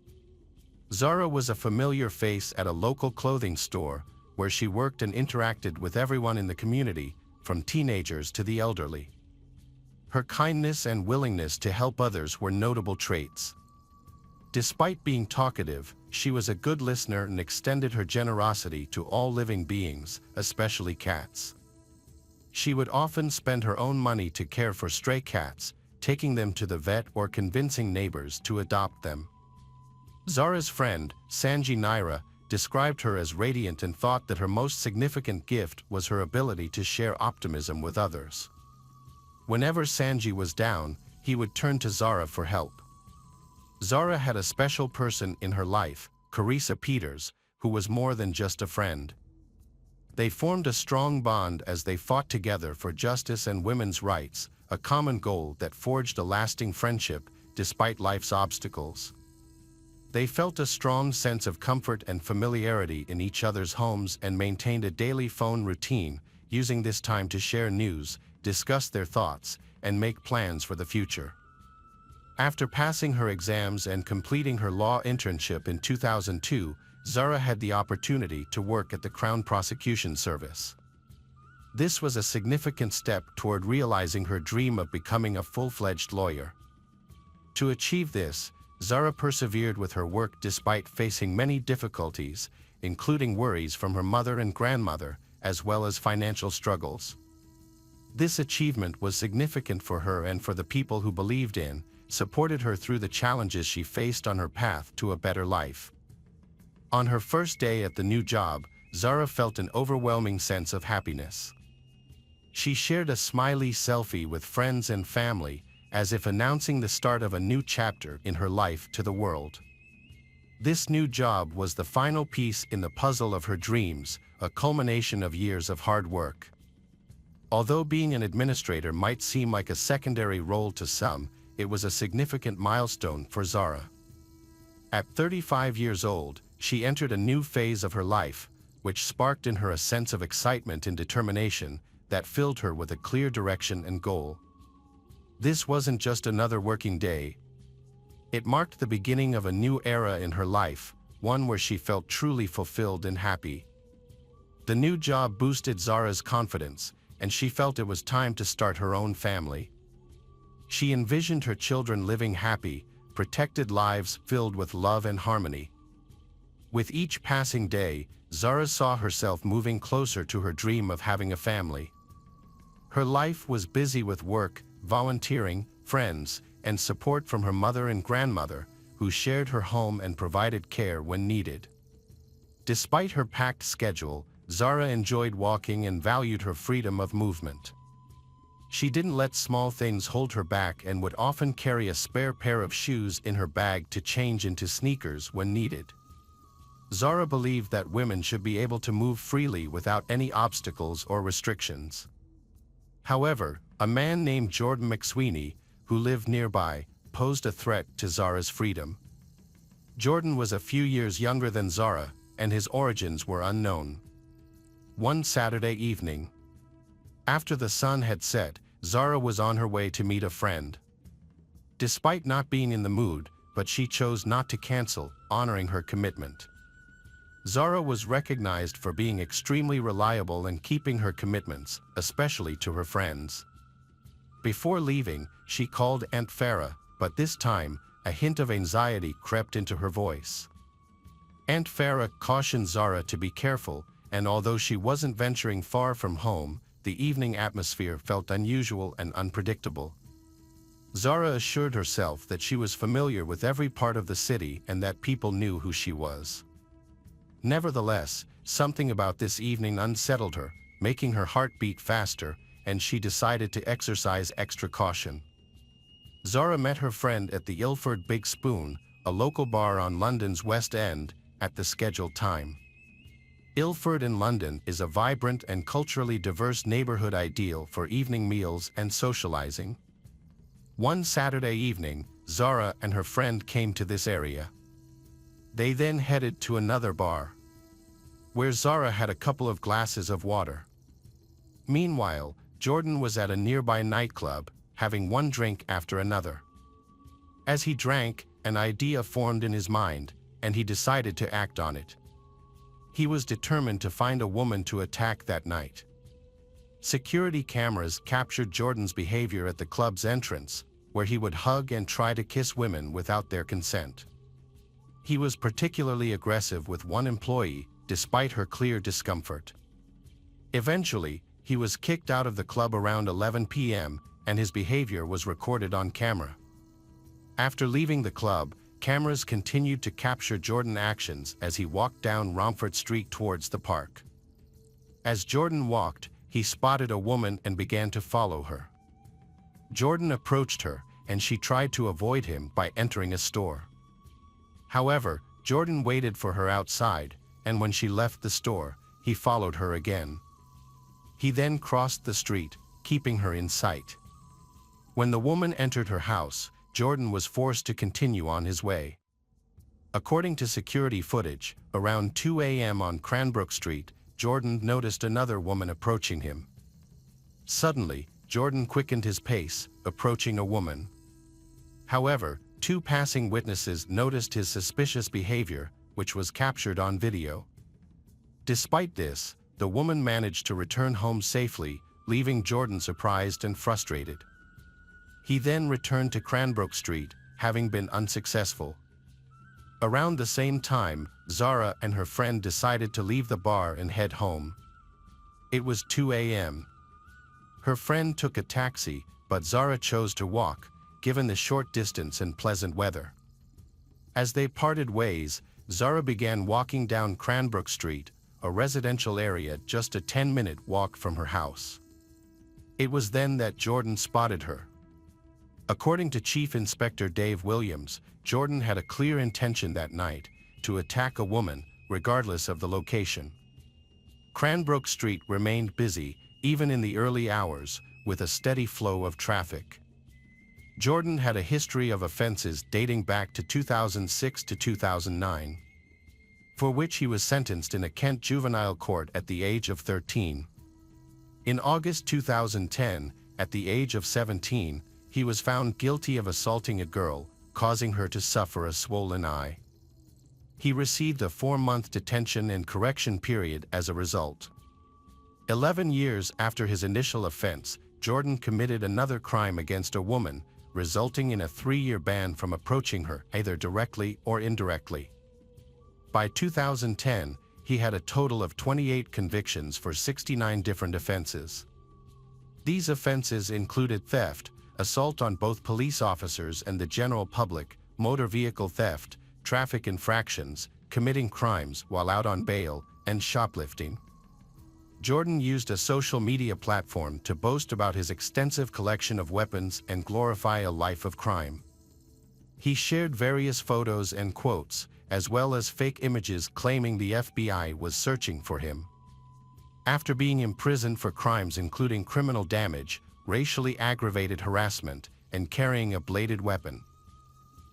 Zara was a familiar face at a local clothing store, where she worked and interacted with everyone in the community, from teenagers to the elderly. Her kindness and willingness to help others were notable traits. Despite being talkative, she was a good listener and extended her generosity to all living beings, especially cats. She would often spend her own money to care for stray cats, taking them to the vet or convincing neighbors to adopt them. Zara's friend, Sanji Naira, described her as radiant and thought that her most significant gift was her ability to share optimism with others. Whenever Sanji was down, he would turn to Zara for help. Zara had a special person in her life, Carissa Peters, who was more than just a friend. They formed a strong bond as they fought together for justice and women's rights, a common goal that forged a lasting friendship despite life's obstacles. They felt a strong sense of comfort and familiarity in each other's homes and maintained a daily phone routine, using this time to share news, discuss their thoughts, and make plans for the future. After passing her exams and completing her law internship in 2002, Zara had the opportunity to work at the Crown Prosecution Service. This was a significant step toward realizing her dream of becoming a full-fledged lawyer. To achieve this, Zara persevered with her work despite facing many difficulties, including worries from her mother and grandmother, as well as financial struggles. This achievement was significant for her and for the people who believed in, supported her through the challenges she faced on her path to a better life. On her first day at the new job, Zara felt an overwhelming sense of happiness. She shared a smiley selfie with friends and family, as if announcing the start of a new chapter in her life to the world. This new job was the final piece in the puzzle of her dreams, a culmination of years of hard work. Although being an administrator might seem like a secondary role to some, it was a significant milestone for Zara. At 35 years old, she entered a new phase of her life, which sparked in her a sense of excitement and determination that filled her with a clear direction and goal. This wasn't just another working day. It marked the beginning of a new era in her life, one where she felt truly fulfilled and happy. The new job boosted Zara's confidence, and she felt it was time to start her own family. She envisioned her children living happy, protected lives filled with love and harmony. With each passing day, Zara saw herself moving closer to her dream of having a family. Her life was busy with work, volunteering, friends, and support from her mother and grandmother, who shared her home and provided care when needed. Despite her packed schedule, Zara enjoyed walking and valued her freedom of movement. She didn't let small things hold her back and would often carry a spare pair of shoes in her bag to change into sneakers when needed. Zara believed that women should be able to move freely without any obstacles or restrictions. However, a man named Jordan McSweeney, who lived nearby, posed a threat to Zara's freedom. Jordan was a few years younger than Zara, and his origins were unknown. One Saturday evening, after the sun had set, Zara was on her way to meet a friend. Despite not being in the mood, but she chose not to cancel, honoring her commitment. Zara was recognized for being extremely reliable and keeping her commitments, especially to her friends. Before leaving, she called Aunt Farah, but this time, a hint of anxiety crept into her voice. Aunt Farah cautioned Zara to be careful, and although she wasn't venturing far from home, the evening atmosphere felt unusual and unpredictable. Zara assured herself that she was familiar with every part of the city and that people knew who she was. Nevertheless, something about this evening unsettled her, making her heart beat faster, and she decided to exercise extra caution. Zara met her friend at the Ilford Big Spoon, a local bar on London's West End, at the scheduled time. Ilford in London is a vibrant and culturally diverse neighborhood ideal for evening meals and socializing. One Saturday evening, Zara and her friend came to this area. They then headed to another bar, where Zara had a couple of glasses of water. Meanwhile, Jordan was at a nearby nightclub, having one drink after another. As he drank, an idea formed in his mind, and he decided to act on it. He was determined to find a woman to attack that night. Security cameras captured Jordan's behavior at the club's entrance, where he would hug and try to kiss women without their consent. He was particularly aggressive with one employee, despite her clear discomfort. Eventually, he was kicked out of the club around 11 p.m., and his behavior was recorded on camera. After leaving the club, cameras continued to capture Jordan's actions as he walked down Romford Street towards the park. As Jordan walked, he spotted a woman and began to follow her. Jordan approached her, and she tried to avoid him by entering a store. However, Jordan waited for her outside, and when she left the store, he followed her again. He then crossed the street, keeping her in sight. When the woman entered her house, Jordan was forced to continue on his way. According to security footage, around 2 a.m. on Cranbrook Street, Jordan noticed another woman approaching him. Suddenly, Jordan quickened his pace, approaching a woman. However, two passing witnesses noticed his suspicious behavior, which was captured on video. Despite this, the woman managed to return home safely, leaving Jordan surprised and frustrated. He then returned to Cranbrook Street, having been unsuccessful. Around the same time, Zara and her friend decided to leave the bar and head home. It was 2 a.m. Her friend took a taxi, but Zara chose to walk, given the short distance and pleasant weather. As they parted ways, Zara began walking down Cranbrook Street, a residential area just a 10-minute walk from her house. It was then that Jordan spotted her. According to Chief Inspector Dave Williams, Jordan had a clear intention that night to attack a woman, regardless of the location. Cranbrook Street remained busy, even in the early hours, with a steady flow of traffic. Jordan had a history of offenses dating back to 2006 to 2009, for which he was sentenced in a Kent juvenile court at the age of 13. In August 2010, at the age of 17, he was found guilty of assaulting a girl, causing her to suffer a swollen eye. He received a 4-month detention and correction period as a result. 11 years after his initial offense, Jordan committed another crime against a woman, resulting in a 3-year ban from approaching her, either directly or indirectly. By 2010, he had a total of 28 convictions for 69 different offenses. These offenses included theft, assault on both police officers and the general public, motor vehicle theft, traffic infractions, committing crimes while out on bail, and shoplifting. Jordan used a social media platform to boast about his extensive collection of weapons and glorify a life of crime. He shared various photos and quotes, as well as fake images claiming the FBI was searching for him. After being imprisoned for crimes including criminal damage, racially aggravated harassment, and carrying a bladed weapon,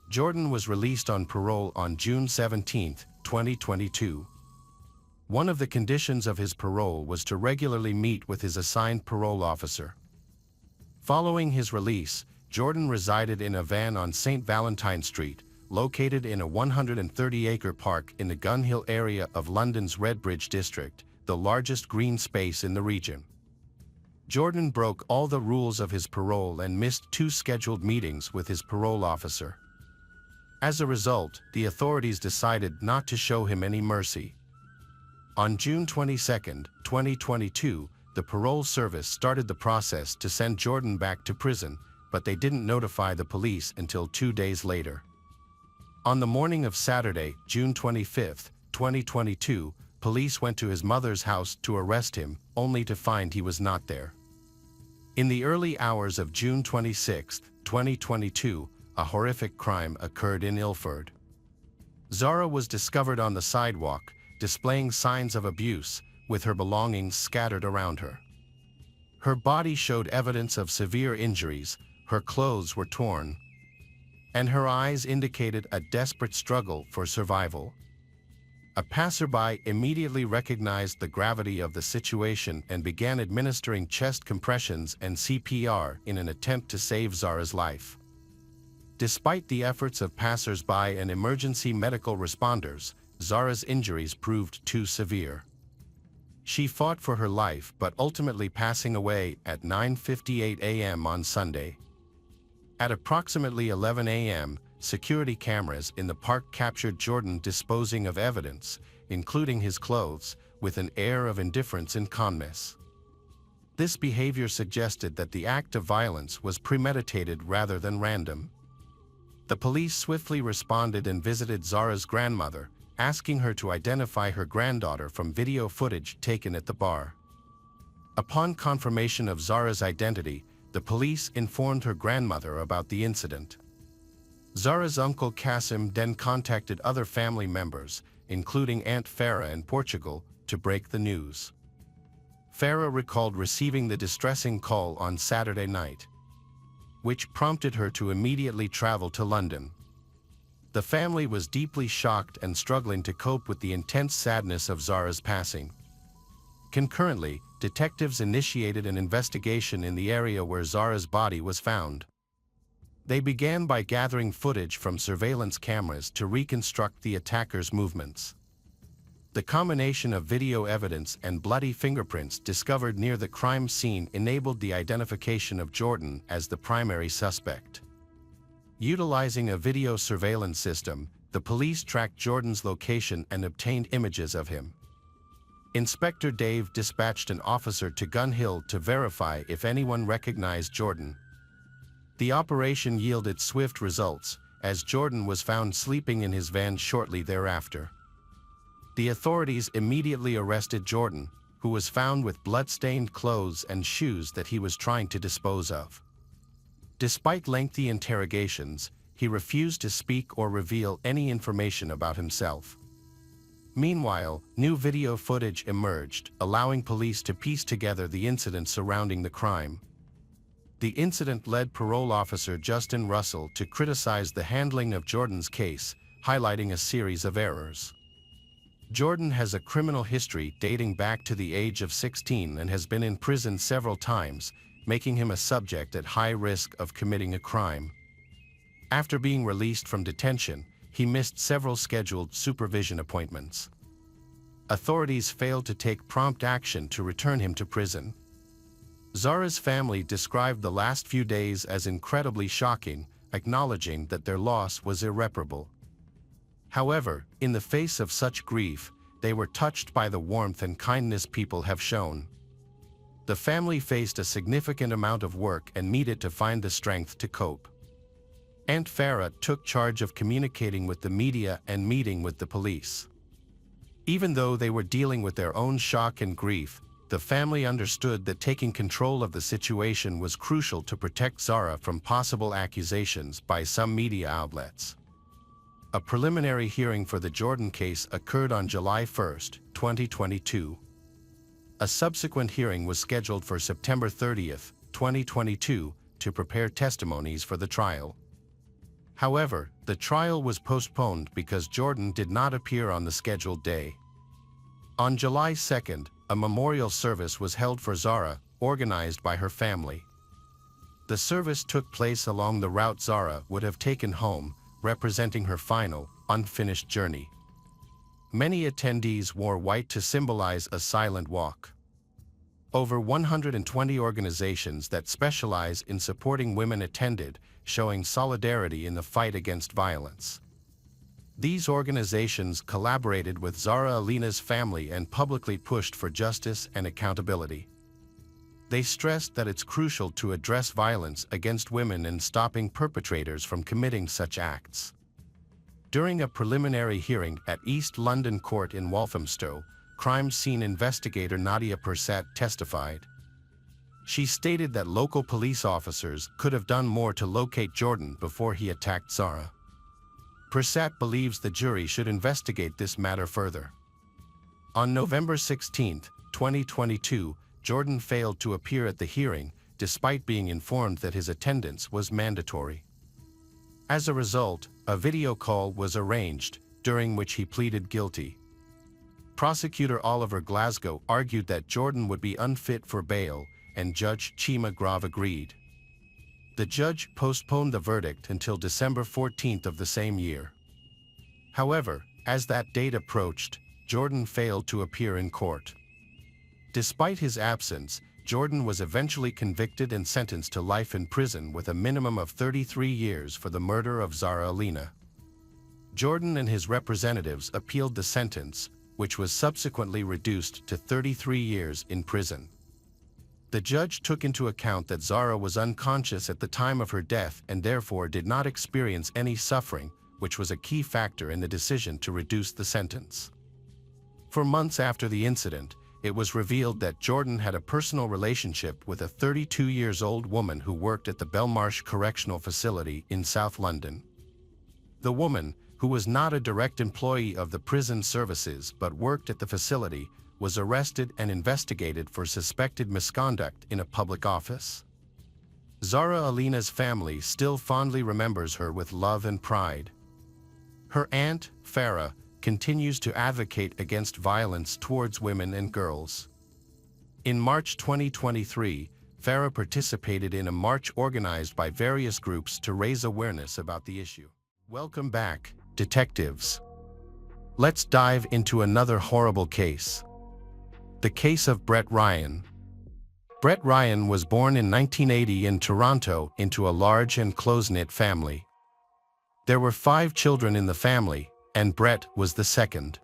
Jordan was released on parole on June 17, 2022. One of the conditions of his parole was to regularly meet with his assigned parole officer. Following his release, Jordan resided in a van on St. Valentine Street, located in a 130-acre park in the Gun Hill area of London's Redbridge district, the largest green space in the region. Jordan broke all the rules of his parole and missed 2 scheduled meetings with his parole officer. As a result, the authorities decided not to show him any mercy. On June 22, 2022, the parole service started the process to send Jordan back to prison, but they didn't notify the police until 2 days later. On the morning of Saturday, June 25, 2022, police went to his mother's house to arrest him, only to find he was not there. In the early hours of June 26, 2022, a horrific crime occurred in Ilford. Zara was discovered on the sidewalk, displaying signs of abuse, with her belongings scattered around her. Her body showed evidence of severe injuries, her clothes were torn, and her eyes indicated a desperate struggle for survival. A passerby immediately recognized the gravity of the situation and began administering chest compressions and CPR in an attempt to save Zara's life. Despite the efforts of passers-by and emergency medical responders, Zara's injuries proved too severe. She fought for her life but ultimately passing away at 9:58 a.m. on Sunday. At approximately 11 a.m., security cameras in the park captured Jordan disposing of evidence, including his clothes, with an air of indifference and calmness. This behavior suggested that the act of violence was premeditated rather than random. The police swiftly responded and visited Zara's grandmother, asking her to identify her granddaughter from video footage taken at the bar. Upon confirmation of Zara's identity, the police informed her grandmother about the incident. Zara's uncle Qasim then contacted other family members, including Aunt Farah in Portugal, to break the news. Farah recalled receiving the distressing call on Saturday night, which prompted her to immediately travel to London. The family was deeply shocked and struggling to cope with the intense sadness of Zara's passing. Concurrently, detectives initiated an investigation in the area where Zara's body was found. They began by gathering footage from surveillance cameras to reconstruct the attacker's movements. The combination of video evidence and bloody fingerprints discovered near the crime scene enabled the identification of Jordan as the primary suspect. Utilizing a video surveillance system, the police tracked Jordan's location and obtained images of him. Inspector Dave dispatched an officer to Gun Hill to verify if anyone recognized Jordan. The operation yielded swift results, as Jordan was found sleeping in his van shortly thereafter. The authorities immediately arrested Jordan, who was found with blood-stained clothes and shoes that he was trying to dispose of. Despite lengthy interrogations, he refused to speak or reveal any information about himself. Meanwhile, new video footage emerged, allowing police to piece together the incident surrounding the crime. The incident led parole officer Justin Russell to criticize the handling of Jordan's case, highlighting a series of errors. Jordan has a criminal history dating back to the age of 16 and has been in prison several times, making him a subject at high risk of committing a crime. After being released from detention, he missed several scheduled supervision appointments. Authorities failed to take prompt action to return him to prison. Zara's family described the last few days as incredibly shocking, acknowledging that their loss was irreparable. However, in the face of such grief, they were touched by the warmth and kindness people have shown. The family faced a significant amount of work and needed to find the strength to cope. Aunt Farah took charge of communicating with the media and meeting with the police. Even though they were dealing with their own shock and grief, the family understood that taking control of the situation was crucial to protect Zara from possible accusations by some media outlets. A preliminary hearing for the Jordan case occurred on July 1, 2022. A subsequent hearing was scheduled for September 30, 2022, to prepare testimonies for the trial. However, the trial was postponed because Jordan did not appear on the scheduled day. On July 2, a memorial service was held for Zara, organized by her family. The service took place along the route Zara would have taken home, representing her final, unfinished journey. Many attendees wore white to symbolize a silent walk. Over 120 organizations that specialize in supporting women attended, showing solidarity in the fight against violence. These organizations collaborated with Zara Alina's family and publicly pushed for justice and accountability. They stressed that it's crucial to address violence against women and stopping perpetrators from committing such acts. During a preliminary hearing at East London Court in Walthamstow, crime scene investigator Nadia Persat testified. She stated that local police officers could have done more to locate Jordan before he attacked Zara. Persat believes the jury should investigate this matter further. On November 16, 2022, Jordan failed to appear at the hearing, despite being informed that his attendance was mandatory. As a result, a video call was arranged, during which he pleaded guilty. Prosecutor Oliver Glasgow argued that Jordan would be unfit for bail, and Judge Chima Grave agreed. The judge postponed the verdict until December 14 of the same year. However, as that date approached, Jordan failed to appear in court. Despite his absence, Jordan was eventually convicted and sentenced to life in prison with a minimum of 33 years for the murder of Zara Alina. Jordan and his representatives appealed the sentence, which was subsequently reduced to 33 years in prison. The judge took into account that Zara was unconscious at the time of her death and therefore did not experience any suffering, which was a key factor in the decision to reduce the sentence. For months after the incident, it was revealed that Jordan had a personal relationship with a 32-year-old woman who worked at the Belmarsh Correctional Facility in South London. The woman, who was not a direct employee of the prison services but worked at the facility, was arrested and investigated for suspected misconduct in a public office. Zara Alina's family still fondly remembers her with love and pride. Her aunt, Farah, continues to advocate against violence towards women and girls. In March 2023, Farah participated in a march organized by various groups to raise awareness about the issue. Welcome back, detectives. Let's dive into another horrible case. The case of Brett Ryan. Brett Ryan was born in 1980 in Toronto into a large and close-knit family. There were 5 children in the family, and Brett was the second.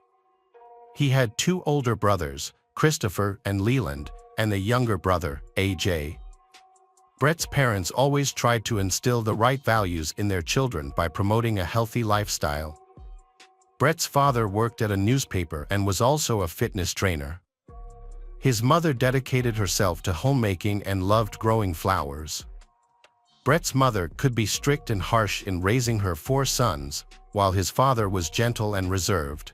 He had 2 older brothers, Christopher and Leland, and a younger brother, AJ. Brett's parents always tried to instill the right values in their children by promoting a healthy lifestyle. Brett's father worked at a newspaper and was also a fitness trainer. His mother dedicated herself to homemaking and loved growing flowers. Brett's mother could be strict and harsh in raising her 4 sons, while his father was gentle and reserved.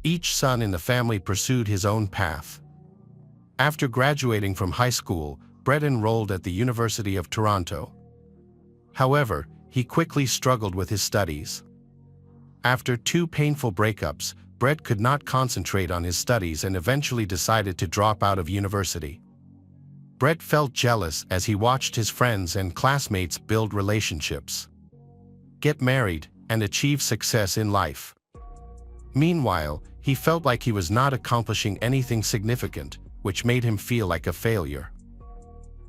Each son in the family pursued his own path. After graduating from high school, Brett enrolled at the University of Toronto. However, he quickly struggled with his studies. After 2 painful breakups, Brett could not concentrate on his studies and eventually decided to drop out of university. Brett felt jealous as he watched his friends and classmates build relationships, get married, and achieve success in life. Meanwhile, he felt like he was not accomplishing anything significant, which made him feel like a failure.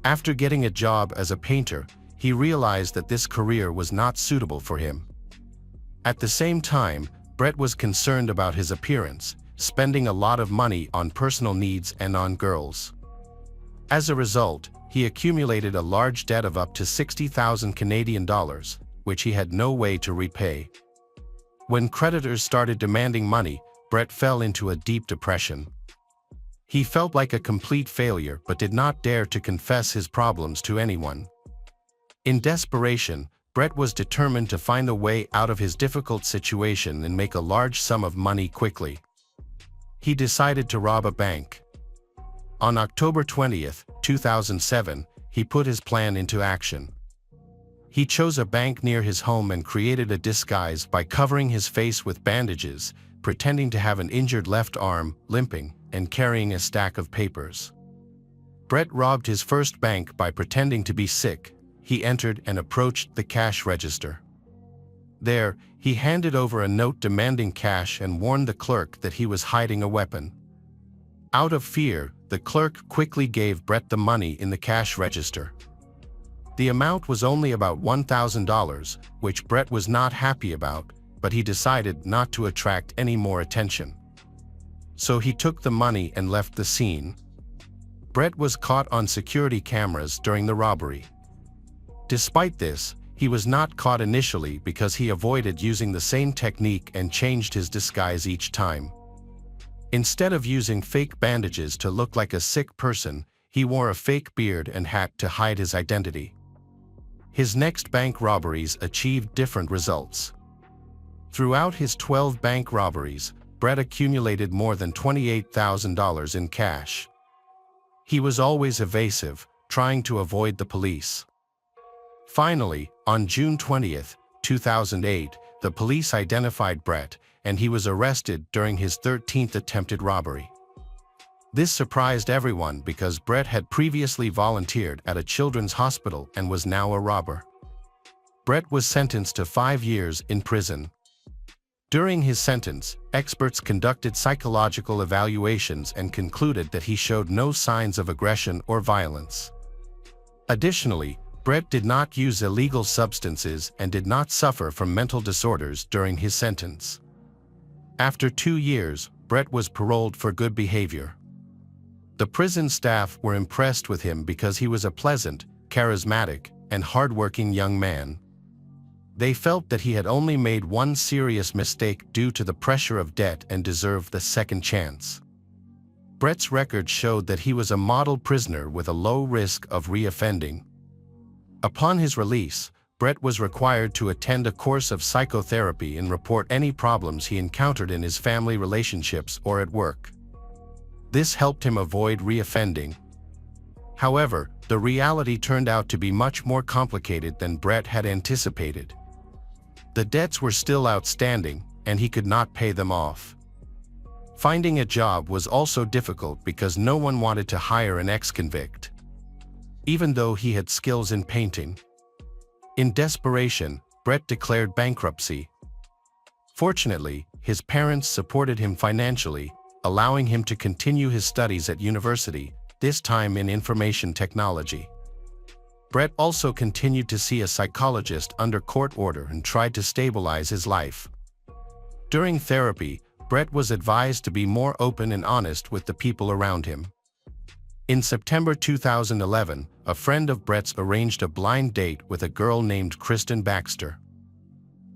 After getting a job as a painter, he realized that this career was not suitable for him. At the same time, Brett was concerned about his appearance, spending a lot of money on personal needs and on girls. As a result, he accumulated a large debt of up to 60,000 Canadian dollars, which he had no way to repay. When creditors started demanding money, Brett fell into a deep depression. He felt like a complete failure but did not dare to confess his problems to anyone. In desperation, Brett was determined to find a way out of his difficult situation and make a large sum of money quickly. He decided to rob a bank. On October 20, 2007, he put his plan into action. He chose a bank near his home and created a disguise by covering his face with bandages, pretending to have an injured left arm, limping, and carrying a stack of papers. Brett robbed his first bank by pretending to be sick. He entered and approached the cash register. There, he handed over a note demanding cash and warned the clerk that he was hiding a weapon. Out of fear, the clerk quickly gave Brett the money in the cash register. The amount was only about $1,000, which Brett was not happy about, but he decided not to attract any more attention. So he took the money and left the scene. Brett was caught on security cameras during the robbery. Despite this, he was not caught initially because he avoided using the same technique and changed his disguise each time. Instead of using fake bandages to look like a sick person, he wore a fake beard and hat to hide his identity. His next bank robberies achieved different results. Throughout his 12 bank robberies, Brett accumulated more than $28,000 in cash. He was always evasive, trying to avoid the police. Finally, on June 20, 2008, the police identified Brett, and he was arrested during his 13th attempted robbery. This surprised everyone because Brett had previously volunteered at a children's hospital and was now a robber. Brett was sentenced to 5 years in prison. During his sentence, experts conducted psychological evaluations and concluded that he showed no signs of aggression or violence. Additionally, Brett did not use illegal substances and did not suffer from mental disorders during his sentence. After 2 years, Brett was paroled for good behavior. The prison staff were impressed with him because he was a pleasant, charismatic, and hardworking young man. They felt that he had only made one serious mistake due to the pressure of debt and deserved the second chance. Brett's record showed that he was a model prisoner with a low risk of reoffending. Upon his release, Brett was required to attend a course of psychotherapy and report any problems he encountered in his family relationships or at work. This helped him avoid reoffending. However, the reality turned out to be much more complicated than Brett had anticipated. The debts were still outstanding, and he could not pay them off. Finding a job was also difficult because no one wanted to hire an ex-convict, even though he had skills in painting. In desperation, Brett declared bankruptcy. Fortunately, his parents supported him financially, allowing him to continue his studies at university, this time in information technology. Brett also continued to see a psychologist under court order and tried to stabilize his life. During therapy, Brett was advised to be more open and honest with the people around him. In September 2011, a friend of Brett's arranged a blind date with a girl named Kristen Baxter.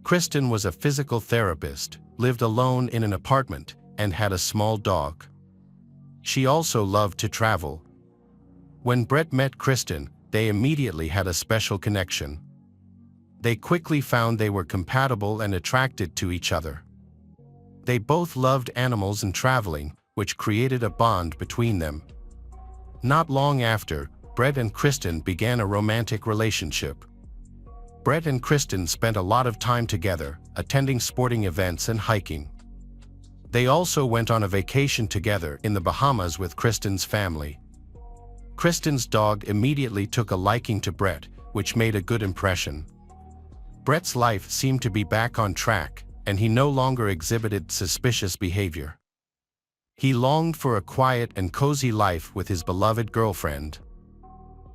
Kristen was a physical therapist, lived alone in an apartment, and had a small dog. She also loved to travel. When Brett met Kristen, they immediately had a special connection. They quickly found they were compatible and attracted to each other. They both loved animals and traveling, which created a bond between them. Not long after, Brett and Kristen began a romantic relationship. Brett and Kristen spent a lot of time together, attending sporting events and hiking. They also went on a vacation together in the Bahamas with Kristen's family. Kristen's dog immediately took a liking to Brett, which made a good impression. Brett's life seemed to be back on track, and he no longer exhibited suspicious behavior. He longed for a quiet and cozy life with his beloved girlfriend.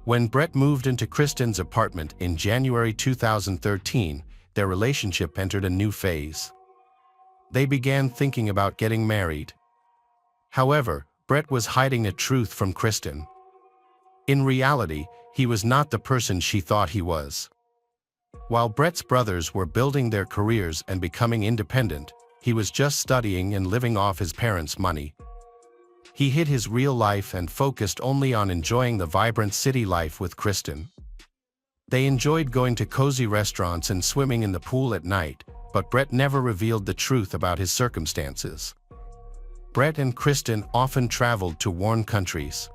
When Brett moved into Kristen's apartment in January 2013, their relationship entered a new phase. They began thinking about getting married. However, Brett was hiding a truth from Kristen. In reality, he was not the person she thought he was. While Brett's brothers were building their careers and becoming independent, he was just studying and living off his parents' money. He hid his real life and focused only on enjoying the vibrant city life with Kristen. They enjoyed going to cozy restaurants and swimming in the pool at night, but Brett never revealed the truth about his circumstances. Brett and Kristen often traveled to warm countries.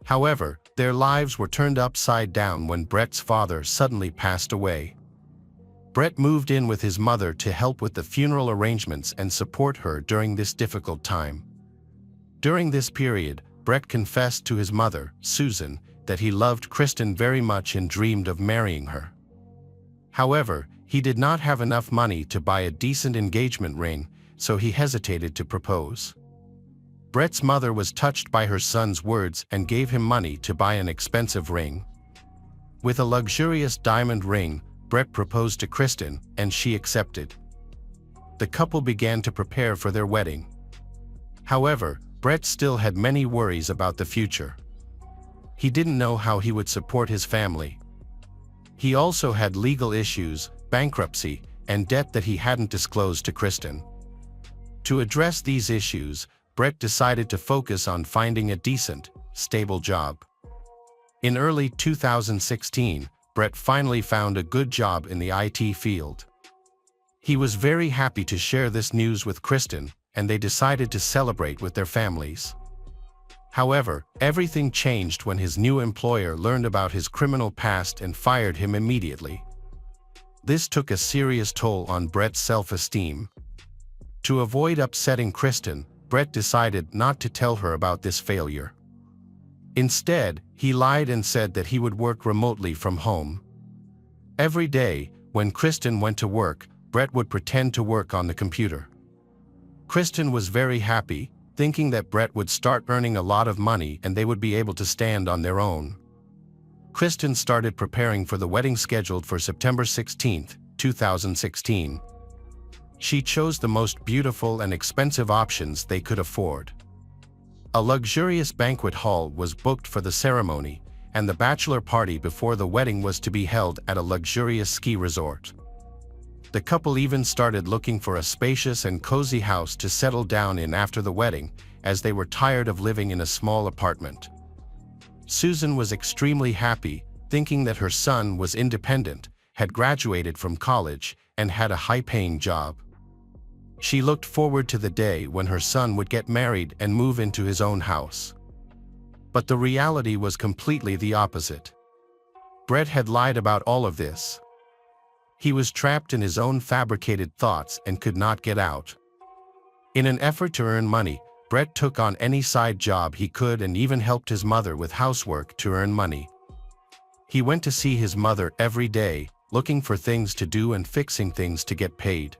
However, their lives were turned upside down when Brett's father suddenly passed away. Brett moved in with his mother to help with the funeral arrangements and support her during this difficult time. During this period, Brett confessed to his mother, Susan, that he loved Kristen very much and dreamed of marrying her. However, he did not have enough money to buy a decent engagement ring, so he hesitated to propose. Brett's mother was touched by her son's words and gave him money to buy an expensive ring. With a luxurious diamond ring, Brett proposed to Kristen, and she accepted. The couple began to prepare for their wedding. However, Brett still had many worries about the future. He didn't know how he would support his family. He also had legal issues, bankruptcy, and debt that he hadn't disclosed to Kristen. To address these issues, Brett decided to focus on finding a decent, stable job. In early 2016, Brett finally found a good job in the IT field. He was very happy to share this news with Kristen, and they decided to celebrate with their families. However, everything changed when his new employer learned about his criminal past and fired him immediately. This took a serious toll on Brett's self-esteem. To avoid upsetting Kristen, Brett decided not to tell her about this failure. Instead, he lied and said that he would work remotely from home. Every day, when Kristen went to work, Brett would pretend to work on the computer. Kristen was very happy, thinking that Brett would start earning a lot of money and they would be able to stand on their own. Kristen started preparing for the wedding scheduled for September 16, 2016. She chose the most beautiful and expensive options they could afford. A luxurious banquet hall was booked for the ceremony, and the bachelor party before the wedding was to be held at a luxurious ski resort. The couple even started looking for a spacious and cozy house to settle down in after the wedding, as they were tired of living in a small apartment. Susan was extremely happy, thinking that her son was independent, had graduated from college, and had a high-paying job. She looked forward to the day when her son would get married and move into his own house. But the reality was completely the opposite. Brett had lied about all of this. He was trapped in his own fabricated thoughts and could not get out. In an effort to earn money, Brett took on any side job he could and even helped his mother with housework to earn money. He went to see his mother every day, looking for things to do and fixing things to get paid.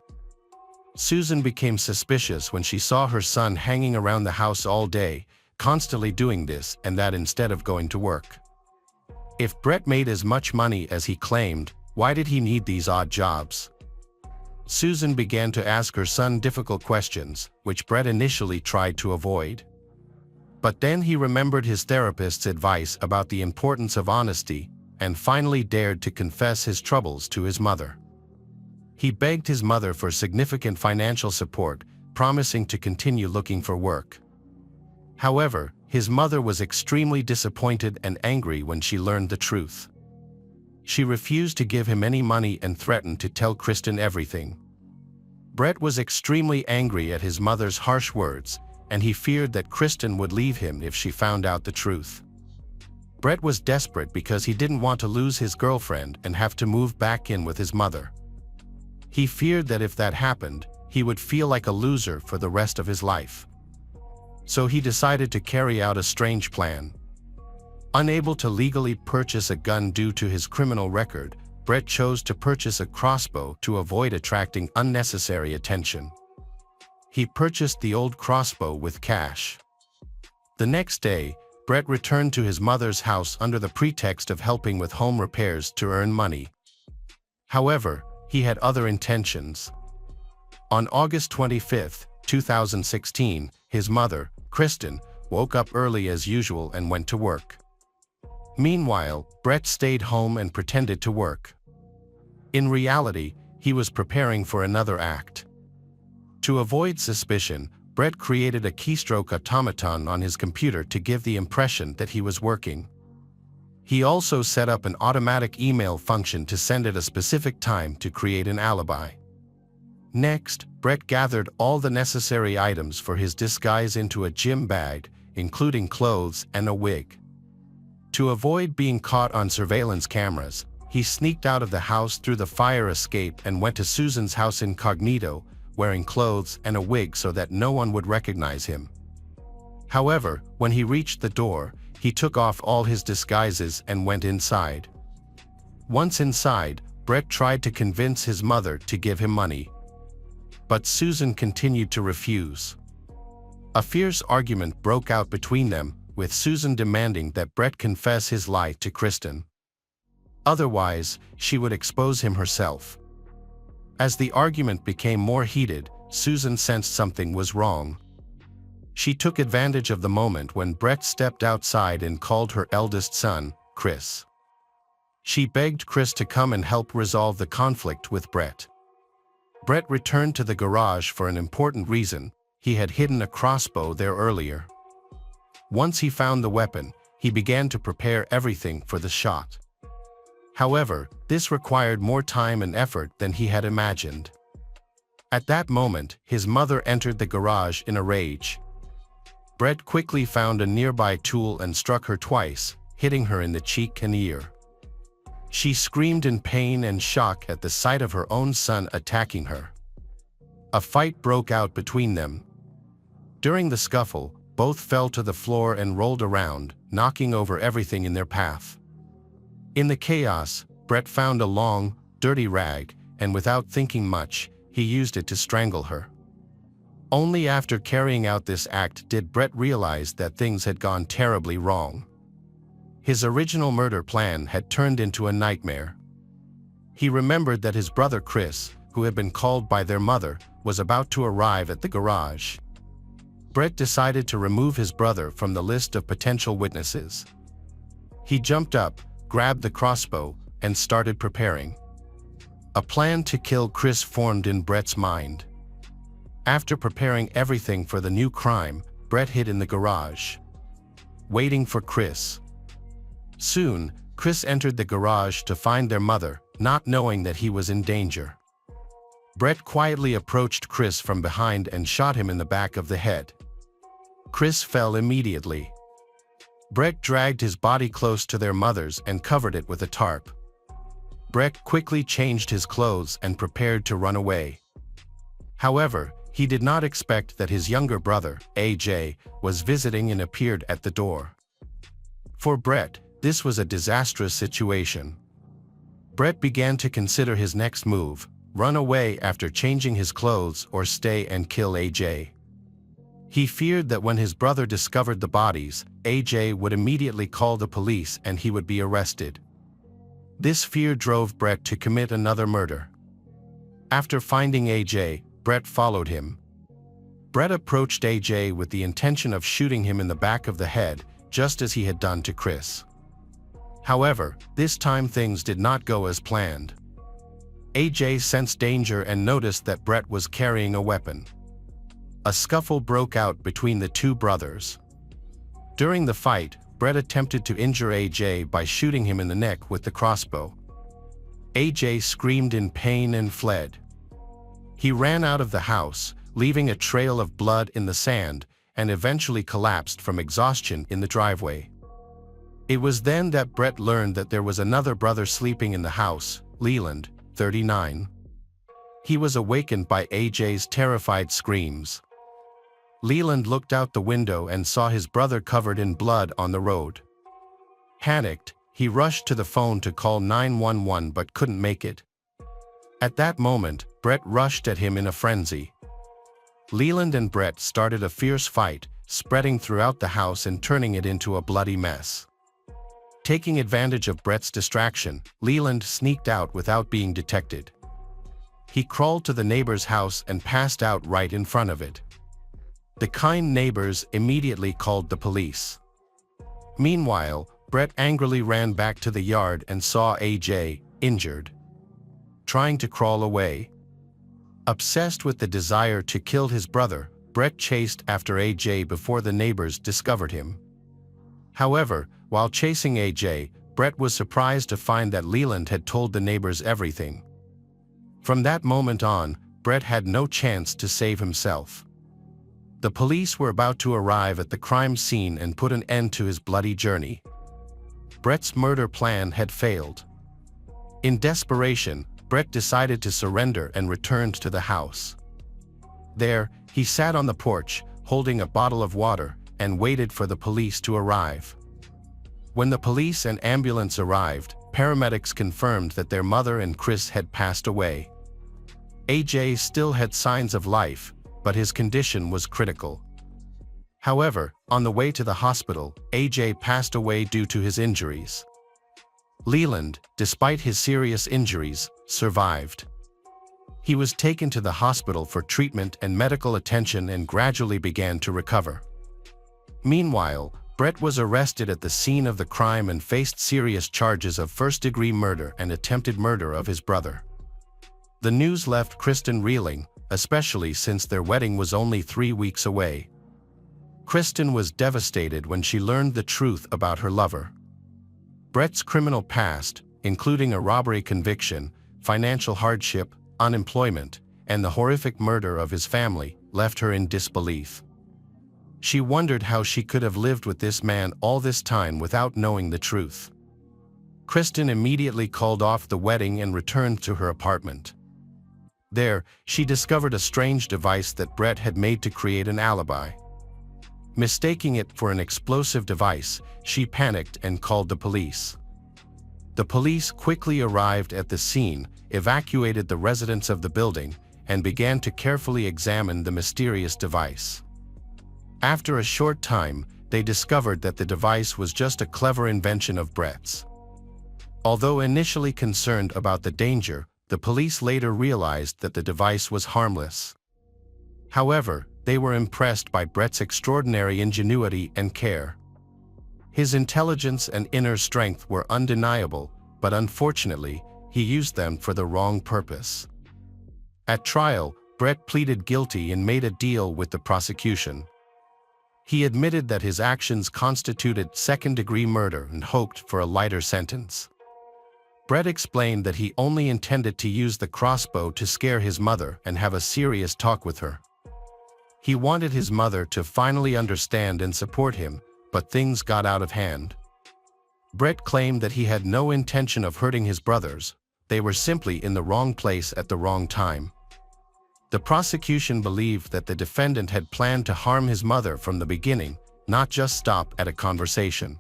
Susan became suspicious when she saw her son hanging around the house all day, constantly doing this and that instead of going to work. If Brett made as much money as he claimed, why did he need these odd jobs? Susan began to ask her son difficult questions, which Brett initially tried to avoid. But then he remembered his therapist's advice about the importance of honesty, and finally dared to confess his troubles to his mother. He begged his mother for significant financial support, promising to continue looking for work. However, his mother was extremely disappointed and angry when she learned the truth. She refused to give him any money and threatened to tell Kristen everything. Brett was extremely angry at his mother's harsh words, and he feared that Kristen would leave him if she found out the truth. Brett was desperate because he didn't want to lose his girlfriend and have to move back in with his mother. He feared that if that happened, he would feel like a loser for the rest of his life. So he decided to carry out a strange plan. Unable to legally purchase a gun due to his criminal record, Brett chose to purchase a crossbow to avoid attracting unnecessary attention. He purchased the old crossbow with cash. The next day, Brett returned to his mother's house under the pretext of helping with home repairs to earn money. However, he had other intentions. On August 25, 2016, his mother, Kristen, woke up early as usual and went to work. Meanwhile, Brett stayed home and pretended to work. In reality, he was preparing for another act. To avoid suspicion, Brett created a keystroke automaton on his computer to give the impression that he was working. He also set up an automatic email function to send at a specific time to create an alibi. Next, Brett gathered all the necessary items for his disguise into a gym bag, including clothes and a wig. To avoid being caught on surveillance cameras, he sneaked out of the house through the fire escape and went to Susan's house incognito, wearing clothes and a wig so that no one would recognize him. However, when he reached the door, he took off all his disguises and went inside. Once inside, Brett tried to convince his mother to give him money. But Susan continued to refuse. A fierce argument broke out between them, with Susan demanding that Brett confess his lie to Kristen. Otherwise, she would expose him herself. As the argument became more heated, Susan sensed something was wrong. She took advantage of the moment when Brett stepped outside and called her eldest son, Chris. She begged Chris to come and help resolve the conflict with Brett. Brett returned to the garage for an important reason: he had hidden a crossbow there earlier. Once he found the weapon, he began to prepare everything for the shot. However, this required more time and effort than he had imagined. At that moment, his mother entered the garage in a rage. Brett quickly found a nearby tool and struck her twice, hitting her in the cheek and ear. She screamed in pain and shock at the sight of her own son attacking her. A fight broke out between them. During the scuffle, both fell to the floor and rolled around, knocking over everything in their path. In the chaos, Brett found a long, dirty rag, and without thinking much, he used it to strangle her. Only after carrying out this act did Brett realize that things had gone terribly wrong. His original murder plan had turned into a nightmare. He remembered that his brother Chris, who had been called by their mother, was about to arrive at the garage. Brett decided to remove his brother from the list of potential witnesses. He jumped up, grabbed the crossbow, and started preparing. A plan to kill Chris formed in Brett's mind. After preparing everything for the new crime, Brett hid in the garage, waiting for Chris. Soon, Chris entered the garage to find their mother, not knowing that he was in danger. Brett quietly approached Chris from behind and shot him in the back of the head. Chris fell immediately. Brett dragged his body close to their mother's and covered it with a tarp. Brett quickly changed his clothes and prepared to run away. However, he did not expect that his younger brother, AJ, was visiting and appeared at the door. For Brett, this was a disastrous situation. Brett began to consider his next move: run away after changing his clothes or stay and kill AJ. He feared that when his brother discovered the bodies, AJ would immediately call the police and he would be arrested. This fear drove Brett to commit another murder. After finding AJ, Brett followed him. Brett approached AJ with the intention of shooting him in the back of the head, just as he had done to Chris. However, this time things did not go as planned. AJ sensed danger and noticed that Brett was carrying a weapon. A scuffle broke out between the two brothers. During the fight, Brett attempted to injure AJ by shooting him in the neck with the crossbow. AJ screamed in pain and fled. He ran out of the house, leaving a trail of blood in the sand, and eventually collapsed from exhaustion in the driveway. It was then that Brett learned that there was another brother sleeping in the house, Leland, 39. He was awakened by AJ's terrified screams. Leland looked out the window and saw his brother covered in blood on the road. Panicked, he rushed to the phone to call 911 but couldn't make it. At that moment, Brett rushed at him in a frenzy. Leland and Brett started a fierce fight, spreading throughout the house and turning it into a bloody mess. Taking advantage of Brett's distraction, Leland sneaked out without being detected. He crawled to the neighbor's house and passed out right in front of it. The kind neighbors immediately called the police. Meanwhile, Brett angrily ran back to the yard and saw AJ, injured. trying to crawl away. Obsessed with the desire to kill his brother, Brett chased after AJ before the neighbors discovered him. However, while chasing AJ, Brett was surprised to find that Leland had told the neighbors everything. From that moment on, Brett had no chance to save himself. The police were about to arrive at the crime scene and put an end to his bloody journey. Brett's murder plan had failed. In desperation, Brett decided to surrender and returned to the house. There, he sat on the porch, holding a bottle of water, and waited for the police to arrive. When the police and ambulance arrived, paramedics confirmed that their mother and Chris had passed away. AJ still had signs of life, but his condition was critical. However, on the way to the hospital, AJ passed away due to his injuries. Leland, despite his serious injuries, survived. He was taken to the hospital for treatment and medical attention and gradually began to recover. Meanwhile, Brett was arrested at the scene of the crime and faced serious charges of first-degree murder and attempted murder of his brother. The news left Kristen reeling, especially since their wedding was only 3 weeks away. Kristen was devastated when she learned the truth about her lover. Brett's criminal past, including a robbery conviction, financial hardship, unemployment, and the horrific murder of his family, left her in disbelief. She wondered how she could have lived with this man all this time without knowing the truth. Kristen immediately called off the wedding and returned to her apartment. There, she discovered a strange device that Brett had made to create an alibi. Mistaking it for an explosive device, she panicked and called the police. The police quickly arrived at the scene, evacuated the residents of the building, and began to carefully examine the mysterious device. After a short time, they discovered that the device was just a clever invention of Brett's. Although initially concerned about the danger, the police later realized that the device was harmless. However, they were impressed by Brett's extraordinary ingenuity and care. His intelligence and inner strength were undeniable, but unfortunately, he used them for the wrong purpose. At trial, Brett pleaded guilty and made a deal with the prosecution. He admitted that his actions constituted second-degree murder and hoped for a lighter sentence. Brett explained that he only intended to use the crossbow to scare his mother and have a serious talk with her. He wanted his mother to finally understand and support him, but things got out of hand. Brett claimed that he had no intention of hurting his brothers, they were simply in the wrong place at the wrong time. The prosecution believed that the defendant had planned to harm his mother from the beginning, not just stop at a conversation.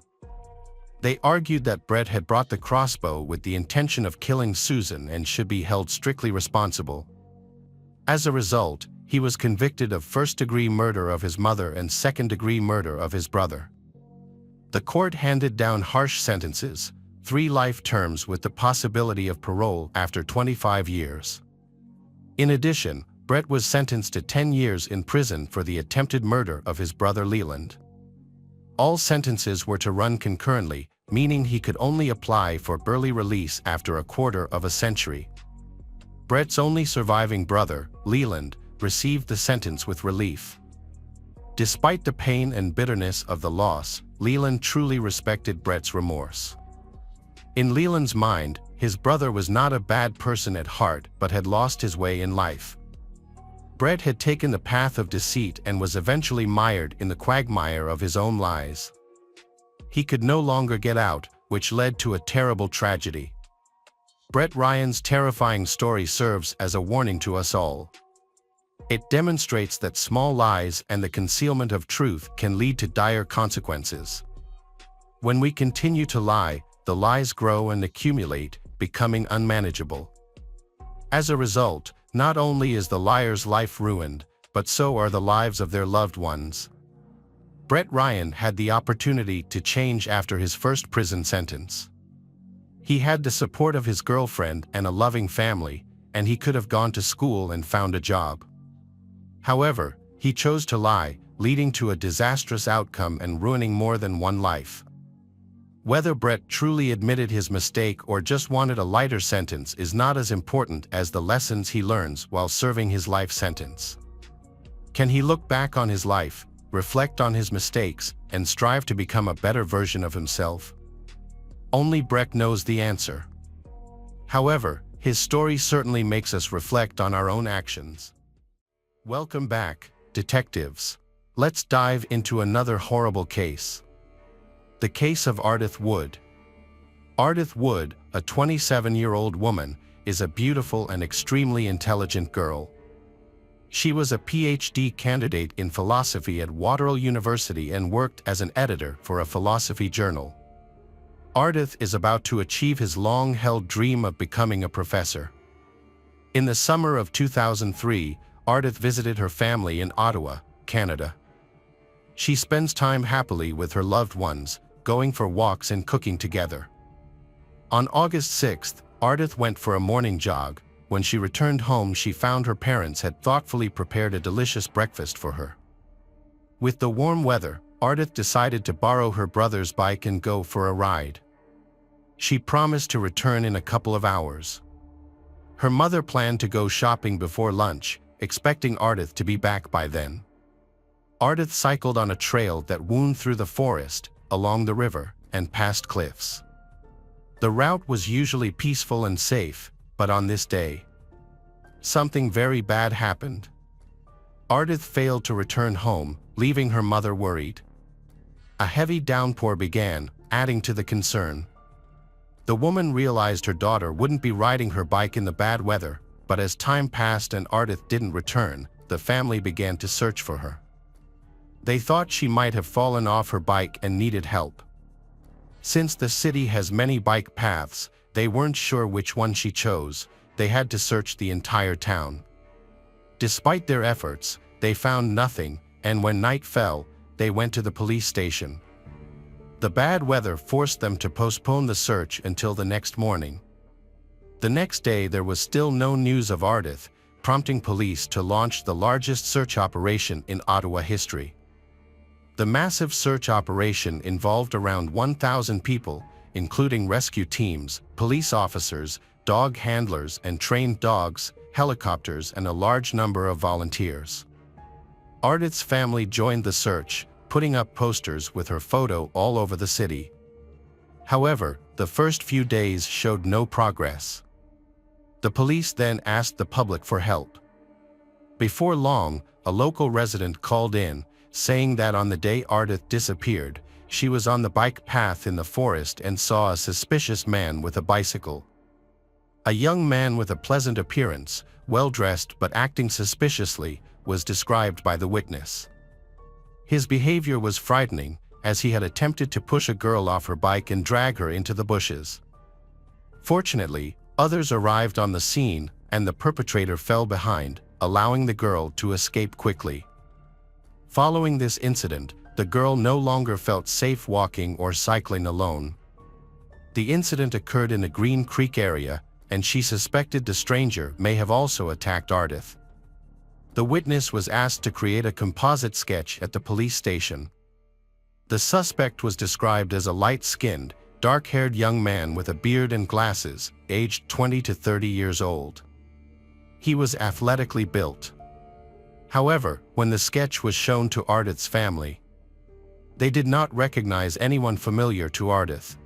They argued that Brett had brought the crossbow with the intention of killing Susan and should be held strictly responsible. As a result, he was convicted of first-degree murder of his mother and second-degree murder of his brother. The court handed down harsh sentences, 3 life terms with the possibility of parole after 25 years. In addition, Brett was sentenced to 10 years in prison for the attempted murder of his brother Leland. All sentences were to run concurrently, meaning he could only apply for early release after a quarter of a century. Brett's only surviving brother, Leland, received the sentence with relief. Despite the pain and bitterness of the loss, Leland truly respected Brett's remorse. In Leland's mind, his brother was not a bad person at heart but had lost his way in life. Brett had taken the path of deceit and was eventually mired in the quagmire of his own lies. He could no longer get out, which led to a terrible tragedy. Brett Ryan's terrifying story serves as a warning to us all. It demonstrates that small lies and the concealment of truth can lead to dire consequences. When we continue to lie, the lies grow and accumulate, becoming unmanageable. As a result, not only is the liar's life ruined, but so are the lives of their loved ones. Brett Ryan had the opportunity to change after his first prison sentence. He had the support of his girlfriend and a loving family, and he could have gone to school and found a job. However, he chose to lie, leading to a disastrous outcome and ruining more than one life. Whether Brett truly admitted his mistake or just wanted a lighter sentence is not as important as the lessons he learns while serving his life sentence. Can he look back on his life, reflect on his mistakes, and strive to become a better version of himself? Only Brett knows the answer. However, his story certainly makes us reflect on our own actions. Welcome back, detectives. Let's dive into another horrible case. The case of Ardith Wood. Ardith Wood, a 27-year-old woman, is a beautiful and extremely intelligent girl. She was a PhD candidate in philosophy at Waterloo University and worked as an editor for a philosophy journal. Ardith is about to achieve his long-held dream of becoming a professor. In the summer of 2003, Ardith visited her family in Ottawa, Canada. She spends time happily with her loved ones, going for walks and cooking together. On August 6th, Ardith went for a morning jog. When she returned home, she found her parents had thoughtfully prepared a delicious breakfast for her. With the warm weather, Ardith decided to borrow her brother's bike and go for a ride. She promised to return in a couple of hours. Her mother planned to go shopping before lunch, expecting Ardith to be back by then. Ardith cycled on a trail that wound through the forest, along the river, and past cliffs. The route was usually peaceful and safe, but on this day, something very bad happened. Ardith failed to return home, leaving her mother worried. A heavy downpour began, adding to the concern. The woman realized her daughter wouldn't be riding her bike in the bad weather, but as time passed and Ardith didn't return, the family began to search for her. They thought she might have fallen off her bike and needed help. Since the city has many bike paths, they weren't sure which one she chose. They had to search the entire town. Despite their efforts, they found nothing, and when night fell, they went to the police station. The bad weather forced them to postpone the search until the next morning. The next day there was still no news of Ardith, prompting police to launch the largest search operation in Ottawa history. The massive search operation involved around 1,000 people, including rescue teams, police officers, dog handlers and trained dogs, helicopters, and a large number of volunteers. Ardith's family joined the search, putting up posters with her photo all over the city. However, the first few days showed no progress. The police then asked the public for help. Before long, a local resident called in, saying that on the day Ardith disappeared, she was on the bike path in the forest and saw a suspicious man with a bicycle. A young man with a pleasant appearance, well-dressed but acting suspiciously, was described by the witness. His behavior was frightening, as he had attempted to push a girl off her bike and drag her into the bushes. Fortunately, others arrived on the scene, and the perpetrator fell behind, allowing the girl to escape quickly. Following this incident, the girl no longer felt safe walking or cycling alone. The incident occurred in a Green Creek area, and she suspected the stranger may have also attacked Ardith. The witness was asked to create a composite sketch at the police station. The suspect was described as a light-skinned, dark-haired young man with a beard and glasses, aged 20 to 30 years old. He was athletically built. However, when the sketch was shown to Ardith's family, they did not recognize anyone familiar to Ardith.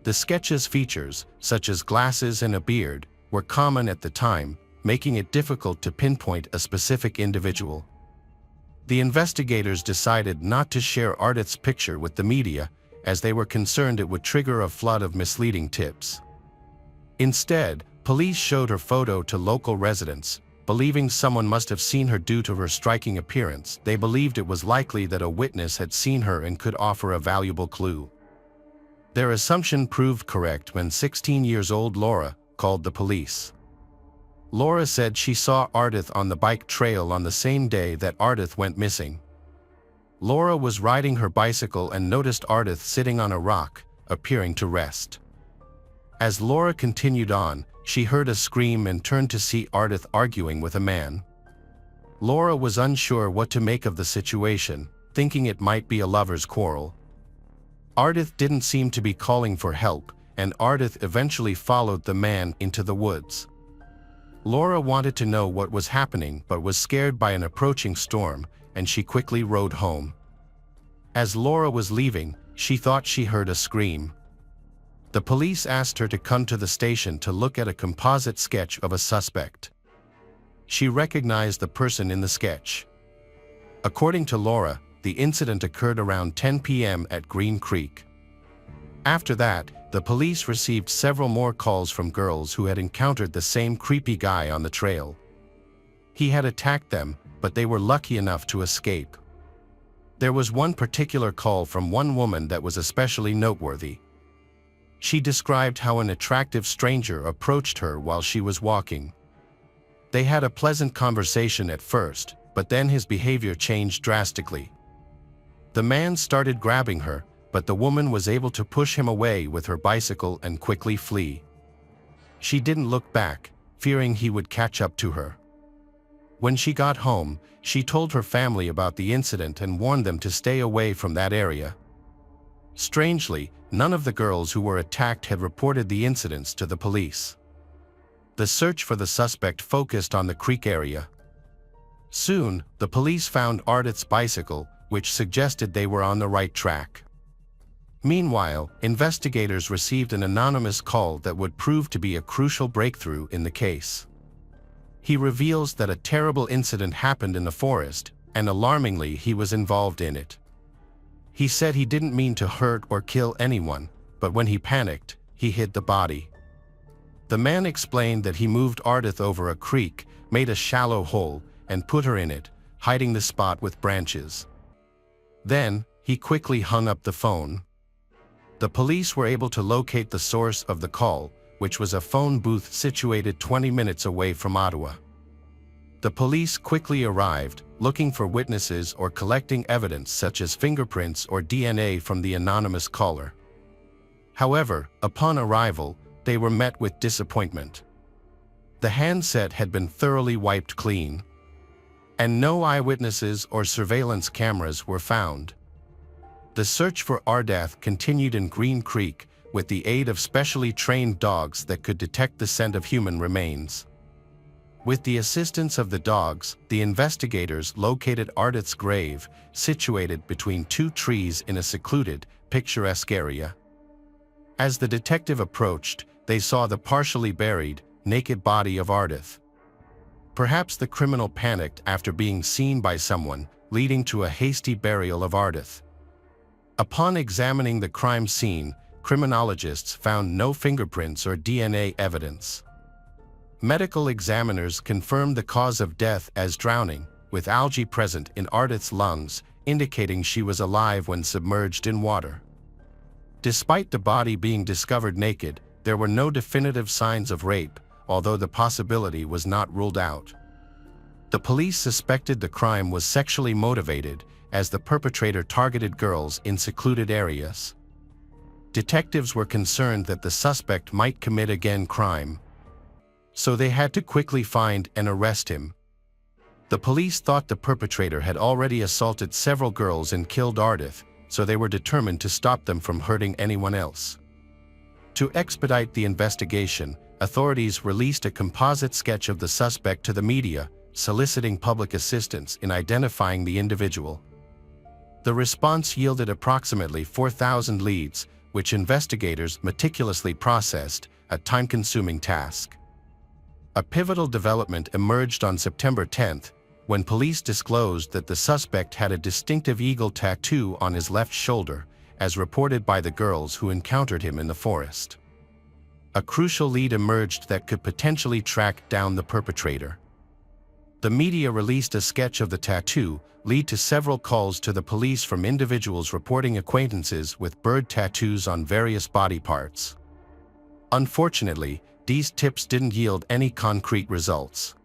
The sketch's features, such as glasses and a beard, were common at the time, making it difficult to pinpoint a specific individual. The investigators decided not to share Ardith's picture with the media, as they were concerned it would trigger a flood of misleading tips. Instead, police showed her photo to local residents. Believing someone must have seen her due to her striking appearance, they believed it was likely that a witness had seen her and could offer a valuable clue. Their assumption proved correct when 16-year-old Laura called the police. Laura said she saw Ardith on the bike trail on the same day that Ardith went missing. Laura was riding her bicycle and noticed Ardith sitting on a rock, appearing to rest. As Laura continued on, she heard a scream and turned to see Ardith arguing with a man. Laura was unsure what to make of the situation, thinking it might be a lover's quarrel. Ardith didn't seem to be calling for help, and Ardith eventually followed the man into the woods. Laura wanted to know what was happening but was scared by an approaching storm, and she quickly rode home. As Laura was leaving, she thought she heard a scream. The police asked her to come to the station to look at a composite sketch of a suspect. She recognized the person in the sketch. According to Laura, the incident occurred around 10 p.m. at Green Creek. After that, the police received several more calls from girls who had encountered the same creepy guy on the trail. He had attacked them, but they were lucky enough to escape. There was one particular call from one woman that was especially noteworthy. She described how an attractive stranger approached her while she was walking. They had a pleasant conversation at first, but then his behavior changed drastically. The man started grabbing her, but the woman was able to push him away with her bicycle and quickly flee. She didn't look back, fearing he would catch up to her. When she got home, she told her family about the incident and warned them to stay away from that area. Strangely, none of the girls who were attacked had reported the incidents to the police. The search for the suspect focused on the creek area. Soon, the police found Ardith's bicycle, which suggested they were on the right track. Meanwhile, investigators received an anonymous call that would prove to be a crucial breakthrough in the case. He reveals that a terrible incident happened in the forest, and alarmingly, he was involved in it. He said he didn't mean to hurt or kill anyone, but when he panicked, he hid the body. The man explained that he moved Ardith over a creek, made a shallow hole, and put her in it, hiding the spot with branches. Then, he quickly hung up the phone. The police were able to locate the source of the call, which was a phone booth situated 20 minutes away from Ottawa. The police quickly arrived, looking for witnesses or collecting evidence such as fingerprints or DNA from the anonymous caller. However, upon arrival, they were met with disappointment. The handset had been thoroughly wiped clean, and no eyewitnesses or surveillance cameras were found. The search for Ardith continued in Green Creek with the aid of specially trained dogs that could detect the scent of human remains. With the assistance of the dogs, the investigators located Ardith's grave, situated between two trees in a secluded, picturesque area. As the detective approached, they saw the partially buried, naked body of Ardith. Perhaps the criminal panicked after being seen by someone, leading to a hasty burial of Ardith. Upon examining the crime scene, criminologists found no fingerprints or DNA evidence. Medical examiners confirmed the cause of death as drowning, with algae present in Ardith's lungs, indicating she was alive when submerged in water. Despite the body being discovered naked, there were no definitive signs of rape, although the possibility was not ruled out. The police suspected the crime was sexually motivated, as the perpetrator targeted girls in secluded areas. Detectives were concerned that the suspect might commit again crime, so they had to quickly find and arrest him. The police thought the perpetrator had already assaulted several girls and killed Ardith, so they were determined to stop them from hurting anyone else. To expedite the investigation, authorities released a composite sketch of the suspect to the media, soliciting public assistance in identifying the individual. The response yielded approximately 4,000 leads, which investigators meticulously processed, a time-consuming task. A pivotal development emerged on September 10, when police disclosed that the suspect had a distinctive eagle tattoo on his left shoulder, as reported by the girls who encountered him in the forest. A crucial lead emerged that could potentially track down the perpetrator. The media released a sketch of the tattoo, leading to several calls to the police from individuals reporting acquaintances with bird tattoos on various body parts. Unfortunately, these tips didn't yield any concrete results.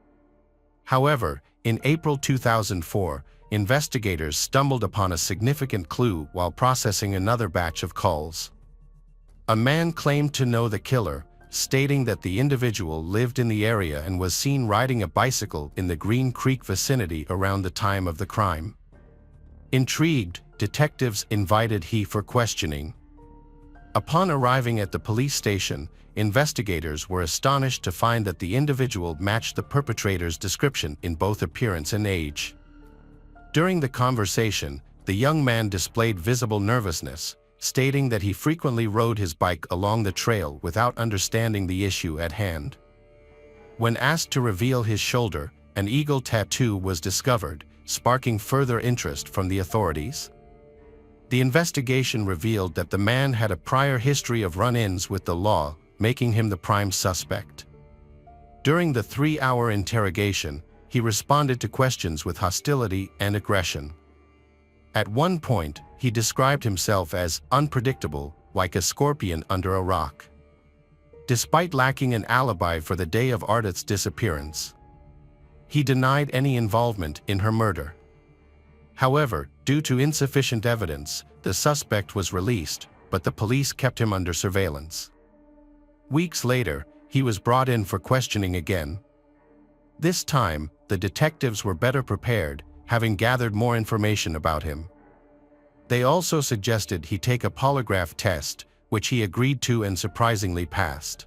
However, in April 2004, investigators stumbled upon a significant clue while processing another batch of calls. A man claimed to know the killer, stating that the individual lived in the area and was seen riding a bicycle in the Green Creek vicinity around the time of the crime. Intrigued, detectives invited he for questioning. Upon arriving at the police station, investigators were astonished to find that the individual matched the perpetrator's description in both appearance and age. During the conversation, the young man displayed visible nervousness, stating that he frequently rode his bike along the trail without understanding the issue at hand. When asked to reveal his shoulder, an eagle tattoo was discovered, sparking further interest from the authorities. The investigation revealed that the man had a prior history of run-ins with the law, making him the prime suspect. During the 3-hour interrogation, he responded to questions with hostility and aggression. At one point, he described himself as unpredictable, like a scorpion under a rock. Despite lacking an alibi for the day of Ardith's disappearance, he denied any involvement in her murder. However, due to insufficient evidence, the suspect was released, but the police kept him under surveillance. Weeks later, he was brought in for questioning again. This time, the detectives were better prepared, having gathered more information about him. They also suggested he take a polygraph test, which he agreed to and surprisingly passed.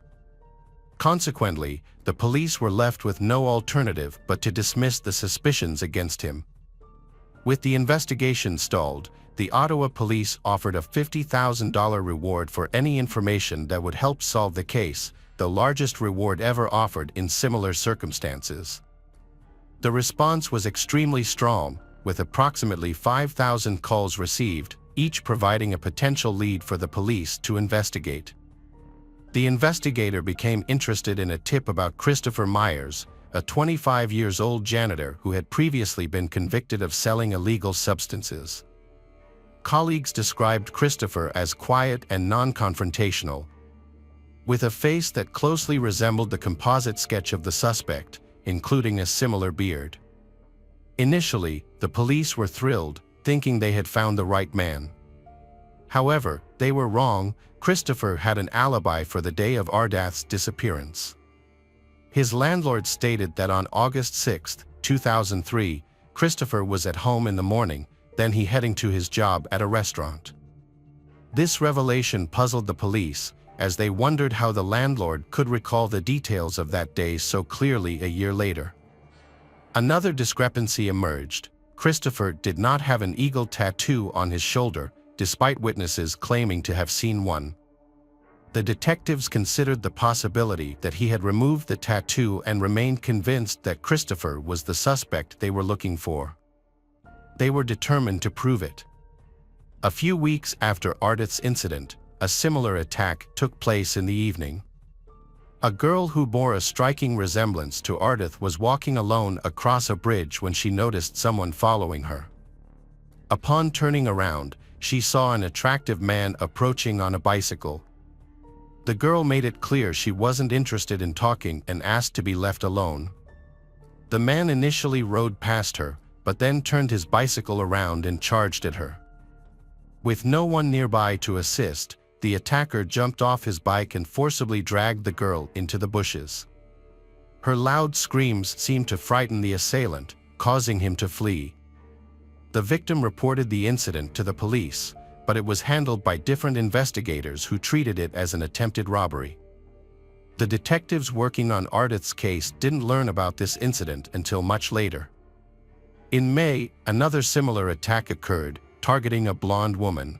Consequently, the police were left with no alternative but to dismiss the suspicions against him. With the investigation stalled, the Ottawa police offered a $50,000 reward for any information that would help solve the case, the largest reward ever offered in similar circumstances. The response was extremely strong, with approximately 5,000 calls received, each providing a potential lead for the police to investigate. The investigator became interested in a tip about Christopher Myers, a 25-year-old janitor who had previously been convicted of selling illegal substances. Colleagues described Christopher as quiet and non-confrontational, with a face that closely resembled the composite sketch of the suspect, including a similar beard. Initially, the police were thrilled, thinking they had found the right man. However, they were wrong. Christopher had an alibi for the day of Ardith's disappearance. His landlord stated that on August 6, 2003, Christopher was at home in the morning, then he heading to his job at a restaurant. This revelation puzzled the police, as they wondered how the landlord could recall the details of that day so clearly a year later. Another discrepancy emerged. Christopher did not have an eagle tattoo on his shoulder, despite witnesses claiming to have seen one. The detectives considered the possibility that he had removed the tattoo and remained convinced that Christopher was the suspect they were looking for. They were determined to prove it. A few weeks after Ardith's incident, a similar attack took place in the evening. A girl who bore a striking resemblance to Ardith was walking alone across a bridge when she noticed someone following her. Upon turning around, she saw an attractive man approaching on a bicycle. The girl made it clear she wasn't interested in talking and asked to be left alone. The man initially rode past her, but then turned his bicycle around and charged at her. With no one nearby to assist, the attacker jumped off his bike and forcibly dragged the girl into the bushes. Her loud screams seemed to frighten the assailant, causing him to flee. The victim reported the incident to the police, but it was handled by different investigators who treated it as an attempted robbery. The detectives working on Ardith's case didn't learn about this incident until much later. In May, another similar attack occurred, targeting a blonde woman.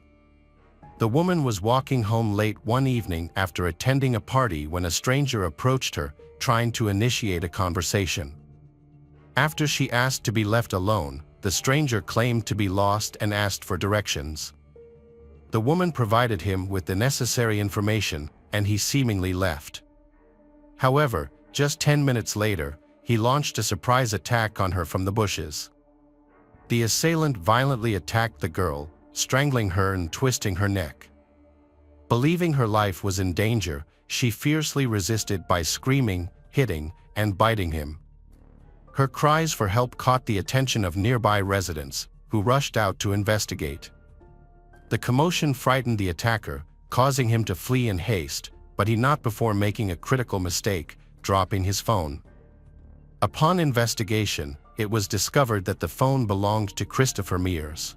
The woman was walking home late one evening after attending a party when a stranger approached her, trying to initiate a conversation. After she asked to be left alone, the stranger claimed to be lost and asked for directions. The woman provided him with the necessary information, and he seemingly left. However, just 10 minutes later, he launched a surprise attack on her from the bushes. The assailant violently attacked the girl, strangling her and twisting her neck. Believing her life was in danger, she fiercely resisted by screaming, hitting, and biting him. Her cries for help caught the attention of nearby residents, who rushed out to investigate. The commotion frightened the attacker, causing him to flee in haste, but he not before making a critical mistake, dropping his phone. Upon investigation, it was discovered that the phone belonged to Christopher Myers.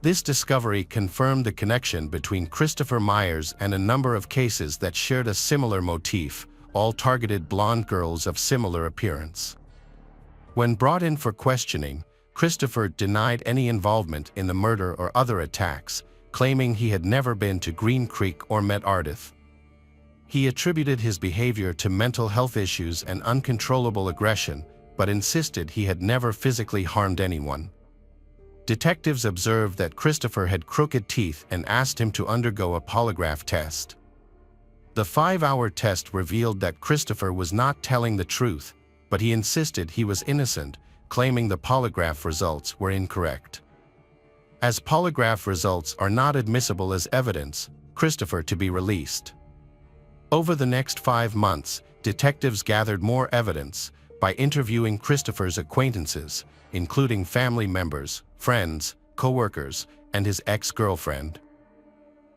This discovery confirmed the connection between Christopher Myers and a number of cases that shared a similar motif, all targeted blonde girls of similar appearance. When brought in for questioning, Christopher denied any involvement in the murder or other attacks, claiming he had never been to Green Creek or met Ardith. He attributed his behavior to mental health issues and uncontrollable aggression, but insisted he had never physically harmed anyone. Detectives observed that Christopher had crooked teeth and asked him to undergo a polygraph test. The 5-hour test revealed that Christopher was not telling the truth, but he insisted he was innocent, claiming the polygraph results were incorrect. As polygraph results are not admissible as evidence, Christopher to be released. Over the next 5 months, detectives gathered more evidence by interviewing Christopher's acquaintances, including family members, friends, co-workers, and his ex-girlfriend.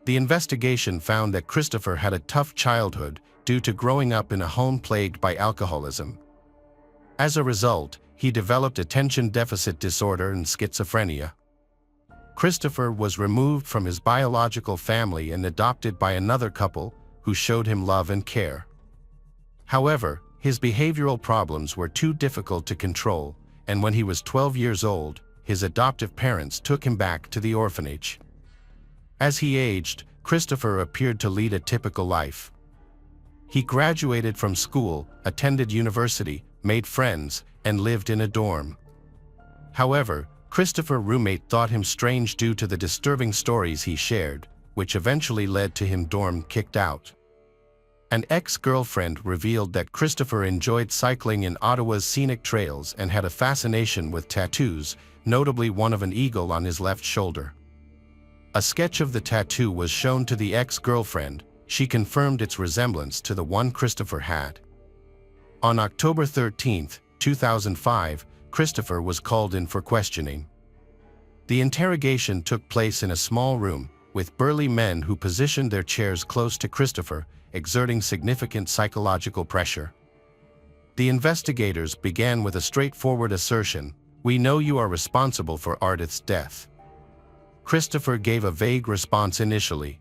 The investigation found that Christopher had a tough childhood due to growing up in a home plagued by alcoholism. As a result, he developed attention deficit disorder and schizophrenia. Christopher was removed from his biological family and adopted by another couple who showed him love and care. However, his behavioral problems were too difficult to control, and when he was 12 years old, his adoptive parents took him back to the orphanage. As he aged, Christopher appeared to lead a typical life. He graduated from school, attended university, made friends, and lived in a dorm. However, Christopher's roommate thought him strange due to the disturbing stories he shared, which eventually led to him dorm kicked out. An ex-girlfriend revealed that Christopher enjoyed cycling in Ottawa's scenic trails and had a fascination with tattoos, notably one of an eagle on his left shoulder. A sketch of the tattoo was shown to the ex-girlfriend. She confirmed its resemblance to the one Christopher had. On October 13, 2005, Christopher was called in for questioning. The interrogation took place in a small room, with burly men who positioned their chairs close to Christopher, exerting significant psychological pressure. The investigators began with a straightforward assertion: "We know you are responsible for Ardith's death." Christopher gave a vague response initially.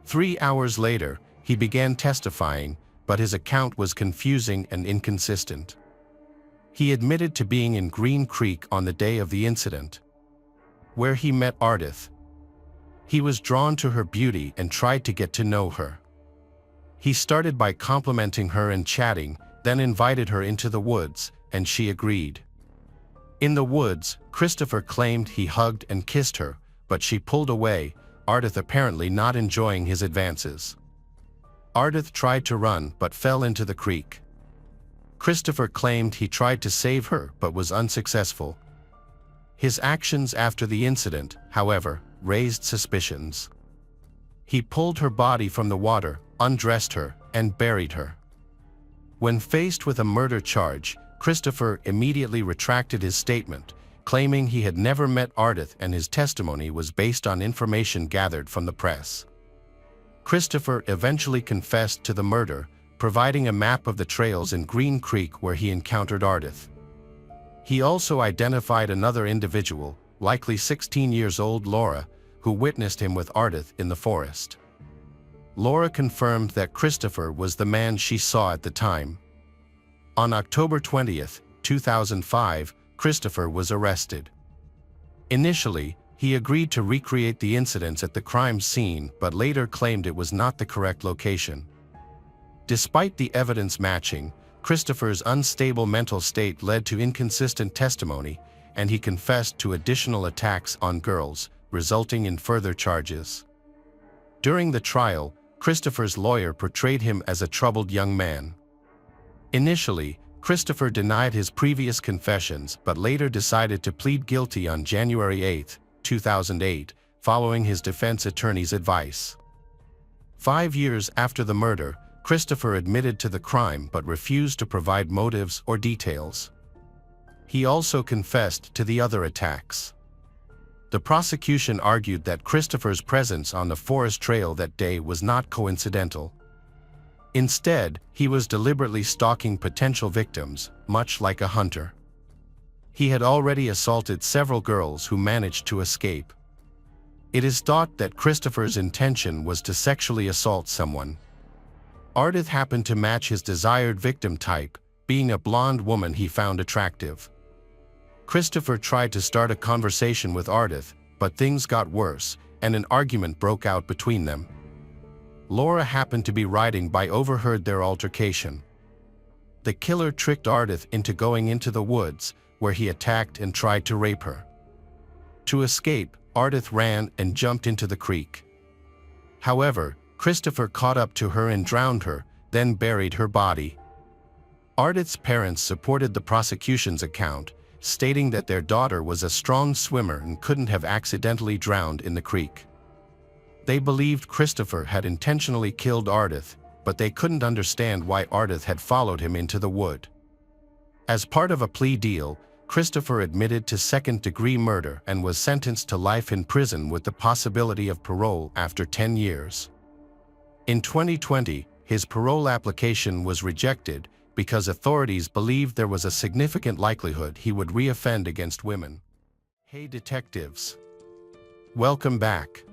3 hours later, he began testifying, but his account was confusing and inconsistent. He admitted to being in Green Creek on the day of the incident, where he met Ardith. He was drawn to her beauty and tried to get to know her. He started by complimenting her and chatting, then invited her into the woods, and she agreed. In the woods, Christopher claimed he hugged and kissed her, but she pulled away, Ardith apparently not enjoying his advances. Ardith tried to run but fell into the creek. Christopher claimed he tried to save her but was unsuccessful. His actions after the incident, however, raised suspicions. He pulled her body from the water, undressed her, and buried her. When faced with a murder charge, Christopher immediately retracted his statement, claiming he had never met Ardith and his testimony was based on information gathered from the press. Christopher eventually confessed to the murder, providing a map of the trails in Green Creek where he encountered Ardith. He also identified another individual, likely 16 years old Laura, who witnessed him with Ardith in the forest. Laura confirmed that Christopher was the man she saw at the time. On October 20, 2005, Christopher was arrested. Initially, he agreed to recreate the incidents at the crime scene but later claimed it was not the correct location. Despite the evidence matching, Christopher's unstable mental state led to inconsistent testimony, and he confessed to additional attacks on girls, resulting in further charges. During the trial, Christopher's lawyer portrayed him as a troubled young man. Initially, Christopher denied his previous confessions but later decided to plead guilty on January 8, 2008, following his defense attorney's advice. 5 years after the murder, Christopher admitted to the crime but refused to provide motives or details. He also confessed to the other attacks. The prosecution argued that Christopher's presence on the forest trail that day was not coincidental. Instead, he was deliberately stalking potential victims, much like a hunter. He had already assaulted several girls who managed to escape. It is thought that Christopher's intention was to sexually assault someone. Ardith happened to match his desired victim type, being a blonde woman he found attractive. Christopher tried to start a conversation with Ardith, but things got worse, and an argument broke out between them. Laura happened to be riding by, overheard their altercation. The killer tricked Ardith into going into the woods, where he attacked and tried to rape her. To escape, Ardith ran and jumped into the creek. However, Christopher caught up to her and drowned her, then buried her body. Ardith's parents supported the prosecution's account, stating that their daughter was a strong swimmer and couldn't have accidentally drowned in the creek. They believed Christopher had intentionally killed Ardith, but they couldn't understand why Ardith had followed him into the wood. As part of a plea deal, Christopher admitted to second-degree murder and was sentenced to life in prison with the possibility of parole after 10 years. In 2020, his parole application was rejected because authorities believed there was a significant likelihood he would reoffend against women. Hey detectives! Welcome back.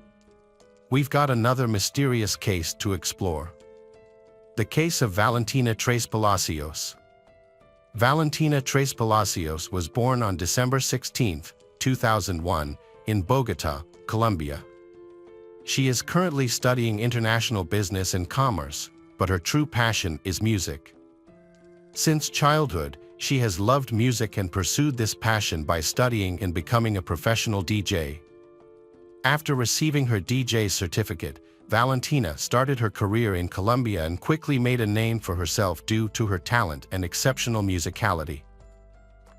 We've got another mysterious case to explore. The case of Valentina Tres Palacios. Valentina Tres Palacios was born on December 16, 2001, in Bogotá, Colombia. She is currently studying international business and commerce, but her true passion is music. Since childhood, she has loved music and pursued this passion by studying and becoming a professional DJ. After receiving her DJ certificate, Valentina started her career in Colombia and quickly made a name for herself due to her talent and exceptional musicality.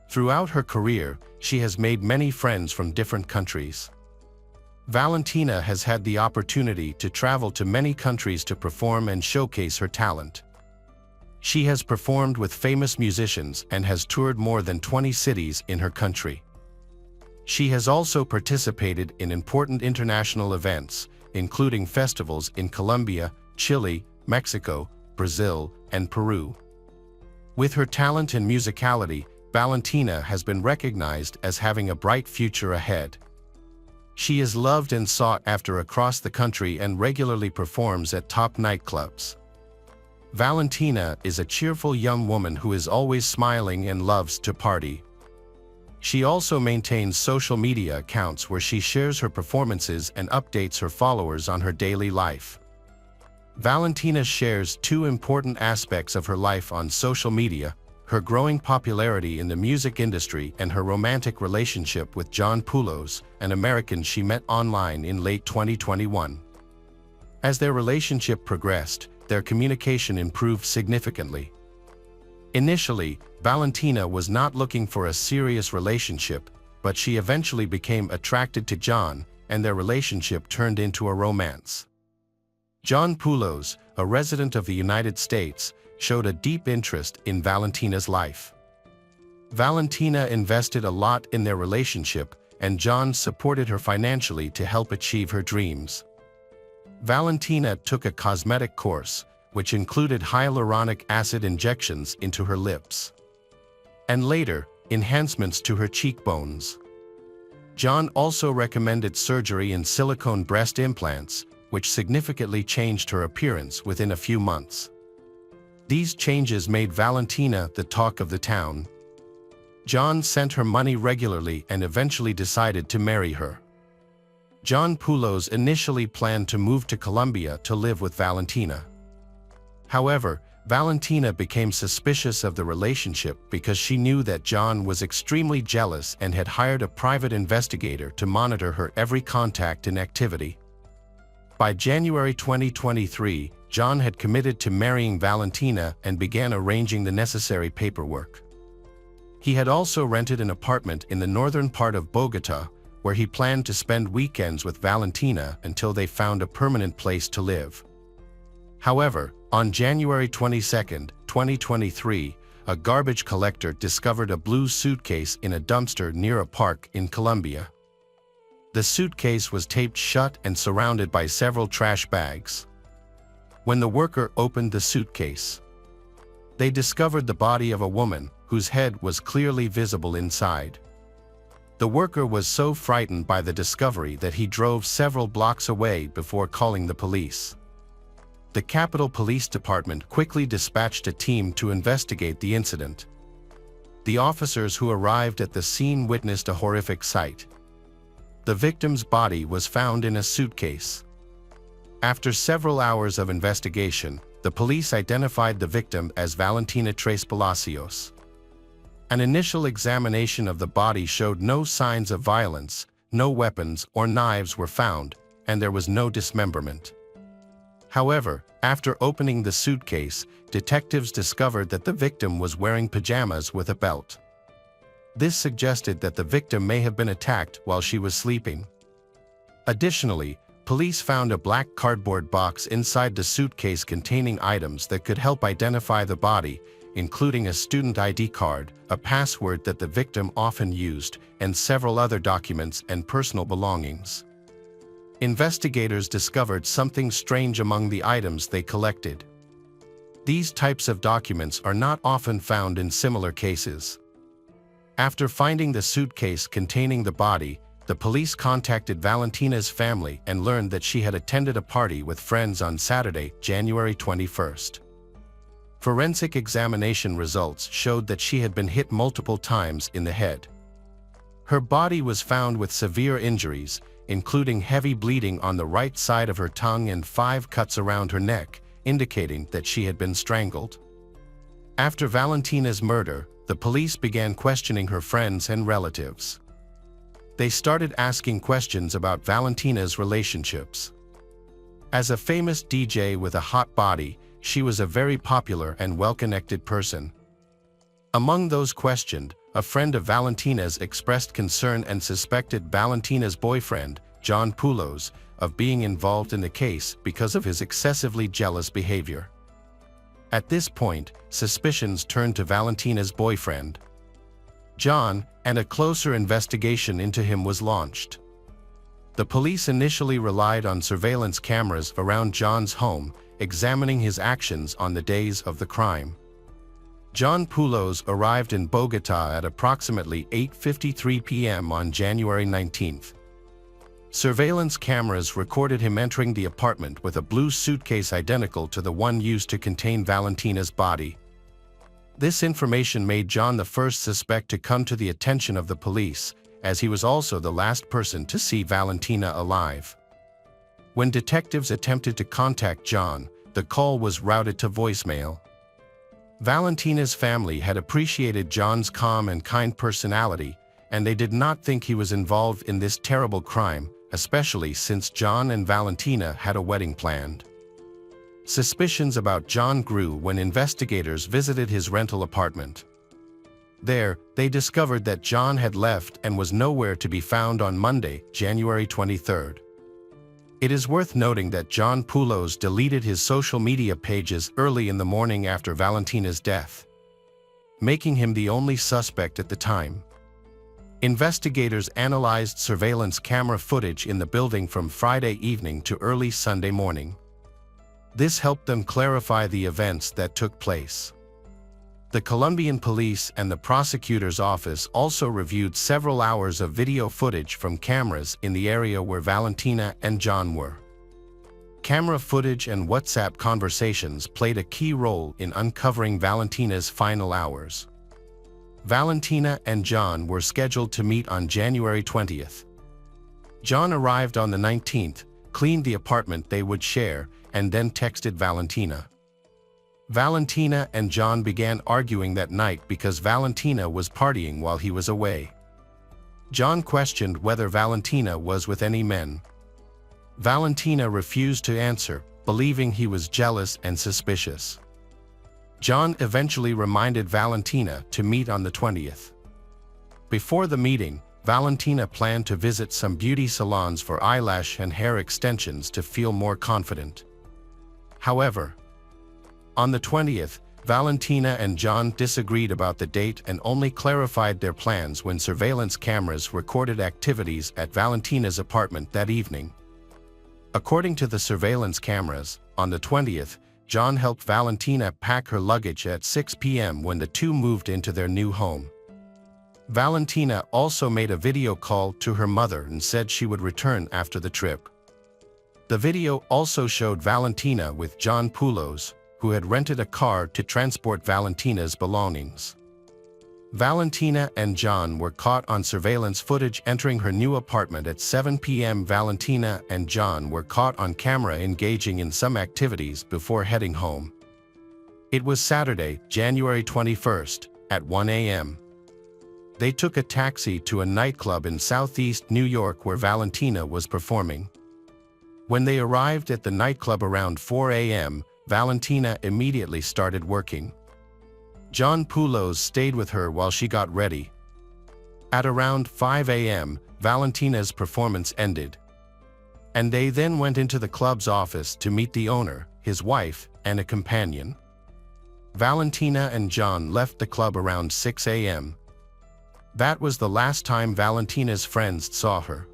Throughout her career, she has made many friends from different countries. Valentina has had the opportunity to travel to many countries to perform and showcase her talent. She has performed with famous musicians and has toured more than 20 cities in her country. She has also participated in important international events, including festivals in Colombia, Chile, Mexico, Brazil, and Peru. With her talent and musicality, Valentina has been recognized as having a bright future ahead. She is loved and sought after across the country and regularly performs at top nightclubs. Valentina is a cheerful young woman who is always smiling and loves to party. She also maintains social media accounts where she shares her performances and updates her followers on her daily life. Valentina shares two important aspects of her life on social media: her growing popularity in the music industry and her romantic relationship with John Poulos, an American she met online in late 2021. As their relationship progressed, their communication improved significantly. Initially, Valentina was not looking for a serious relationship, but she eventually became attracted to John, and their relationship turned into a romance. John Poulos, a resident of the United States, showed a deep interest in Valentina's life. Valentina invested a lot in their relationship, and John supported her financially to help achieve her dreams. Valentina took a cosmetic course, which included hyaluronic acid injections into her lips, and later, enhancements to her cheekbones. John also recommended surgery in silicone breast implants, which significantly changed her appearance within a few months. These changes made Valentina the talk of the town. John sent her money regularly and eventually decided to marry her. John Poulos initially planned to move to Colombia to live with Valentina. However, Valentina became suspicious of the relationship because she knew that John was extremely jealous and had hired a private investigator to monitor her every contact and activity. By January 2023, John had committed to marrying Valentina and began arranging the necessary paperwork. He had also rented an apartment in the northern part of Bogotá, where he planned to spend weekends with Valentina until they found a permanent place to live. However, on January 22, 2023, a garbage collector discovered a blue suitcase in a dumpster near a park in Colombia. The suitcase was taped shut and surrounded by several trash bags. When the worker opened the suitcase, they discovered the body of a woman whose head was clearly visible inside. The worker was so frightened by the discovery that he drove several blocks away before calling the police. The Capitol Police Department quickly dispatched a team to investigate the incident. The officers who arrived at the scene witnessed a horrific sight. The victim's body was found in a suitcase. After several hours of investigation, the police identified the victim as Valentina Tres Palacios. An initial examination of the body showed no signs of violence, no weapons or knives were found, and there was no dismemberment. However, after opening the suitcase, detectives discovered that the victim was wearing pajamas with a belt. This suggested that the victim may have been attacked while she was sleeping. Additionally, police found a black cardboard box inside the suitcase containing items that could help identify the body, including a student ID card, a password that the victim often used, and several other documents and personal belongings. Investigators discovered something strange among the items they collected. These types of documents are not often found in similar cases. After finding the suitcase containing the body, the police contacted Valentina's family and learned that she had attended a party with friends on Saturday, January 21st. Forensic examination results showed that she had been hit multiple times in the head. Her body was found with severe injuries, including heavy bleeding on the right side of her tongue and 5 cuts around her neck, indicating that she had been strangled. After Valentina's murder, the police began questioning her friends and relatives. They started asking questions about Valentina's relationships. As a famous DJ with a hot body, she was a very popular and well-connected person. Among those questioned, a friend of Valentina's expressed concern and suspected Valentina's boyfriend, John Poulos, of being involved in the case because of his excessively jealous behavior. At this point, suspicions turned to Valentina's boyfriend, John, and a closer investigation into him was launched. The police initially relied on surveillance cameras around John's home, examining his actions on the days of the crime. John Poulos arrived in Bogotá at approximately 8:53 p.m. on January 19th. Surveillance cameras recorded him entering the apartment with a blue suitcase identical to the one used to contain Valentina's body. This information made John the first suspect to come to the attention of the police, as he was also the last person to see Valentina alive. When detectives attempted to contact John, the call was routed to voicemail. Valentina's family had appreciated John's calm and kind personality, and they did not think he was involved in this terrible crime, especially since John and Valentina had a wedding planned. Suspicions about John grew when investigators visited his rental apartment. There, they discovered that John had left and was nowhere to be found on Monday, January 23rd. It is worth noting that John Poulos deleted his social media pages early in the morning after Valentina's death, making him the only suspect at the time. Investigators analyzed surveillance camera footage in the building from Friday evening to early Sunday morning. This helped them clarify the events that took place. The Colombian police and the prosecutor's office also reviewed several hours of video footage from cameras in the area where Valentina and John were. Camera footage and WhatsApp conversations played a key role in uncovering Valentina's final hours. Valentina and John were scheduled to meet on January 20th. John arrived on the 19th, cleaned the apartment they would share, and then texted Valentina. Valentina and John began arguing that night because Valentina was partying while he was away. John questioned whether Valentina was with any men. Valentina refused to answer, believing he was jealous and suspicious. John eventually reminded Valentina to meet on the 20th. Before the meeting, Valentina planned to visit some beauty salons for eyelash and hair extensions to feel more confident. However, on the 20th, Valentina and John disagreed about the date and only clarified their plans when surveillance cameras recorded activities at Valentina's apartment that evening. According to the surveillance cameras, on the 20th, John helped Valentina pack her luggage at 6 p.m. when the two moved into their new home. Valentina also made a video call to her mother and said she would return after the trip. The video also showed Valentina with John Poulos, who had rented a car to transport Valentina's belongings. Valentina and John were caught on surveillance footage entering her new apartment at 7 p.m. Valentina and John were caught on camera engaging in some activities before heading home. It was Saturday, January 21st, at 1 a.m. They took a taxi to a nightclub in southeast New York where Valentina was performing. When they arrived at the nightclub around 4 a.m., Valentina immediately started working. John Poulos stayed with her while she got ready. At around 5 a.m., Valentina's performance ended. And they then went into the club's office to meet the owner, his wife, and a companion. Valentina and John left the club around 6 a.m. That was the last time Valentina's friends saw her.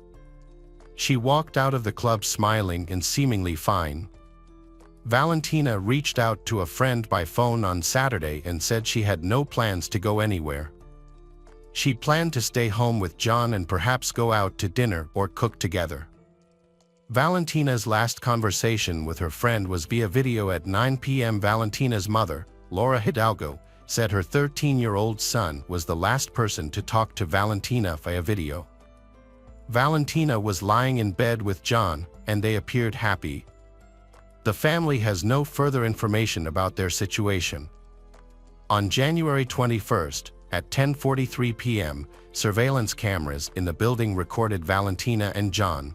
She walked out of the club smiling and seemingly fine. Valentina reached out to a friend by phone on Saturday and said she had no plans to go anywhere. She planned to stay home with John and perhaps go out to dinner or cook together. Valentina's last conversation with her friend was via video at 9 p.m. Valentina's mother, Laura Hidalgo, said her 13-year-old son was the last person to talk to Valentina via video. Valentina was lying in bed with John, and they appeared happy. The family has no further information about their situation. On January 21st, at 10:43 p.m., surveillance cameras in the building recorded Valentina and John.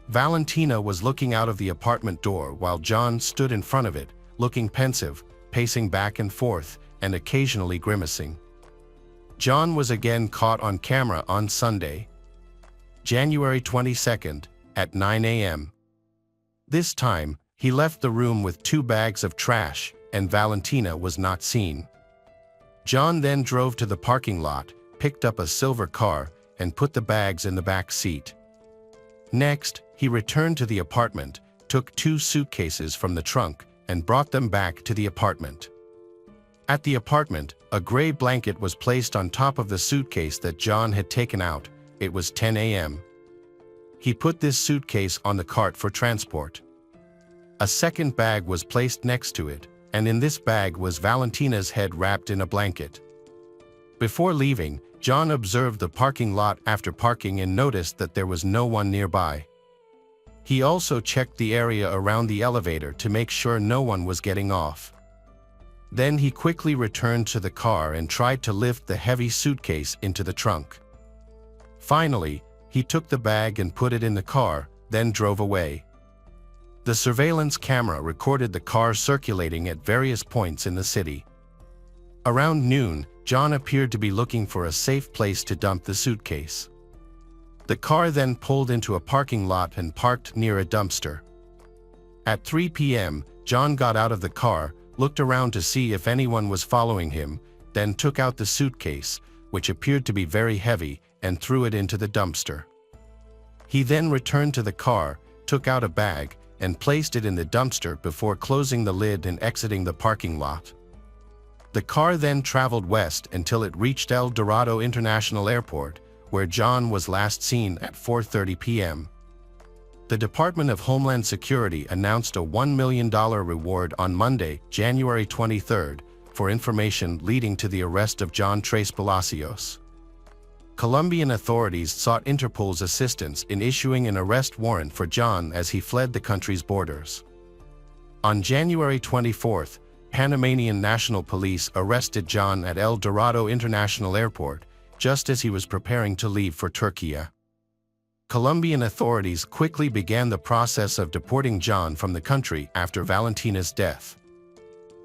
Valentina was looking out of the apartment door while John stood in front of it, looking pensive, pacing back and forth, and occasionally grimacing. John was again caught on camera on Sunday, January 22nd, at 9 a.m. This time, he left the room with 2 bags of trash, and Valentina was not seen. John then drove to the parking lot, picked up a silver car, and put the bags in the back seat. Next, he returned to the apartment, took 2 suitcases from the trunk, and brought them back to the apartment. At the apartment, a gray blanket was placed on top of the suitcase that John had taken out. It was 10 a.m. He put this suitcase on the cart for transport. A second bag was placed next to it, and in this bag was Valentina's head wrapped in a blanket. Before leaving, John observed the parking lot after parking and noticed that there was no one nearby. He also checked the area around the elevator to make sure no one was getting off. Then he quickly returned to the car and tried to lift the heavy suitcase into the trunk. Finally, he took the bag and put it in the car, then drove away. The surveillance camera recorded the car circulating at various points in the city. Around noon, John appeared to be looking for a safe place to dump the suitcase. The car then pulled into a parking lot and parked near a dumpster. At 3 p.m., John got out of the car, looked around to see if anyone was following him, then took out the suitcase, which appeared to be very heavy, and threw it into the dumpster. He then returned to the car, took out a bag, and placed it in the dumpster before closing the lid and exiting the parking lot. The car then traveled west until it reached El Dorado International Airport, where John was last seen at 4:30 p.m. The Department of Homeland Security announced a $1 million reward on Monday, January 23rd, for information leading to the arrest of John Tres Palacios. Colombian authorities sought Interpol's assistance in issuing an arrest warrant for John as he fled the country's borders. On January 24th, Panamanian National Police arrested John at El Dorado International Airport, just as he was preparing to leave for Turkey. Colombian authorities quickly began the process of deporting John from the country after Valentina's death.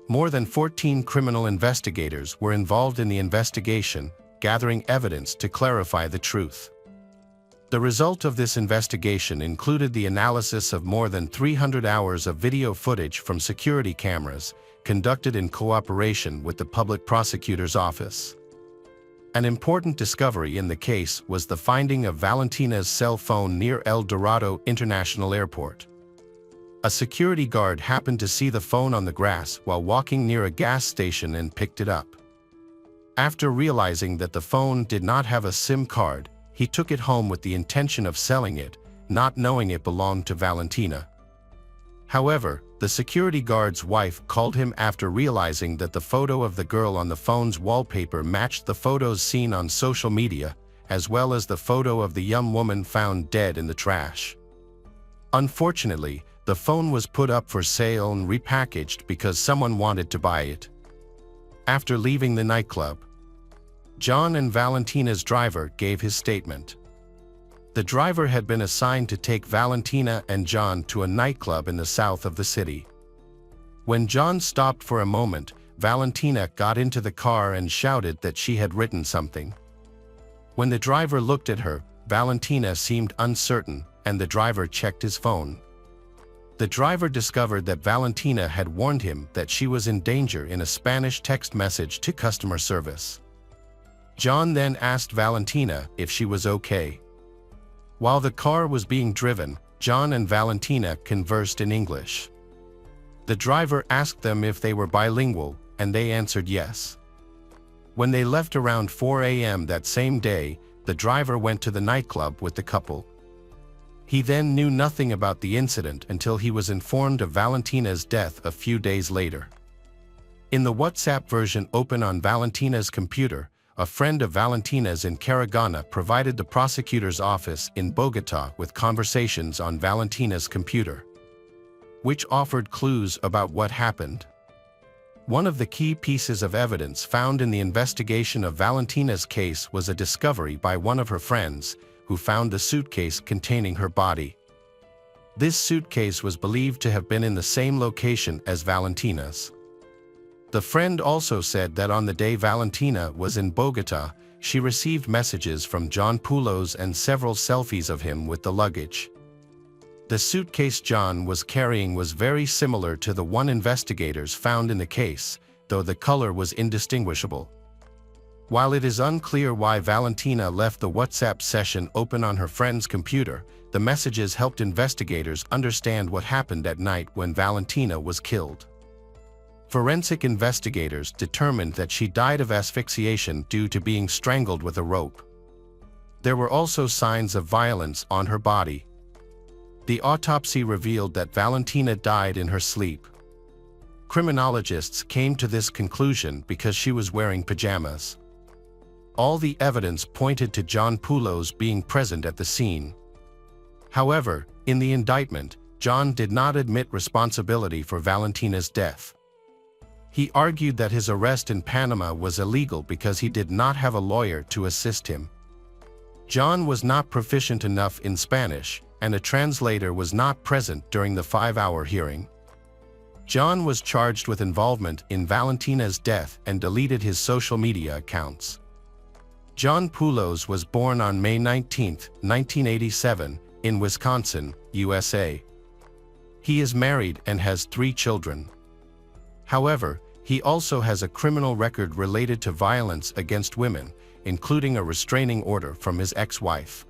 More than 14 criminal investigators were involved in the investigation, gathering evidence to clarify the truth. The result of this investigation included the analysis of more than 300 hours of video footage from security cameras, conducted in cooperation with the Public Prosecutor's Office. An important discovery in the case was the finding of Valentina's cell phone near El Dorado International Airport. A security guard happened to see the phone on the grass while walking near a gas station and picked it up. After realizing that the phone did not have a SIM card, he took it home with the intention of selling it, not knowing it belonged to Valentina. However, the security guard's wife called him after realizing that the photo of the girl on the phone's wallpaper matched the photos seen on social media, as well as the photo of the young woman found dead in the trash. Unfortunately, the phone was put up for sale and repackaged because someone wanted to buy it. After leaving the nightclub, John and Valentina's driver gave his statement. The driver had been assigned to take Valentina and John to a nightclub in the south of the city. When John stopped for a moment, Valentina got into the car and shouted that she had written something. When the driver looked at her, Valentina seemed uncertain, and the driver checked his phone. The driver discovered that Valentina had warned him that she was in danger in a Spanish text message to customer service. John then asked Valentina if she was okay. While the car was being driven, John and Valentina conversed in English. The driver asked them if they were bilingual, and they answered yes. When they left around 4 a.m. that same day, the driver went to the nightclub with the couple. He then knew nothing about the incident until he was informed of Valentina's death a few days later. In the WhatsApp version open on Valentina's computer, a friend of Valentina's in Caragana provided the prosecutor's office in Bogota with conversations on Valentina's computer, which offered clues about what happened. One of the key pieces of evidence found in the investigation of Valentina's case was a discovery by one of her friends, who found the suitcase containing her body. This suitcase was believed to have been in the same location as Valentina's. The friend also said that on the day Valentina was in Bogota, she received messages from John Poulos and several selfies of him with the luggage. The suitcase John was carrying was very similar to the one investigators found in the case, though the color was indistinguishable. While it is unclear why Valentina left the WhatsApp session open on her friend's computer, the messages helped investigators understand what happened at night when Valentina was killed. Forensic investigators determined that she died of asphyxiation due to being strangled with a rope. There were also signs of violence on her body. The autopsy revealed that Valentina died in her sleep. Criminologists came to this conclusion because she was wearing pajamas. All the evidence pointed to John Poulos being present at the scene. However, in the indictment, John did not admit responsibility for Valentina's death. He argued that his arrest in Panama was illegal because he did not have a lawyer to assist him. John was not proficient enough in Spanish, and a translator was not present during the 5-hour hearing. John was charged with involvement in Valentina's death and deleted his social media accounts. John Poulos was born on May 19, 1987, in Wisconsin, USA. He is married and has 3 children. However, he also has a criminal record related to violence against women, including a restraining order from his ex-wife.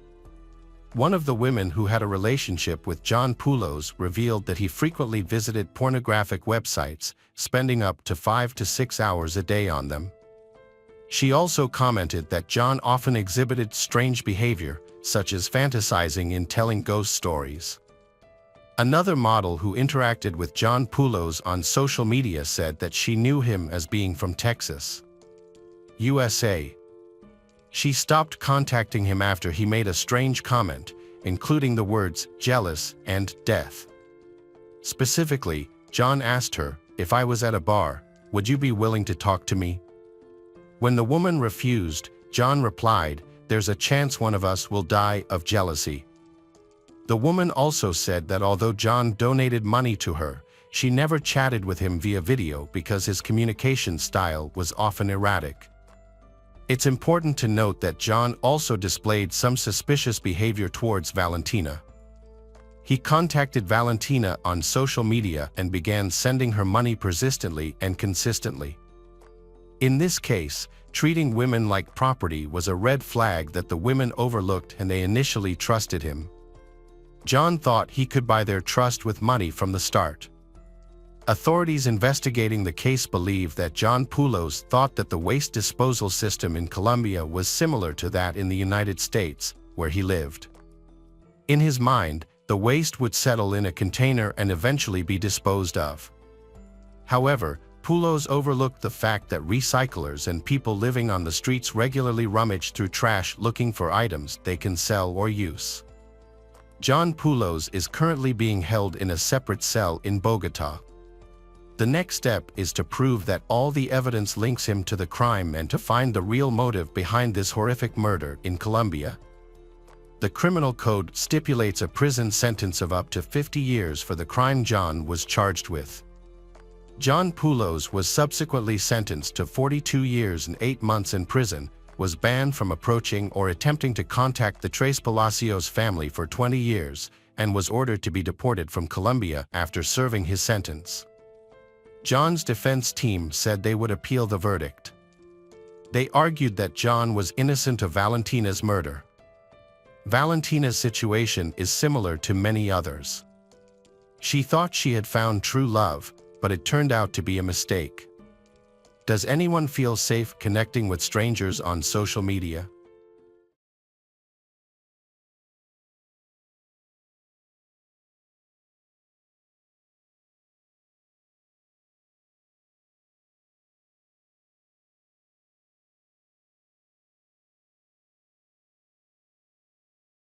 One of the women who had a relationship with John Poulos revealed that he frequently visited pornographic websites, spending up to 5 to 6 hours a day on them. She also commented that John often exhibited strange behavior, such as fantasizing in telling ghost stories. Another model who interacted with John Poulos on social media said that she knew him as being from Texas, USA. She stopped contacting him after he made a strange comment, including the words jealous and death. Specifically, John asked her, "If I was at a bar, would you be willing to talk to me?" When the woman refused, John replied, "There's a chance one of us will die of jealousy." The woman also said that although John donated money to her, she never chatted with him via video because his communication style was often erratic. It's important to note that John also displayed some suspicious behavior towards Valentina. He contacted Valentina on social media and began sending her money persistently and consistently. In this case, treating women like property was a red flag that the women overlooked, and they initially trusted him. John thought he could buy their trust with money from the start. Authorities investigating the case believe that John Poulos thought that the waste disposal system in Colombia was similar to that in the United States, where he lived. In his mind, the waste would settle in a container and eventually be disposed of. However, Poulos overlooked the fact that recyclers and people living on the streets regularly rummage through trash looking for items they can sell or use. John Poulos is currently being held in a separate cell in Bogotá. The next step is to prove that all the evidence links him to the crime and to find the real motive behind this horrific murder in Colombia. The criminal code stipulates a prison sentence of up to 50 years for the crime John was charged with. John Poulos was subsequently sentenced to 42 years and 8 months in prison, was banned from approaching or attempting to contact the Tres Palacios family for 20 years, and was ordered to be deported from Colombia after serving his sentence. John's defense team said they would appeal the verdict. They argued that John was innocent of Valentina's murder. Valentina's situation is similar to many others. She thought she had found true love, but it turned out to be a mistake. Does anyone feel safe connecting with strangers on social media?